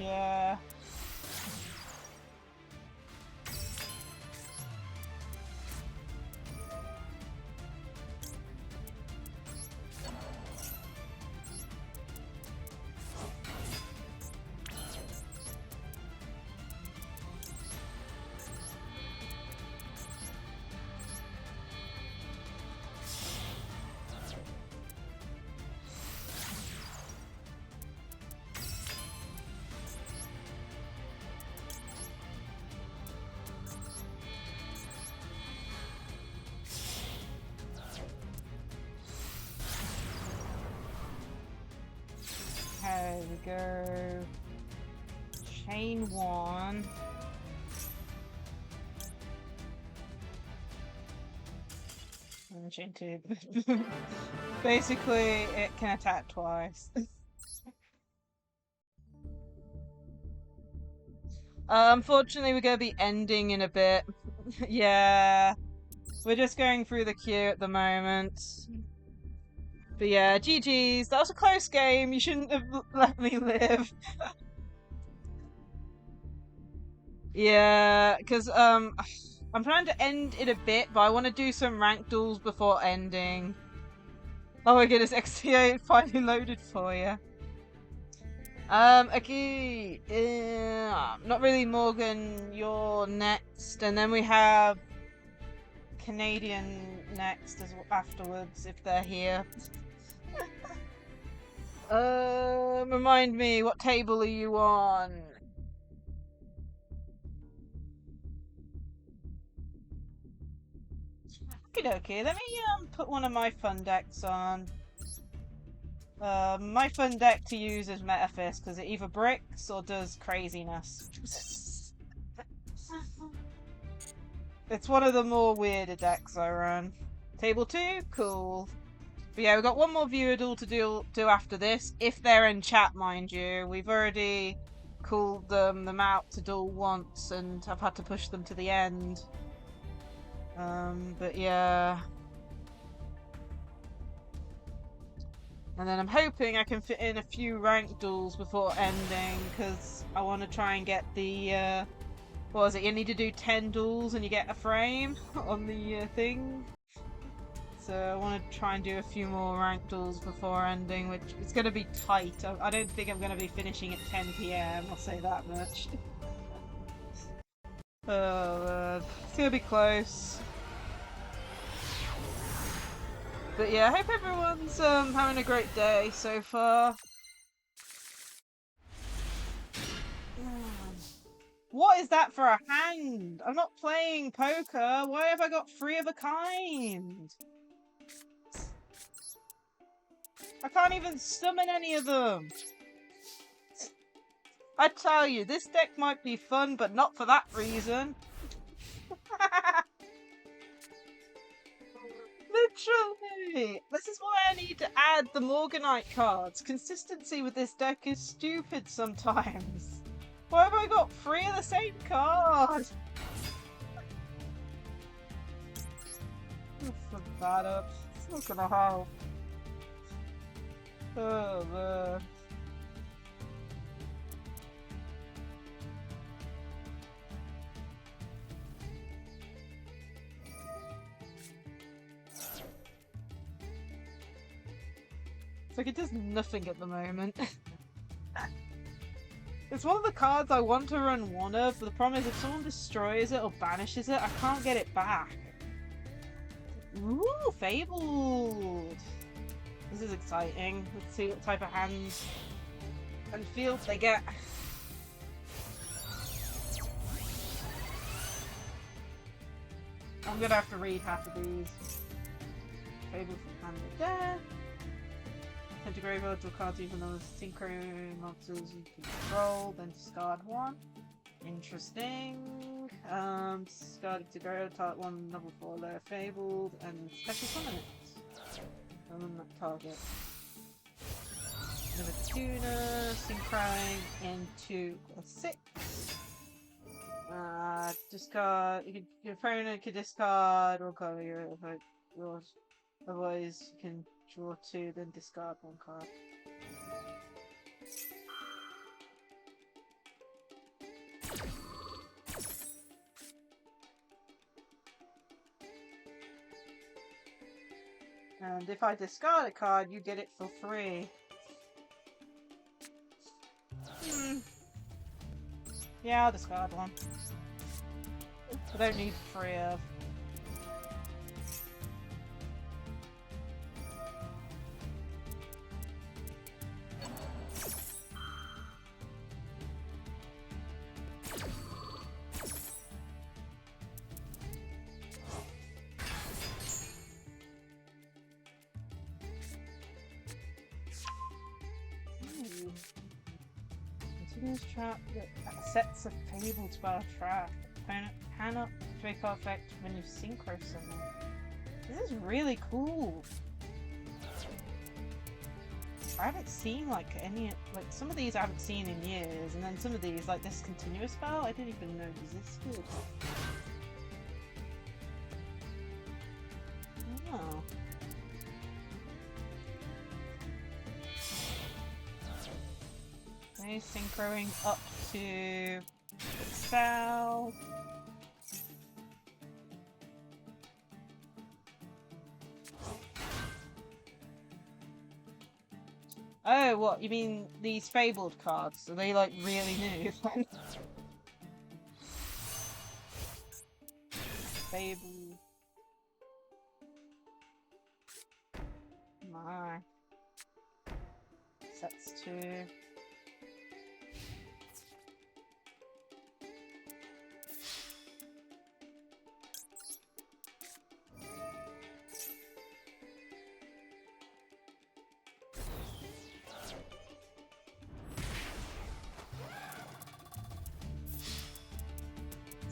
Yeah. There we go. Chain 1. And chain 2. Basically, it can attack twice. Unfortunately, we're going to be ending in a bit. Yeah. We're just going through the queue at the moment. But yeah, GG's. That was a close game. You shouldn't have let me live. Yeah, because I'm trying to end in a bit, but I want to do some rank duels before ending. Oh my goodness, XTA finally loaded for you. Okay, not really, Morgan. You're next, and then we have Canadian next afterwards if they're here. Remind me, what table are you on? Okay, let me put one of my fun decks on. My fun deck to use is Metafist because it either bricks or does craziness. It's one of the more weirder decks I run. Table 2? Cool. But yeah, we've got one more viewer duel to do after this, if they're in chat, mind you. We've already called them out to duel once, and I've had to push them to the end. But yeah. And then I'm hoping I can fit in a few ranked duels before ending, because I want to try and get the, what was it, you need to do 10 duels and you get a frame on the thing. So I want to try and do a few more ranked duels before ending, which is going to be tight. I don't think I'm going to be finishing at 10 PM, I'll say that much. Oh, it's going to be close. But yeah, I hope everyone's having a great day so far. What is that for a hand? I'm not playing poker. Why have I got 3 of a kind? I can't even summon any of them. I tell you, this deck might be fun, but not for that reason. Literally! This is why I need to add the Morganite cards. Consistency with this deck is stupid sometimes. Why have I got 3 of the same card? Let's that up. It's not gonna help. Oh man. It's like it does nothing at the moment. It's one of the cards I want to run one of, but the problem is if someone destroys it or banishes it, I can't get it back. Ooh, Fabled! This is exciting. Let's see what type of hands and fields they get. I'm gonna have to read half of these. Fabled from Hand of Death. Integrate virtual cards even though the synchro monsters you can control, then discard 1. Interesting. Discard Integrate, target 1 level 4 layer Fabled, and special summon it. On that target. Another tuner, synchro into a 6. Discard. Your opponent can discard or cover yours. Otherwise, you can draw 2, then discard 1 card. And if I discard a card, you get it for free. Yeah, I'll discard one. I don't need three of. Continuous trap that sets a fabled spell trap. Opponent cannot make effect when you synchro summon. This is really cool. I haven't seen like any, like some of these I haven't seen in years, and then some of these, like this continuous spell, I didn't even know existed. Oh. Okay, synchroing up to spell. Oh, what? You mean these fabled cards? Are they like really new? Fabled. My. Sets to.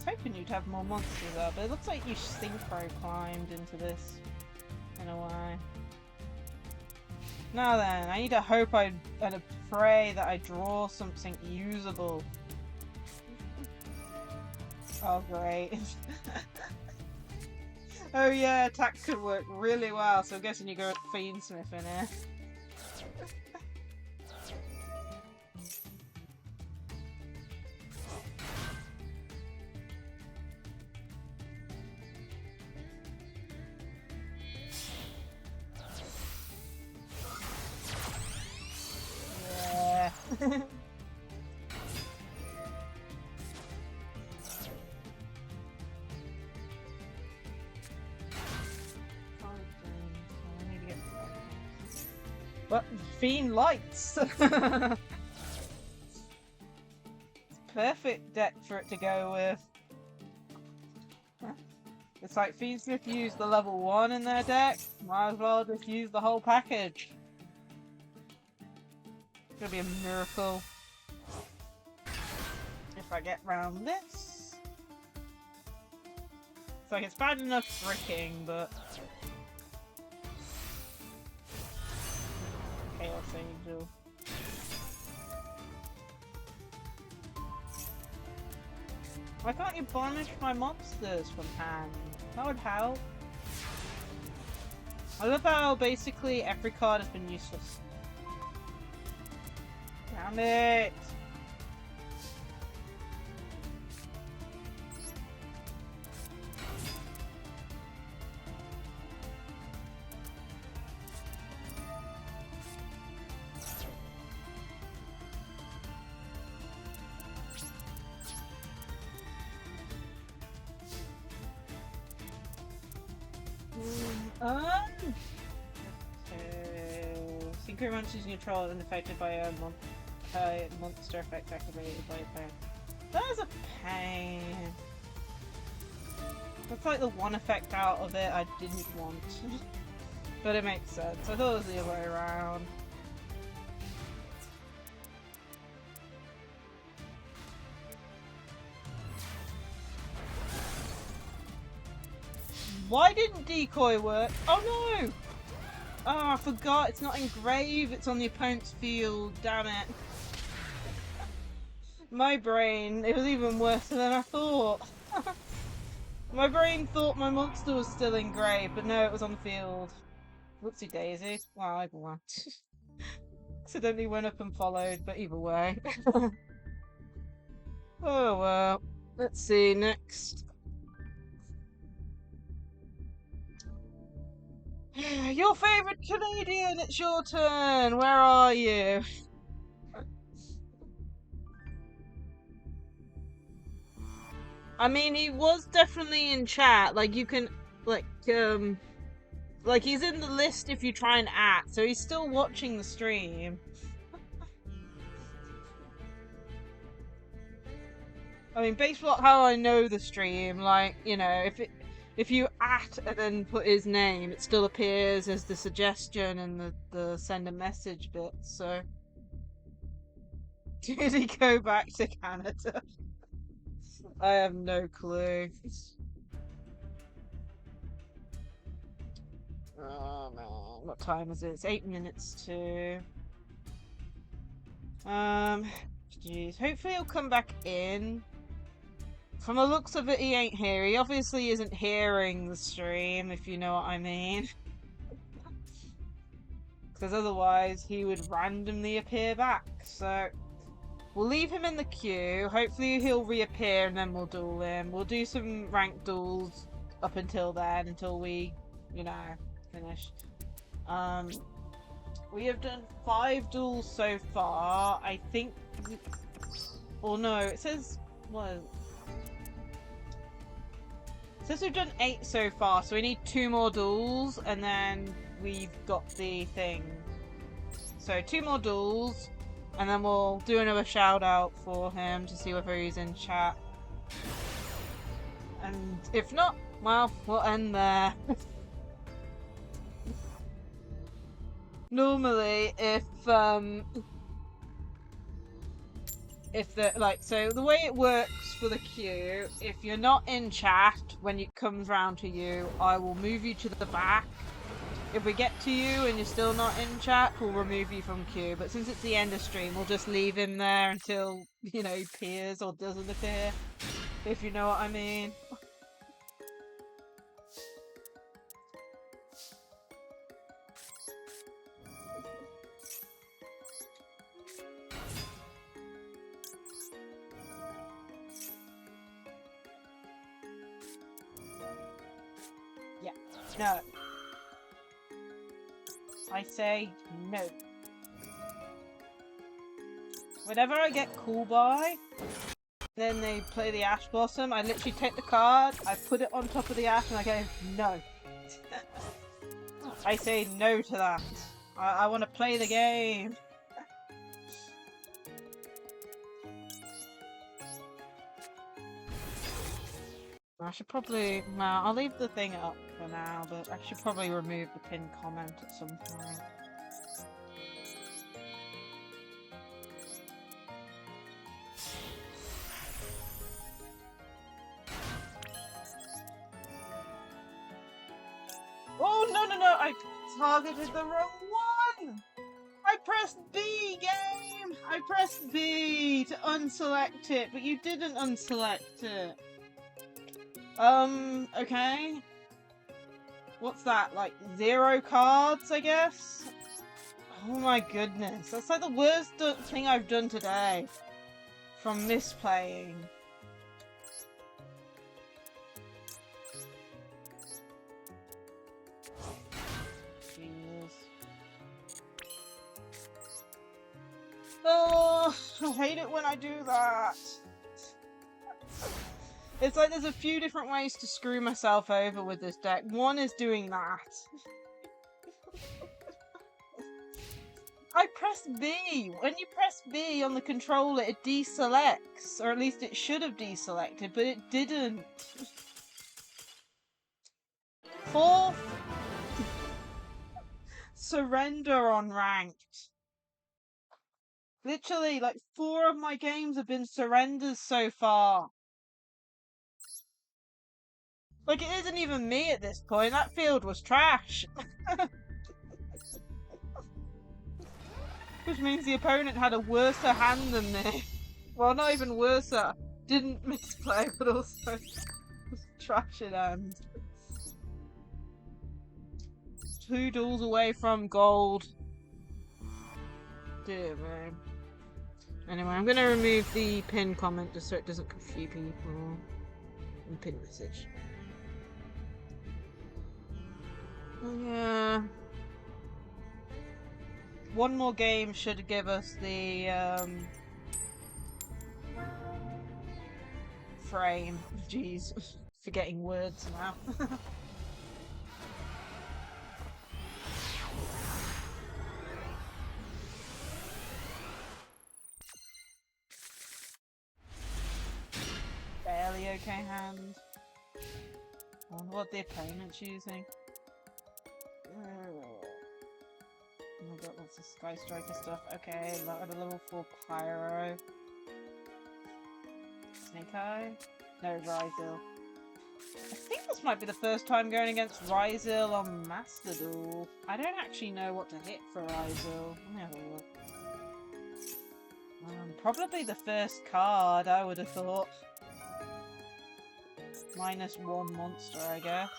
Hoping you'd have more monsters up, but it looks like you synchro climbed into this in a way. Now then, I need to hope and pray that I draw something usable. Oh great. Oh yeah, attack could work really well, so I'm guessing you go with Fiendsmith in here. What? Fiend Lights! It's perfect deck for it to go with. It's like Fiendsmith used the level 1 in their deck, might as well just use the whole package. It's gonna be a miracle if I get round this. It's like it's bad enough bricking, but Chaos Angel. Why can't you banish my monsters from hand? That would help. I love how basically every card has been useless. Damn it! Synchro monsters you control and affected by a monster effect activated by a player. That is a pain. That's like the one effect out of it I didn't want. But it makes sense. I thought it was the other way around. Why didn't decoy work? Oh no! Oh, I forgot, it's not engraved, it's on the opponent's field, damn it. My brain, it was even worse than I thought. My brain thought my monster was still engraved, but no, it was on the field. Whoopsie daisy. Well, either one. Accidentally went up and followed, but either way. Oh well. Let's see next. Your favorite Canadian, it's your turn. Where are you? I mean, he was definitely in chat. Like, you can, like, he's in the list if you try and act, so he's still watching the stream. I mean, based on how I know the stream, like, you know, if you at and then put his name, it still appears as the suggestion and the send a message bit, so. Did he go back to Canada? I have no clue. Oh man, what time is it? It's 8 minutes to. Jeez. Hopefully he'll come back in. From the looks of it, he ain't here. He obviously isn't hearing the stream, if you know what I mean. Because otherwise, he would randomly appear back. So, we'll leave him in the queue. Hopefully he'll reappear and then we'll duel him. We'll do some ranked duels up until then, until we, you know, finish. We have done 5 duels so far. I think... Or no, it says... What? It says we've done 8 so far, so we need 2 more duels, and then we've got the thing. So 2 more duels, and then we'll do another shout out for him to see whether he's in chat. And if not, well, we'll end there. Normally, if so the way it works for the queue, if you're not in chat when it comes round to you, I will move you to the back. If we get to you and you're still not in chat, we'll remove you from queue. But since it's the end of stream, we'll just leave him there until, you know, he appears or doesn't appear. If you know what I mean. Yeah. No. I say no. Whenever I get cool by, then they play the Ash Blossom, I literally take the card, I put it on top of the Ash, and I go, no. I say no to that. I want to play the game. I should probably... Well, I'll leave the thing up for now, but I should probably remove the pinned comment at some point. Oh, no, no, no! I targeted the wrong one! I pressed B, game! I pressed B to unselect it, but you didn't unselect it. Okay. What's that? Like, 0 cards, I guess? Oh my goodness. That's like the worst thing I've done today. From misplaying. Jesus. Oh, I hate it when I do that. It's like there's a few different ways to screw myself over with this deck. One is doing that. I pressed B! When you press B on the controller, it deselects. Or at least it should have deselected, but it didn't. 4th. Surrender on ranked. Literally, like, 4 of my games have been surrenders so far. Like, it isn't even me at this point. That field was trash. Which means the opponent had a worse hand than me. Well, not even worse. Didn't misplay, but also was trash in hand. 2 duels away from gold. Dear man. Anyway, I'm gonna remove the pin comment just so it doesn't confuse people. And pin message. Oh yeah. One more game should give us the frame. Jeez, forgetting words now. Barely okay hand. I wonder what the opponent's using. Oh my god, lots of Sky Striker stuff. Okay, a level 4 Pyro. Snake Eye? No, Ryzel. I think this might be the first time going against Ryzel on Master Duel. I don't actually know what to hit for Ryzel. Let me have a look. Probably the first card, I would have thought. -1 monster, I guess.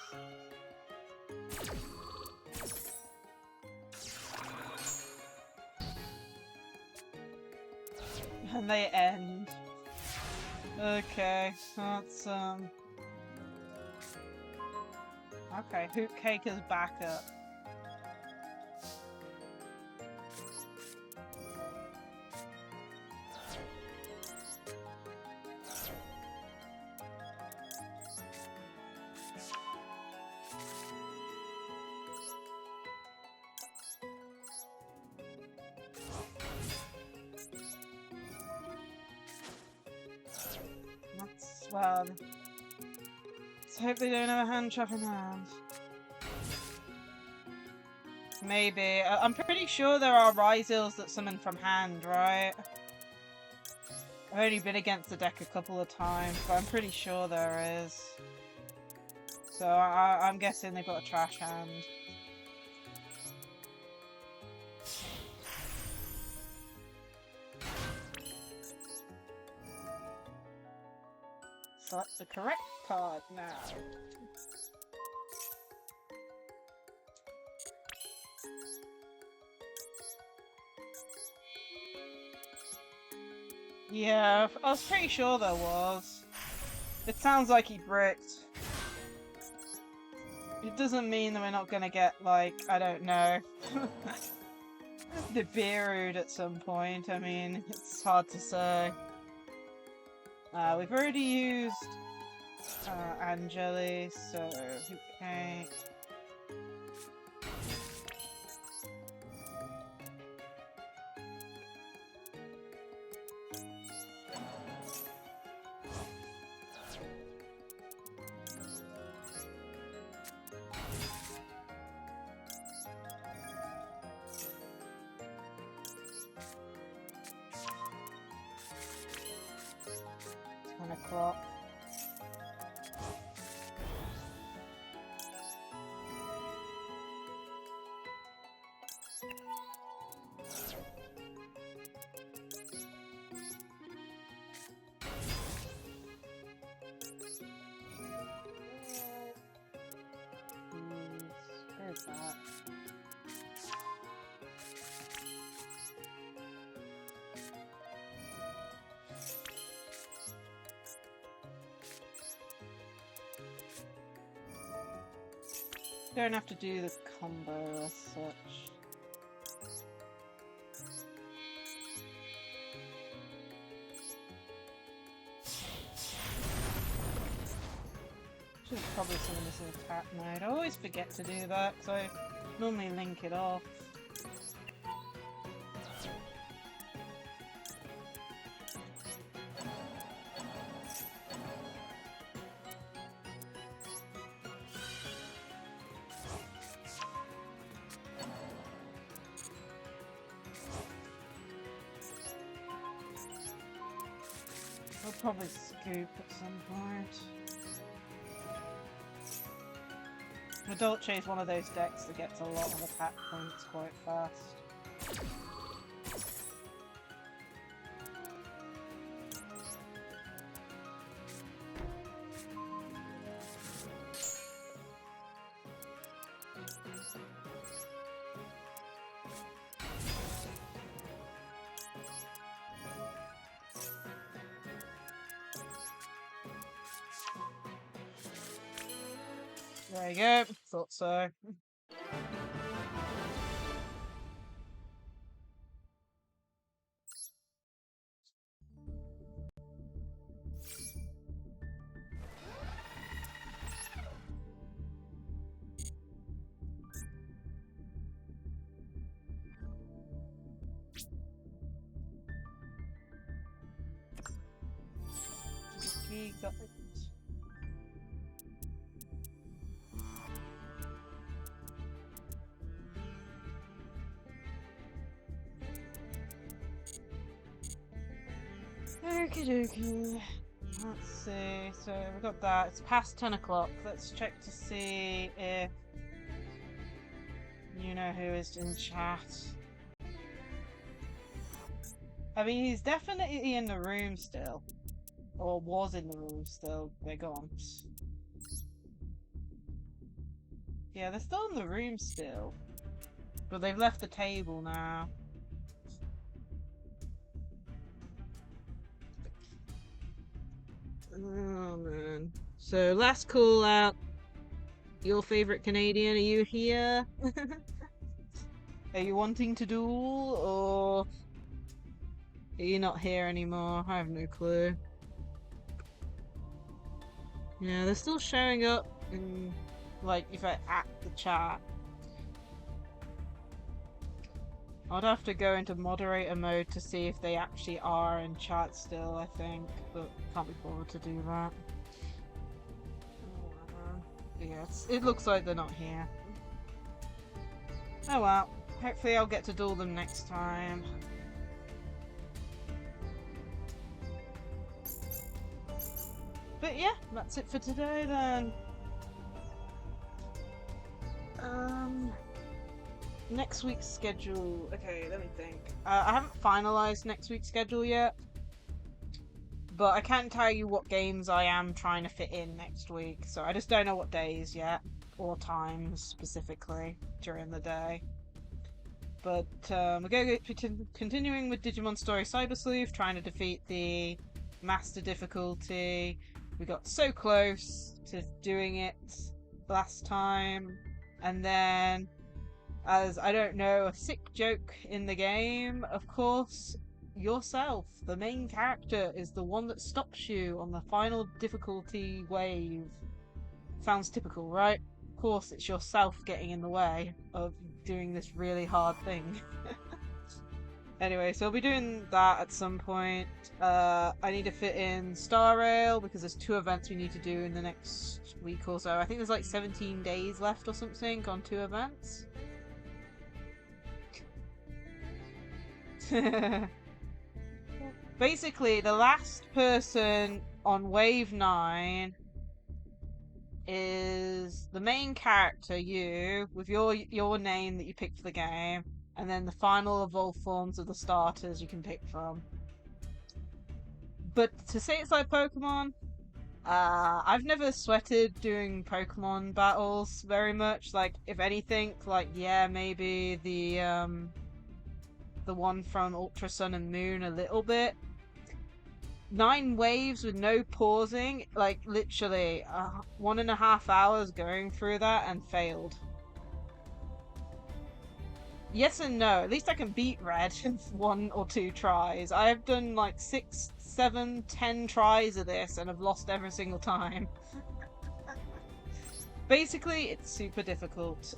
And they end. Okay, that's okay, Hoot Cake is back up. That's well. Let's hope they don't have a hand trap in hand. Maybe. I'm pretty sure there are Ryzels that summon from hand, right? I've only been against the deck a couple of times, but I'm pretty sure there is. So I'm guessing they've got a trash hand. Select the correct card now. Yeah, I was pretty sure there was. It sounds like he bricked. It doesn't mean that we're not gonna get, like, I don't know, the Beerud at some point. I mean, it's hard to say. We've already used Angeli, so okay. O'clock. Where's that? Don't have to do the combo as such. Should probably summon this in attack mode. I always forget to do that because I normally link it off. We'll probably scoop at some point. Dolce is one of those decks that gets a lot of attack points quite fast. There you go. Thought so. He got it. Okie dokie. Let's see. So we got that. It's past 10 o'clock. Let's check to see if you know who is in chat. I mean, he's definitely in the room still. Or was in the room still. They're gone. Yeah, they're still in the room still. But they've left the table now. Oh man. So last call out. Your favorite Canadian, are you here? Are you wanting to duel, or are you not here anymore? I have no clue. Yeah, they're still showing up in, like, if I at the chat. I'd have to go into moderator mode to see if they actually are in chat still, I think, but can't be bothered to do that. Yes, it looks like they're not here. Oh well, hopefully I'll get to duel them next time. But yeah, that's it for today then. Next week's schedule. Okay, let me think. I haven't finalized next week's schedule yet, but I can't tell you what games I am trying to fit in next week, so I just don't know what days yet, or times specifically during the day. But we're going to be continuing with Digimon Story Cyber Sleuth, trying to defeat the Master difficulty. We got so close to doing it last time, and then, as I don't know, a sick joke in the game, of course, yourself, the main character, is the one that stops you on the final difficulty wave. Sounds typical, right? Of course, it's yourself getting in the way of doing this really hard thing. Anyway, so I'll be doing that at some point. I need to fit in Star Rail because there's 2 events we need to do in the next week or so. I think there's like 17 days left or something on 2 events. Basically, the last person on Wave 9 is the main character, you, with your name that you picked for the game, and then the final evolved forms of the starters you can pick from. But to say it's like Pokemon, I've never sweated doing Pokemon battles very much. Like, if anything, like, yeah, maybe the one from Ultra Sun and Moon a little bit. 9 waves with no pausing, like literally 1.5 hours going through that and failed. Yes and no. At least I can beat Red in 1 or 2 tries. I have done like 6, 7, 10 tries of this and have lost every single time. Basically, it's super difficult.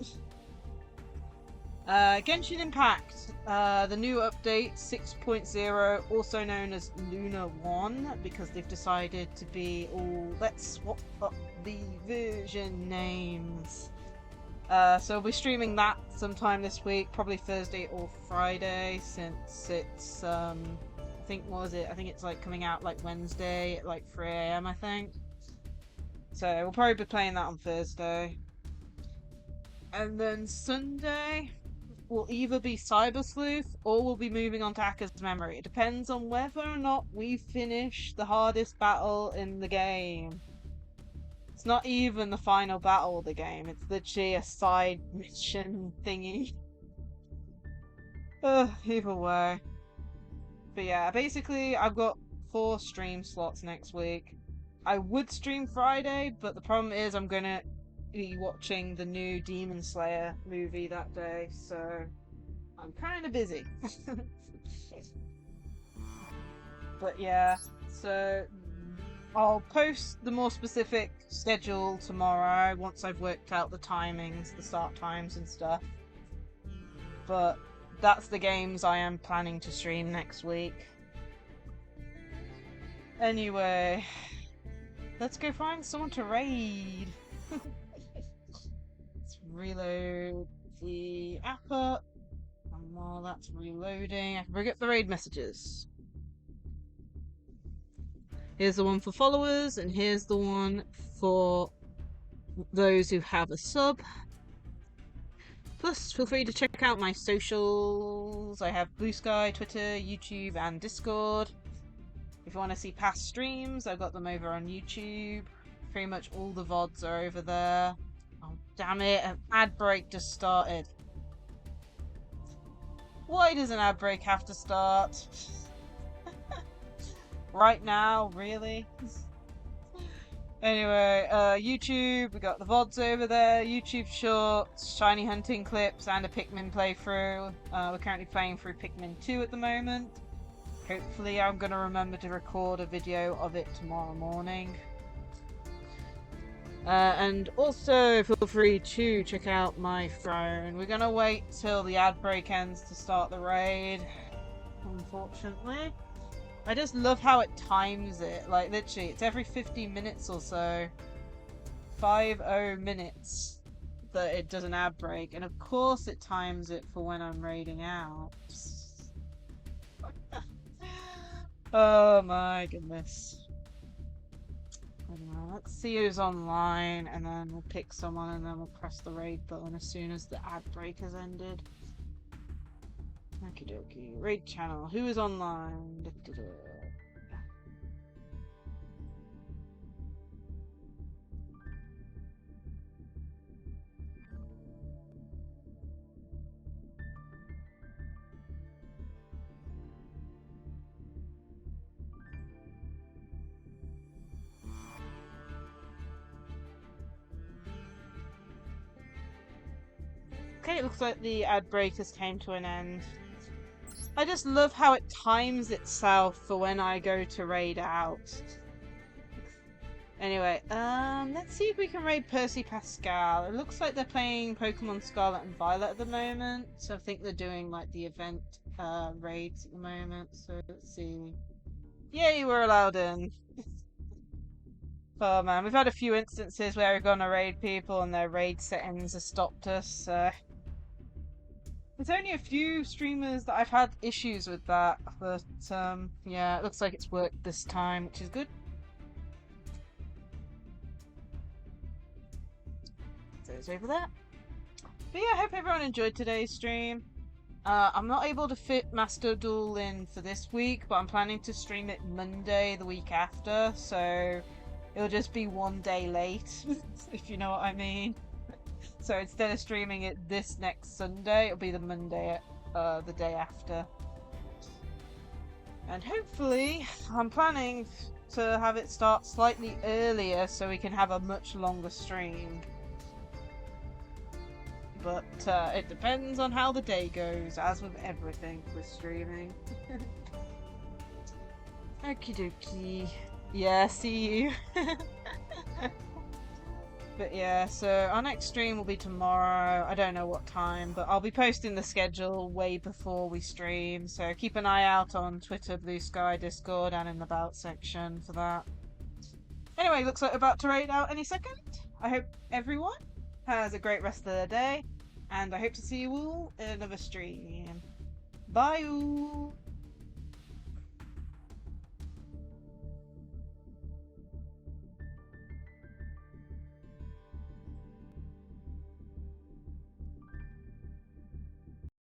Genshin Impact, the new update 6.0, also known as Luna 1, because they've decided to be all, let's swap up the version names. So we'll be streaming that sometime this week, probably Thursday or Friday, since it's, I think it's like coming out like Wednesday at like 3 AM, I think. So we'll probably be playing that on Thursday. And then Sunday will either be Cyber Sleuth or we'll be moving on to Hacker's Memory. It depends on whether or not we finish the hardest battle in the game. It's not even the final battle of the game, it's literally a side mission thingy. Either way. But yeah, basically I've got 4 stream slots next week. I would stream Friday, but the problem is I'm gonna be watching the new Demon Slayer movie that day, so I'm kind of busy. But yeah, so I'll post the more specific schedule tomorrow once I've worked out the timings, the start times and stuff. But that's the games I am planning to stream next week. Anyway, let's go find someone to raid. Let's reload the app up. And while that's reloading, I can bring up the raid messages. Here's the one for followers, and here's the one for those who have a sub. Plus, feel free to check out my socials. I have Blue Sky, Twitter, YouTube, and Discord. If you want to see past streams, I've got them over on YouTube. Pretty much all the VODs are over there. Oh, damn it, an ad break just started. Why does an ad break have to start? Right now, really? Anyway, YouTube, we got the VODs over there, YouTube Shorts, Shiny Hunting clips, and a Pikmin playthrough. We're currently playing through Pikmin 2 at the moment. Hopefully I'm going to remember to record a video of it tomorrow morning. And also feel free to check out my phone. We're going to wait till the ad break ends to start the raid, unfortunately. I just love how it times it. Like, literally, it's every 50 minutes or so. 50 minutes that it does an ad break. And of course it times it for when I'm raiding out. Oh my goodness. Anyway, let's see who's online, and then we'll pick someone, and then we'll press the raid button as soon as the ad break has ended. Okie dokie. Raid channel. Who is online? Da-da-da. Okay, it looks like the ad break has came to an end. I just love how it times itself for when I go to raid out. Anyway, let's see if we can raid Percy Pascal. It looks like they're playing Pokemon Scarlet and Violet at the moment, so I think they're doing like the event raids at the moment. So let's see. Yay, we're allowed in. Oh man, we've had a few instances where we've gone to raid people and their raid settings have stopped us, so... There's only a few streamers that I've had issues with that, but yeah, it looks like it's worked this time, which is good. So it's over there. But yeah, I hope everyone enjoyed today's stream. I'm not able to fit Master Duel in for this week, but I'm planning to stream it Monday the week after, so it'll just be one day late, if you know what I mean. So instead of streaming it this next Sunday, it'll be the Monday, the day after. And hopefully, I'm planning to have it start slightly earlier so we can have a much longer stream. But it depends on how the day goes, as with everything with streaming. Okie dokie. Yeah, see you. But yeah, so our next stream will be tomorrow. I don't know what time, but I'll be posting the schedule way before we stream. So keep an eye out on Twitter, Blue Sky, Discord, and in the About section for that. Anyway, looks like we're about to raid out any second. I hope everyone has a great rest of the day, and I hope to see you all in another stream. Bye!